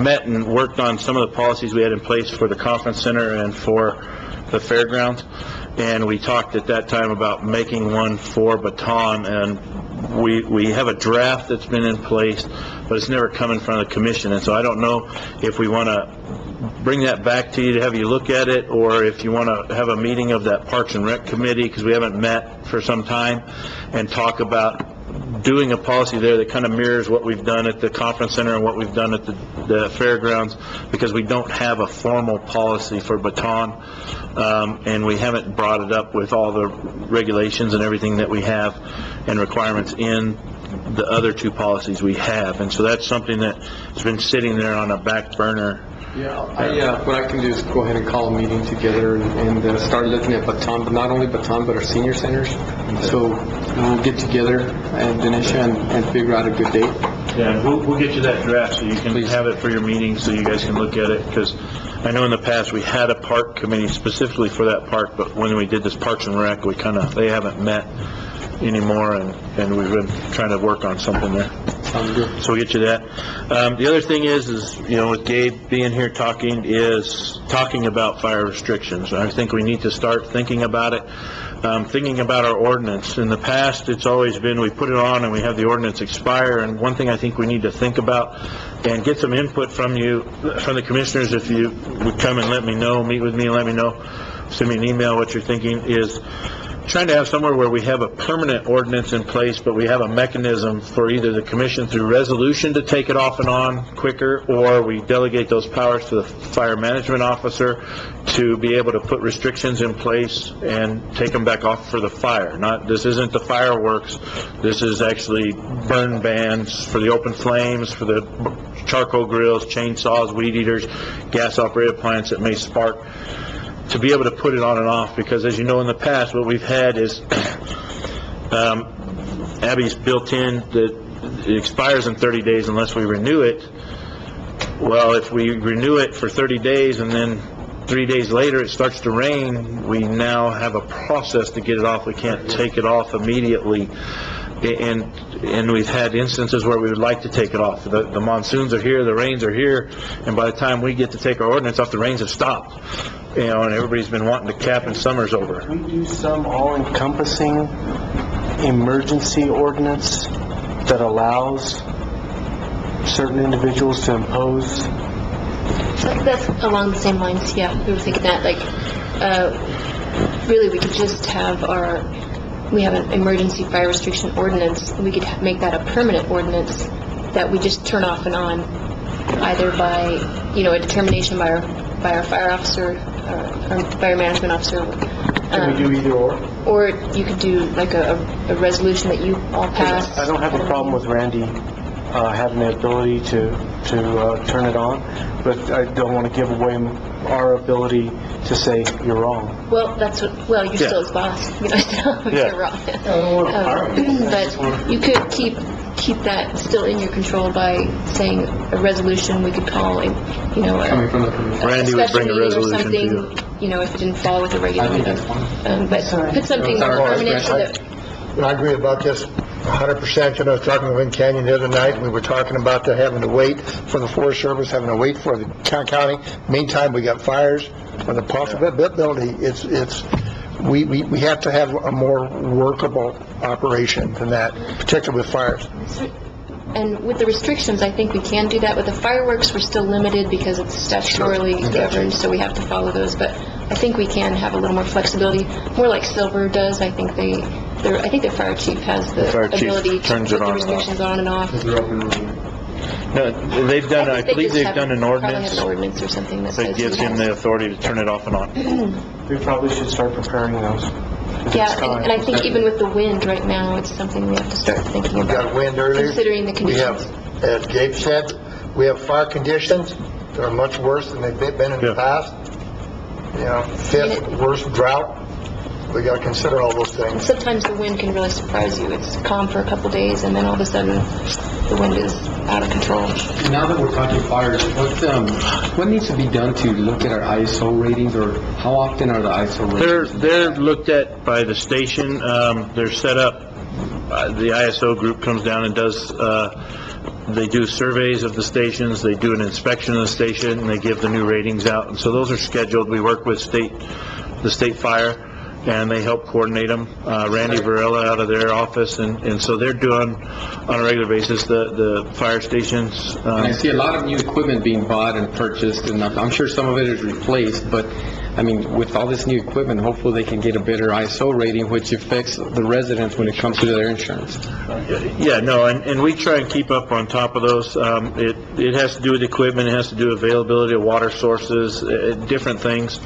met and worked on some of the policies we had in place for the conference center and for the fairgrounds. And we talked at that time about making one for Baton, and we have a draft that's been in place, but it's never come in front of the commission. And so I don't know if we want to bring that back to you to have you look at it, or if you want to have a meeting of that Parks and Rec Committee, because we haven't met for some time, and talk about doing a policy there that kind of mirrors what we've done at the conference center and what we've done at the fairgrounds, because we don't have a formal policy for Baton, and we haven't brought it up with all the regulations and everything that we have and requirements in the other two policies we have. And so that's something that's been sitting there on a back burner. Yeah, what I can do is go ahead and call a meeting together and start looking at Baton, but not only Baton, but our senior centers. So we'll get together, and Dinesh, and figure out a good date. Yeah, we'll get you that draft so you can have it for your meeting, so you guys can look at it, because I know in the past we had a park committee specifically for that park, but when we did this Parks and Rec, they haven't met anymore, and we've been trying to work on something there. So we'll get you that. The other thing is, with Gabe being here talking about fire restrictions. I think we need to start thinking about it, thinking about our ordinance. In the past, it's always been we put it on and we have the ordinance expire, and one thing I think we need to think about and get some input from the commissioners, if you would come and let me know, meet with me and let me know, send me an email what you're thinking, is trying to have somewhere where we have a permanent ordinance in place, but we have a mechanism for either the commission through resolution to take it off and on quicker, or we delegate those powers to the fire management officer to be able to put restrictions in place and take them back off for the fire. This isn't the fireworks. This is actually burn bans for the open flames, for the charcoal grills, chainsaws, weed eaters, gas-operated appliances that may spark, to be able to put it on and off, because as you know, in the past, what we've had is Abby's built in that it expires in 30 days unless we renew it. Well, if we renew it for 30 days and then 3 days later it starts to rain, we now have a process to get it off. We can't take it off immediately. And we've had instances where we would like to take it off. The monsoons are here, the rains are here, and by the time we get to take our ordinance off, the rains have stopped. And everybody's been wanting to cap and summer's over. We do some all-encompassing emergency ordinance that allows certain individuals to impose. That's along the same lines, yeah. We were thinking that, really, we could just have we have an emergency fire restriction ordinance. We could make that a permanent ordinance that we just turn off and on, either by, a determination by our fire officer, or fire management officer. Can we do either or? Or you could do like a resolution that you all pass. I don't have a problem with Randy having the ability to turn it on, but I don't want to give away our ability to say you're wrong. Well, you're still his boss. You're wrong. But you could keep that still in your control by saying a resolution. We could call a Randy would bring a resolution or something, if it didn't fall with the regular meeting. But put something more permanent so that... I agree about this 100%. I was talking to Lynn Canyon the other night, and we were talking about having to wait for the Forest Service, having to wait for the county. Meantime, we got fires. On the possibility, we have to have a more workable operation than that, particularly with fires. And with the restrictions, I think we can do that. With the fireworks, we're still limited because it's statutorily governed, so we have to follow those. But I think we can have a little more flexibility, more like Silver does. I think the fire chief has the ability to put the restrictions on and off. No, I believe they've done an probably have ordinance an ordinance or something that that gives him the authority to turn it off and on. We probably should start preparing those. Yeah, and I think even with the wind right now, it's something we have to start thinking about. We got wind earlier. Considering the conditions. We have, as Gabe said, we have fire conditions that are much worse than they've been in the past. Fifth worst drought. We got to consider all those things. Sometimes the wind can really surprise you. It's calm for a couple days, and then all of a sudden, the wind is out of control. Now that we're talking fires, what needs to be done to look at our ISO ratings, or how often are the ISO ratings? They're looked at by the station. They're set up. The ISO group comes down and does. They do surveys of the stations. They do an inspection of the station, and they give the new ratings out. And so those are scheduled. We work with the state fire. and they help coordinate them. Randy Varela out of their office, and so they're doing on a regular basis the fire stations. And I see a lot of new equipment being bought and purchased, and I'm sure some of it is replaced, but, I mean, with all this new equipment, hopefully they can get a better ISO rating, which affects the residents when it comes to their insurance. Yeah, no, and we try and keep up on top of those. It has to do with equipment, it has to do with availability of water sources, different things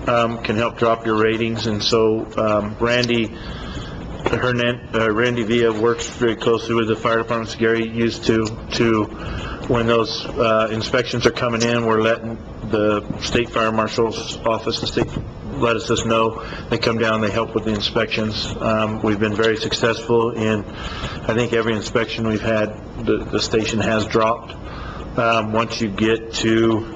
can help drop your ratings, and so Randy Villa works very closely with the fire departments. Gary used to when those inspections are coming in, we're letting the state fire marshal's office, the state let us know. They come down, they help with the inspections. We've been very successful in, I think, every inspection we've had, the station has dropped. Once you get to,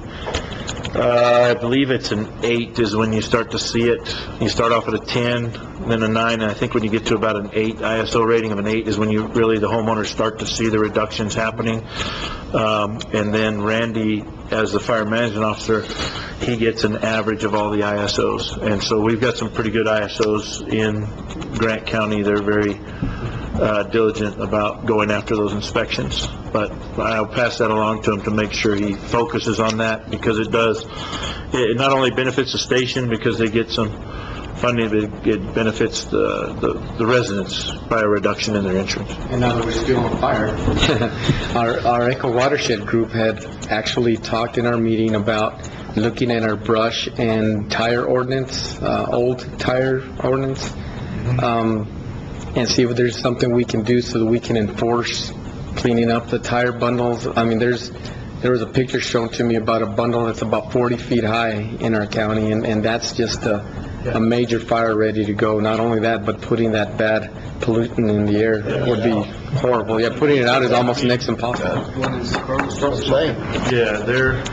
I believe it's an 8 is when you start to see it. You start off at a 10, then a 9, and I think when you get to about an 8, ISO rating of an 8 is when you really, the homeowners start to see the reductions happening. And then Randy, as the fire management officer, he gets an average of all the ISOs. And so we've got some pretty good ISOs in Grant County. They're very diligent about going after those inspections. But I'll pass that along to him to make sure he focuses on that, because it not only benefits the station because they get some funding, but it benefits the residents by a reduction in their insurance. And now that we're still on fire, our Eco Watershed group had actually talked in our meeting about looking at our brush and tire ordinance, old tire ordinance, and see if there's something we can do so that we can enforce cleaning up the tire bundles. I mean, there was a picture shown to me about a bundle that's about 40 feet high in our county, and that's just a major fire ready to go. Not only that, but putting that bad pollutant in the air would be horrible. Yeah, putting it out is almost next to impossible. Yeah, they're...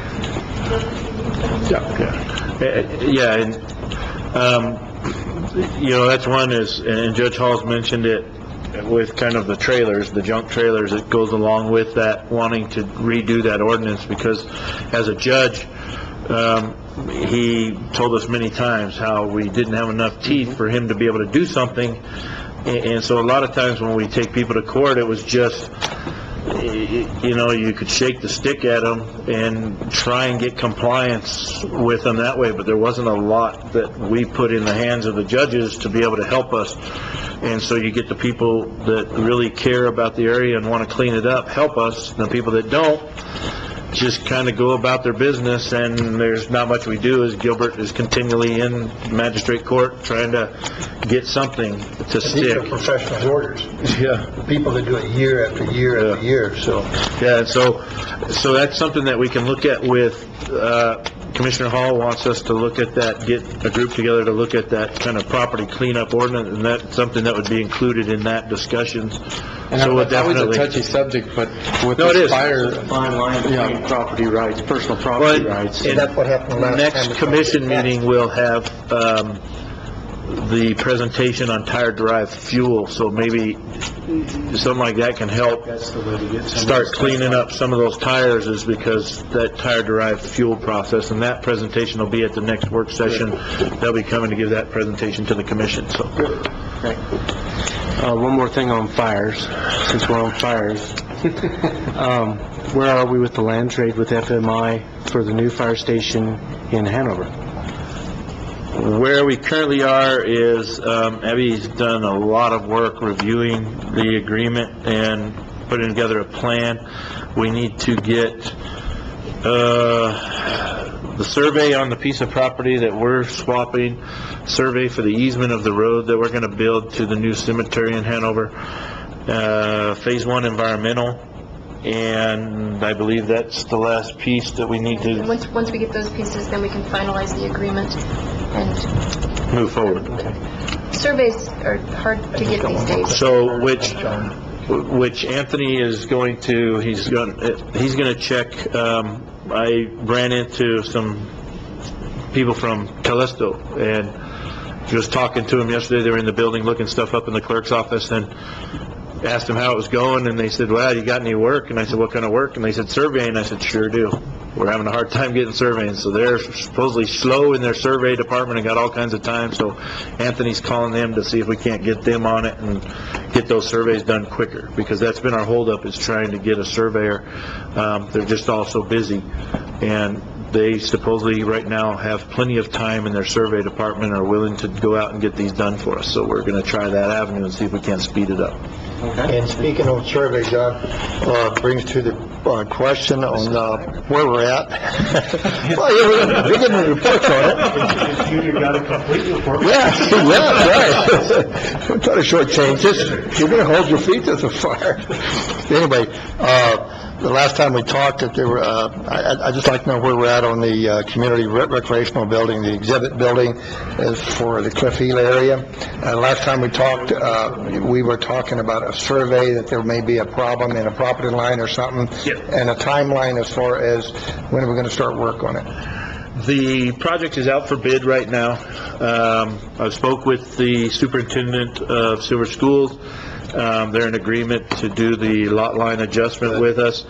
Yeah, and, you know, that's one is, and Judge Hall's mentioned it, with kind of the trailers, the junk trailers, it goes along with that, wanting to redo that ordinance, because as a judge, he told us many times how we didn't have enough teeth for him to be able to do something, and so a lot of times when we take people to court, it was just, you know, you could shake the stick at them and try and get compliance with them that way, but there wasn't a lot that we put in the hands of the judges to be able to help us. And so you get the people that really care about the area and want to clean it up, help us. The people that don't just kind of go about their business, and there's not much we do, as Gilbert is continually in magistrate court trying to get something to stick. These are professional orders. Yeah. The people that do it year after year after year, so. Yeah, and so that's something that we can look at with, Commissioner Hall wants us to look at that, get a group together to look at that kind of property cleanup ordinance, and that's something that would be included in that discussion. And So it's always a touchy subject, but with No, it this is. fire... There's a fine line between property rights, personal property rights. And That's what happened last time. next commission meeting, we'll have, the presentation on tire-derived fuel, so maybe something like that can help start cleaning up some of those tires, is because that tire-derived fuel process, and that presentation will be at the next work session. They'll be coming to give that presentation to the commission, so. One more thing on fires, since we're on fires. Where are we with the land trade with FMI for the new fire station in Hanover? Where we currently are is, Abby's done a lot of work reviewing the agreement and putting together a plan. We need to get, the survey on the piece of property that we're swapping, survey for the easement of the road that we're gonna build to the new cemetery in Hanover, Phase 1 environmental, and I believe that's the last piece that we need to Once we get those pieces, then we can finalize the agreement and move forward. surveys are hard to get these days. So, which Anthony is going to, he's gonna check, I ran into some people from Calisto, and just talking to them yesterday. They were in the building looking stuff up in the clerk's office, and asked them how it was going, and they said, well, you got any work? And I said, what kind of work? And they said, surveying. I said, sure do. we're having a hard time getting surveying, so they're supposedly slow in their survey department and got all kinds of time, so Anthony's calling them to see if we can't get them on it and get those surveys done quicker, because that's been our holdup, is trying to get a surveyor. They're just all so busy, and they supposedly right now have plenty of time in their survey department, are willing to go out and get these done for us, so we're going to try that avenue and see if we can't speed it up. And speaking of survey, John, brings to the question on where we're at. Well, you're getting the reports on it. You got a complete report. Yeah, right. Don't try to shortchange this. You're going to hold your feet to the fire. Anyway, the last time we talked, that there were, I'd just like to know where we're at on the community recreational building, the exhibit building is for the Cliff Hill area. Last time we talked, we were talking about a survey, that there may be a problem in a property line or something, and a timeline as far as when are we going to start work on it. The project is out for bid right now. I spoke with the superintendent of Silver Schools. They're in agreement to do the lot line adjustment with us.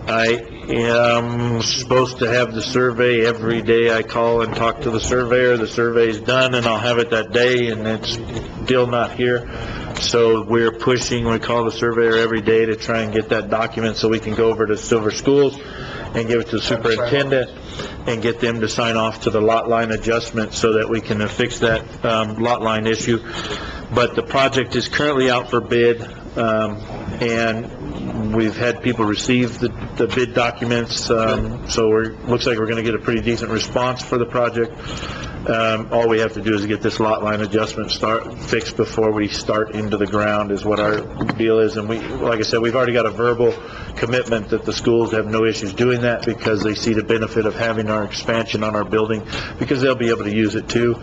I am supposed to have the survey every day. I call and talk to the surveyor. The survey's done, and I'll have it that day, and it's still not here. So we're pushing. We call the surveyor every day to try and get that document so we can go over to Silver Schools and give it to the superintendent and get them to sign off to the lot line adjustment so that we can fix that lot line issue. But the project is currently out for bid, and we've had people receive the bid documents, so looks like we're going to get a pretty decent response for the project. All we have to do is get this lot line adjustment fixed before we start into the ground, is what our deal is. And like I said, we've already got a verbal commitment that the schools have no issues doing that, because they see the benefit of having our expansion on our building, because they'll be able to use it too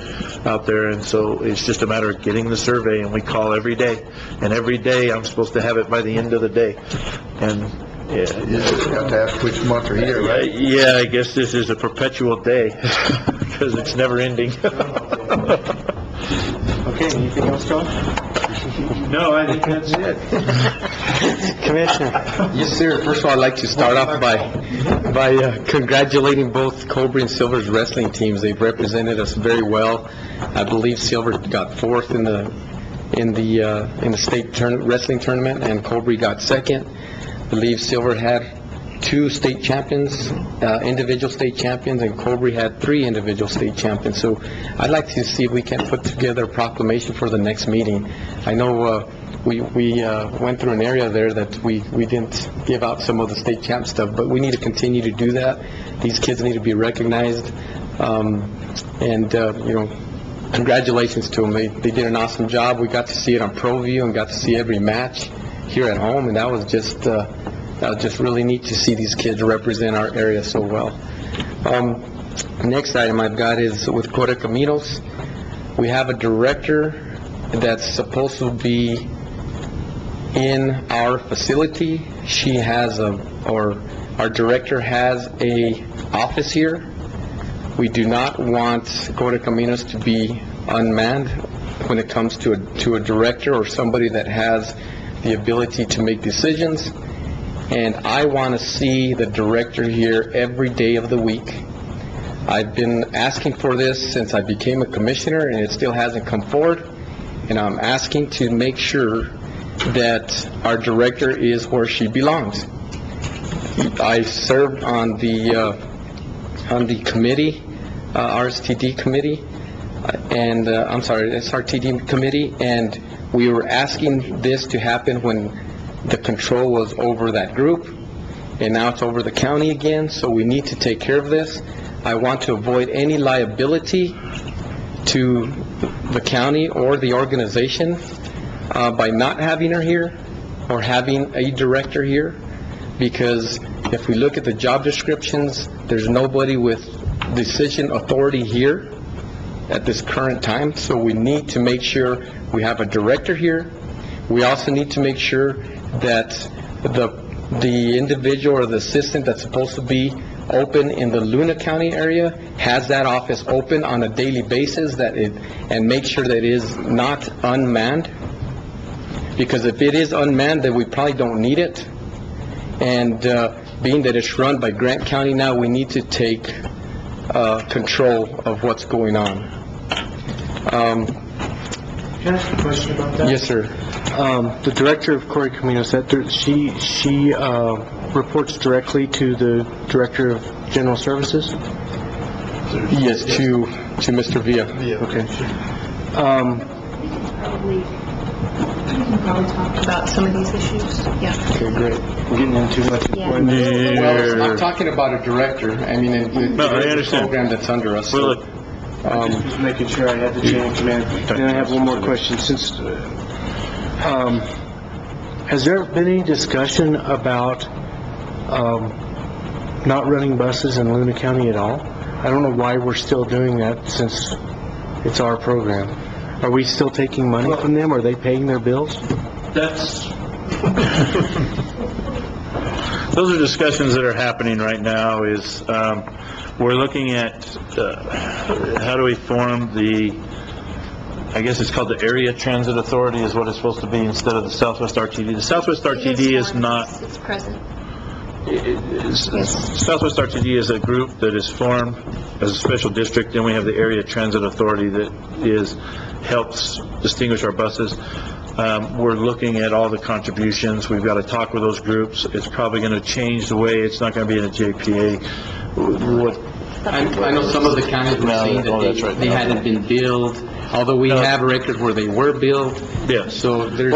out there. And so it's just a matter of getting the survey, and we call every day, and every day I'm supposed to have it by the end of the day. And You just got to ask which month or year, right? yeah, I guess this is a perpetual day, because it's never ending. Okay, anything else, John? No, I think that's it. Commissioner? Yes, sir. First of all, I'd like to start off by congratulating both Cobra and Silver's wrestling teams. They've represented us very well. I believe Silver got fourth in the state wrestling tournament, and Cobra got second. I believe Silver had 2 state champions, individual state champions, and Cobra had 3 individual state champions. So I'd like to see if we can put together a proclamation for the next meeting. I know we went through an area there that we didn't give out some of the state champ stuff, but we need to continue to do that. These kids need to be recognized, congratulations to them. They did an awesome job. We got to see it on ProView and got to see every match here at home, and that was just really neat to see these kids represent our area so well. Next item I've got is with Correcaminos. We have a director that's supposed to be in our facility. Our director has a office here. We do not want Correcaminos to be unmanned when it comes to a director or somebody that has the ability to make decisions. And I want to see the director here every day of the week. I've been asking for this since I became a commissioner, and it still hasn't come forward. And I'm asking to make sure that our director is where she belongs. I served on the committee, RSTD committee, and SRTD committee, and we were asking this to happen when the control was over that group, and now it's over the county again, so we need to take care of this. I want to avoid any liability to the county or the organization by not having her here or having a director here, because if we look at the job descriptions, there's nobody with decision authority here at this current time, so we need to make sure we have a director here. We also need to make sure that the individual or the assistant that's supposed to be open in the Luna County area has that office open on a daily basis, and make sure that it is not unmanned, because if it is unmanned, then we probably don't need it. And being that it's run by Grant County now, we need to take control of what's going on. Can I ask a question about that? Yes, sir. The director of Corey Camino Center, she reports directly to the director of general services? Yes, to Mr. Villa. Okay. We can probably talk about some of these issues, yeah. Okay, great. We're getting into too much. Yeah. Well, I'm talking about a director. I mean, No, I the understand. program that's under us. Well, So, look, Just making sure I had the chain of command. And I have one more question. Since, has there been any discussion about, not running buses in Luna County at all? I don't know why we're still doing that since it's our program. Are we still taking money from them? Are they paying their bills? those are discussions that are happening right now. Is we're looking at how do we form I guess it's called the Area Transit Authority is what it's supposed to be instead of the Southwest RTD. The Southwest RTD is not... It's present. Southwest RTD is a group that is formed as a special district, then we have the Area Transit Authority that helps distinguish our buses. We're looking at all the contributions. We've got to talk with those groups. It's probably going to change the way, it's not going to be in a JPA. I know some of the counties were saying that they hadn't been billed, although we have a record where they were billed. Yes. So there's...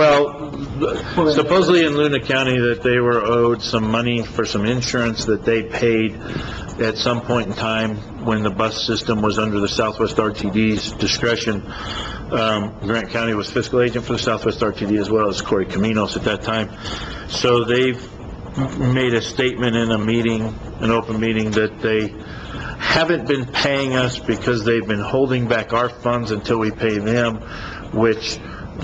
Supposedly in Luna County that they were owed some money for some insurance that they paid at some point in time when the bus system was under the Southwest RTD's discretion. Grant County was fiscal agent for the Southwest RTD as well as Corey Caminos at that time. So they've made a statement in a meeting, an open meeting, that they haven't been paying us because they've been holding back our funds until we pay them, which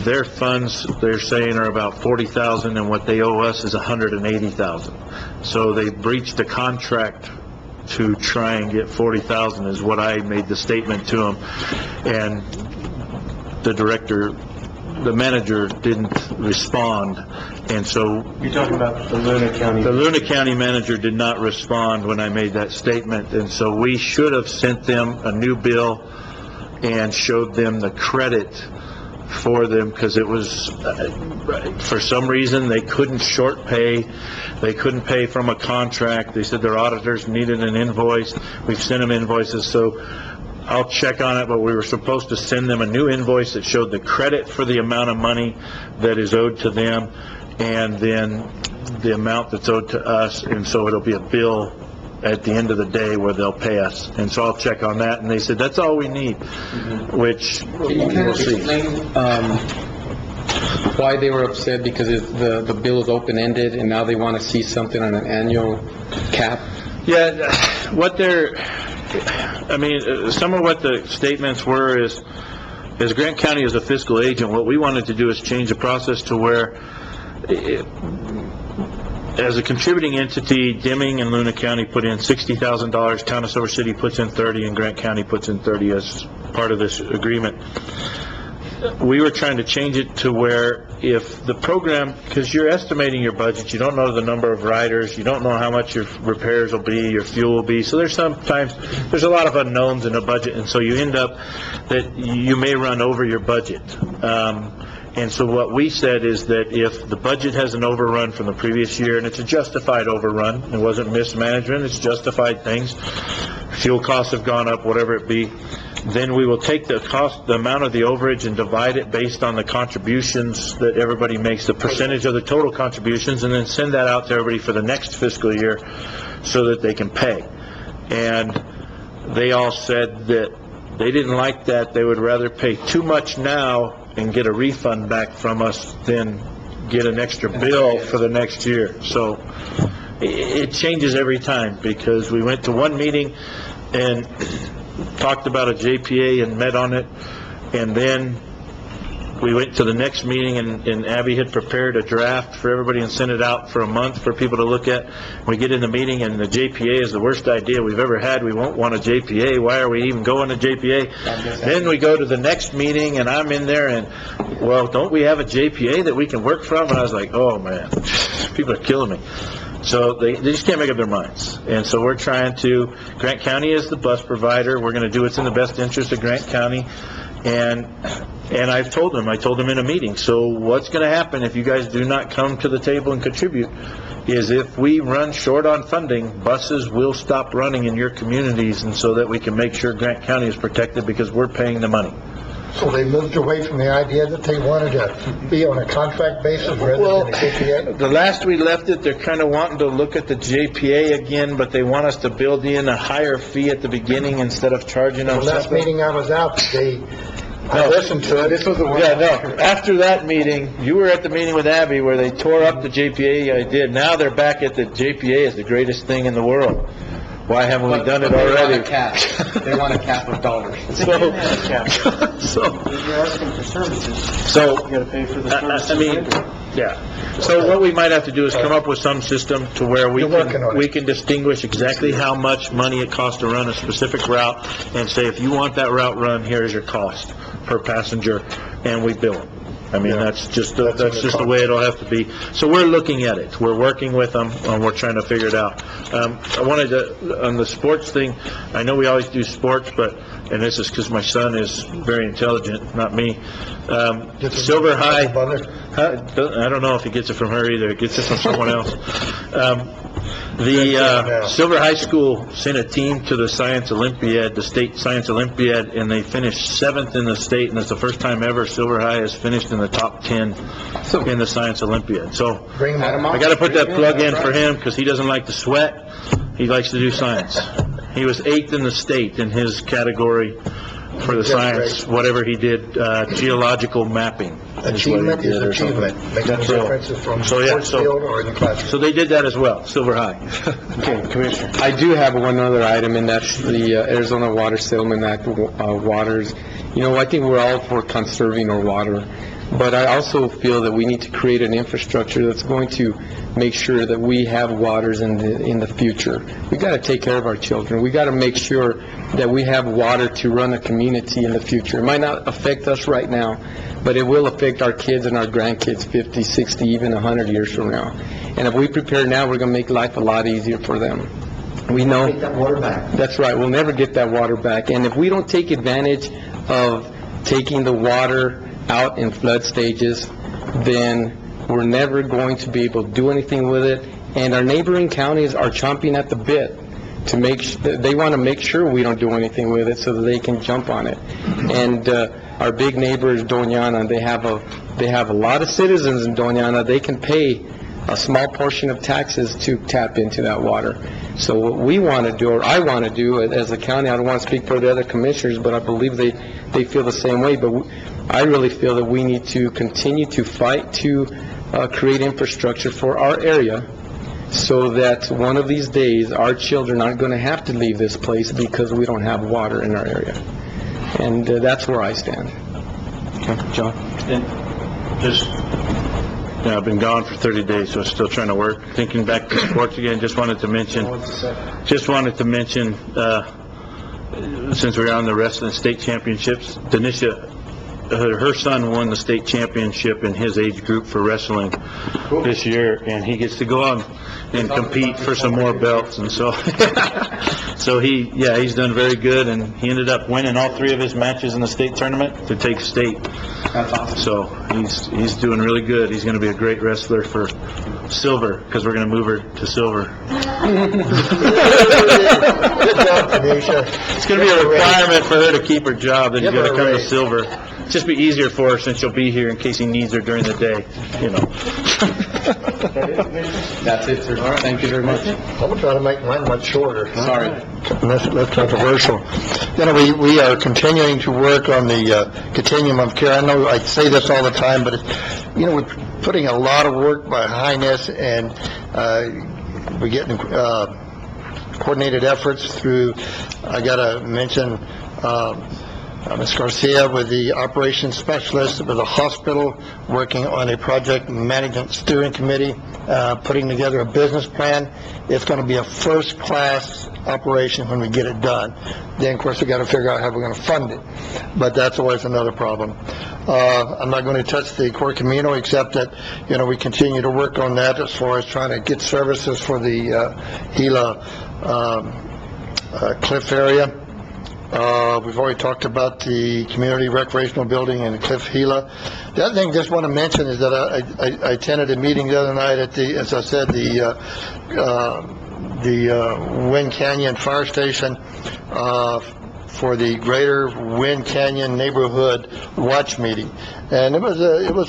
their funds, they're saying, are about $40,000, and what they owe us is $180,000. So they breached a contract to try and get $40,000 is what I made the statement to them. And the manager didn't respond. And so... You're talking about the Luna County... The Luna County manager did not respond when I made that statement. And so we should have sent them a new bill and showed them the credit for them, because it was, for some reason, they couldn't short pay. They couldn't pay from a contract. They said their auditors needed an invoice. We've sent them invoices, so I'll check on it, but we were supposed to send them a new invoice that showed the credit for the amount of money that is owed to them, and then the amount that's owed to us, and so it'll be a bill at the end of the day where they'll pay us. And so I'll check on that, and they said, that's all we need, which Can you kind we'll of see. explain why they were upset? Because the bill is open-ended, and now they want to see something on an annual cap? Yeah, some of what the statements were is, as Grant County is a fiscal agent, what we wanted to do is change the process to where, as a contributing entity, Deming and Luna County put in $60,000, Town of Silver City puts in 30, and Grant County puts in 30 as part of this agreement. We were trying to change it to where if the program, because you're estimating your budget, you don't know the number of riders, you don't know how much your repairs will be, your fuel will be, so there's a lot of unknowns in a budget, and so you end up that you may run over your budget. And so what we said is that if the budget has an overrun from the previous year, and it's a justified overrun, it wasn't mismanagement, it's justified things, fuel costs have gone up, whatever it be, then we will take the amount of the overage and divide it based on the contributions that everybody makes, the percentage of the total contributions, and then send that out to everybody for the next fiscal year so that they can pay. And they all said that they didn't like that. They would rather pay too much now and get a refund back from us than get an extra bill for the next year. So it changes every time, because we went to one meeting and talked about a JPA and met on it, and then we went to the next meeting, and Abby had prepared a draft for everybody and sent it out for a month for people to look at. We get in the meeting, and the JPA is the worst idea we've ever had. We won't want a JPA. Why are we even going to JPA? Then we go to the next meeting, and I'm in there, and, well, don't we have a JPA that we can work from? And I was like, oh, man, people are killing me. So they just can't make up their minds. And so we're trying to, Grant County is the bus provider, we're gonna do what's in the best interest of Grant County, and I told them in a meeting, so what's gonna happen if you guys do not come to the table and contribute, is if we run short on funding, buses will stop running in your communities, and so that we can make sure Grant County is protected, because we're paying the money. So they moved away from the idea that they wanted to be on a contract basis rather than a JPA? The last we left it, they're kind of wanting to look at the JPA again, but they want us to build in a higher fee at the beginning instead of charging them The last separate. meeting I was out, I listened to it, this was the one. Yeah, no, after that meeting, you were at the meeting with Abby where they tore up the JPA idea. Now they're back at the JPA is the greatest thing in the world. Why haven't we done it already? They want a cap of dollars. So, You're asking for services. so, You gotta pay for the services. I mean, yeah. So what we might have to do is come up with some system to where You're working on it. we can distinguish exactly how much money it costs to run a specific route, and say, if you want that route run, here's your cost per passenger, and we bill it. I mean, that's just the way it'll have to be. So we're looking at it. We're working with them, and we're trying to figure it out. I wanted to, on the sports thing, I know we always do sports, but, and this is because my son is very intelligent, not me. Silver High, I don't know if he gets it from her either. He gets it from someone else. The Silver High School sent a team to the Science Olympiad, the State Science Olympiad, and they finished 7th in the state, and it's the first time ever Silver High has finished in the top 10 in the Science Olympiad. So I got to put that plug in for him, because he doesn't like to sweat. He likes to do science. He was 8th in the state in his category for the science, whatever he did, geological mapping. Achievement is achievement, makes no difference if from So, yeah, sports field or in the classroom. So they did that as well, Silver High. Okay, Commissioner. I do have one other item, and that's the Arizona Water Settlement Act waters. You know, I think we're all for conserving our water, but I also feel that we need to create an infrastructure that's going to make sure that we have waters in the future. We got to take care of our children. We got to make sure that we have water to run a community in the future. It might not affect us right now, but it will affect our kids and our grandkids 50, 60, even 100 years from now. And if we prepare now, we're going to make life a lot easier for them. We know... Take that water back. That's right, we'll never get that water back. And if we don't take advantage of taking the water out in flood stages, then we're never going to be able to do anything with it. And our neighboring counties are chomping at the bit to they want to make sure we don't do anything with it so that they can jump on it. And our big neighbor is Doñana. They have a lot of citizens in Doñana. They can pay a small portion of taxes to tap into that water. So what we want to do, or I want to do as a county, I don't want to speak for the other commissioners, but I believe they feel the same way, but I really feel that we need to continue to fight to create infrastructure for our area, so that one of these days, our children aren't going to have to leave this place because we don't have water in our area. And that's where I stand. Okay, John? Yeah, I've been gone for 30 days, so I'm still trying to work. Thinking back to sports again, just wanted to mention, since we're on the wrestling state championships, Denisha, her son won the state championship in his age group for wrestling this year, and he gets to go on and compete for some more belts, and so, he's done very good, and he ended up winning all 3 of his matches in the state tournament to take state. That's awesome. So he's doing really good. He's going to be a great wrestler for silver, because we're going to move her to silver. It's going to be a requirement for her to keep her job, that he's got to come to silver. Just be easier for her since she'll be here in case he needs her during the day, you know. That's it, sir. Thank you very much. I'm going to try to make mine much shorter. Sorry. That's controversial. You know, we are continuing to work on the continuum of care. I know I say this all the time, but, we're putting a lot of work by Highness, and we're getting coordinated efforts through, I got to mention, Ms. Garcia with the operations specialist with the hospital, working on a project management steering committee, putting together a business plan. It's going to be a first-class operation when we get it done. Then, of course, we got to figure out how we're going to fund it, but that's always another problem. I'm not going to touch the Core Camino, except that, we continue to work on that as far as trying to get services for the Gila Cliff area. We've already talked about the community recreational building in Cliff Gila. The other thing I just want to mention is that I attended a meeting the other night at as I said, the Wind Canyon Fire Station for the Greater Wind Canyon Neighborhood Watch Meeting. And it was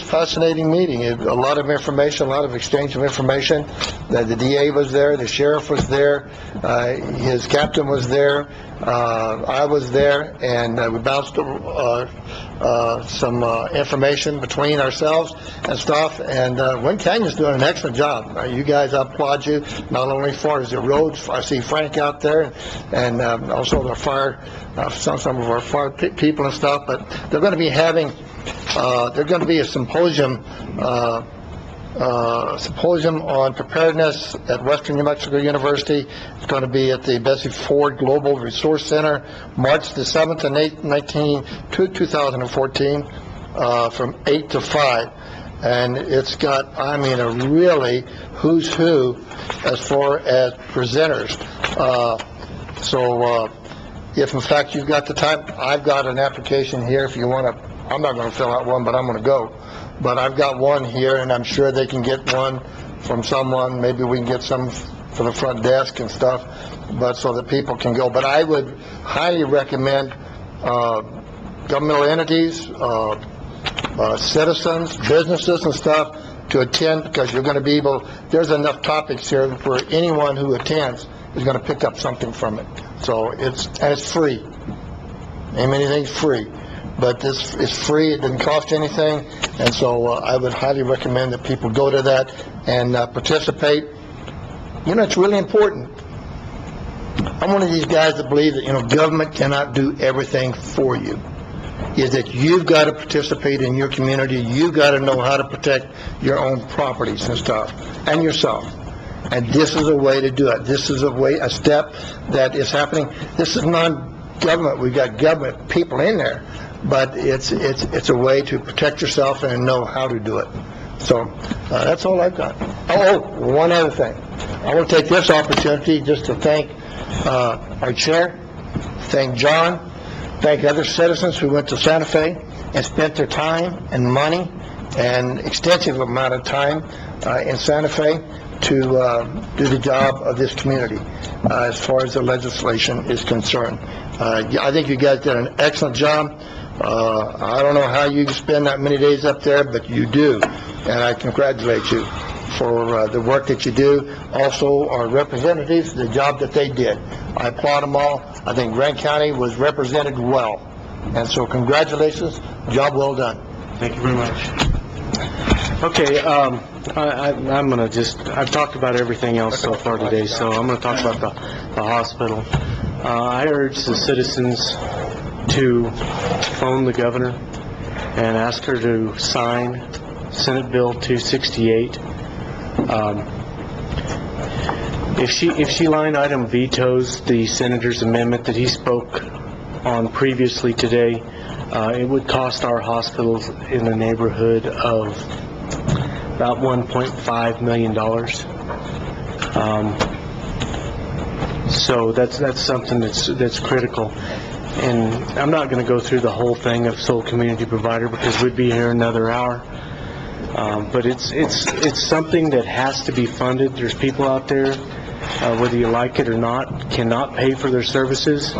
a fascinating meeting. A lot of information, a lot of exchange of information. The DA was there, the sheriff was there, his captain was there, I was there, and we bounced some information between ourselves and stuff. And Wind Canyon's doing an excellent job. You guys, I applaud you, not only as far as the roads. I see Frank out there, and also the fire, some of our fire people and stuff. But they're going to be having, there's going to be a symposium on preparedness at Western New Mexico University. It's going to be at the Bessie Ford Global Resource Center, March the 7th and 8th, 2014, from 8 to 5. And it's got, a really who's who as far as presenters. So if in fact you've got the time, I've got an application here if you want to. I'm not going to fill out one, but I'm going to go. But I've got one here, and I'm sure they can get one from someone. Maybe we can get some for the front desk and stuff, but so that people can go. But I would highly recommend governmental entities, citizens, businesses and stuff to attend, because you're going to be able, there's enough topics here for anyone who attends is going to pick up something from it. So it's free. Ain't anything's free. But this is free, it didn't cost anything, and so I would highly recommend that people go to that and participate. It's really important. I'm one of these guys that believe that, government cannot do everything for you. Is that you've got to participate in your community, you've got to know how to protect your own properties and stuff, and yourself. And this is a way to do it. This is a step that is happening. This is non-government, we've got government people in there. But it's a way to protect yourself and know how to do it. So that's all I've got. Oh, one other thing. I want to take this opportunity just to thank our chair, thank John, thank other citizens who went to Santa Fe and spent their time and money and extensive amount of time in Santa Fe to do the job of this community as far as the legislation is concerned. I think you guys did an excellent job. I don't know how you spend that many days up there, but you do, and I congratulate you for the work that you do. Also, our representatives, the job that they did. I applaud them all. I think Grant County was represented well, and so congratulations, job well done. Thank you very much. Okay, I'm going to I've talked about everything else so far today, so I'm going to talk about the hospital. I urge the citizens to phone the governor and ask her to sign Senate Bill 268. If she line item vetoes the senator's amendment that he spoke on previously today, it would cost our hospitals in the neighborhood of about $1.5 million. So that's something that's critical. And I'm not going to go through the whole thing of sole community provider because we'd be here another hour. But it's something that has to be funded. There's people out there, whether you like it or not, cannot pay for their services,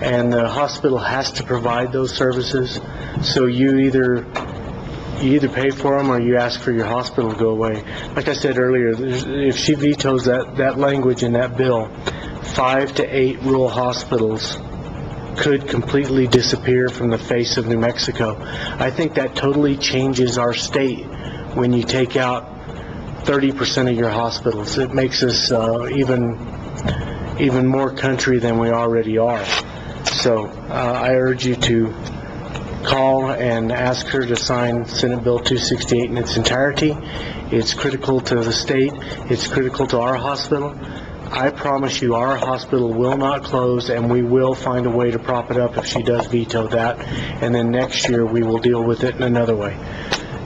and the hospital has to provide those services. So you either pay for them or you ask for your hospital to go away. Like I said earlier, if she vetoes that language in that bill, 5 to 8 rural hospitals could completely disappear from the face of New Mexico. I think that totally changes our state when you take out 30% of your hospitals. It makes us even more country than we already are. So I urge you to call and ask her to sign Senate Bill 268 in its entirety. It's critical to the state. It's critical to our hospital. I promise you, our hospital will not close, and we will find a way to prop it up if she does veto that. And then next year, we will deal with it in another way.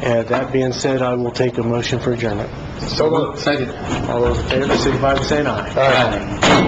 That being said, I will take a motion for adjournment. So moved. Second. All those in favor, signify by saying aye. Aye.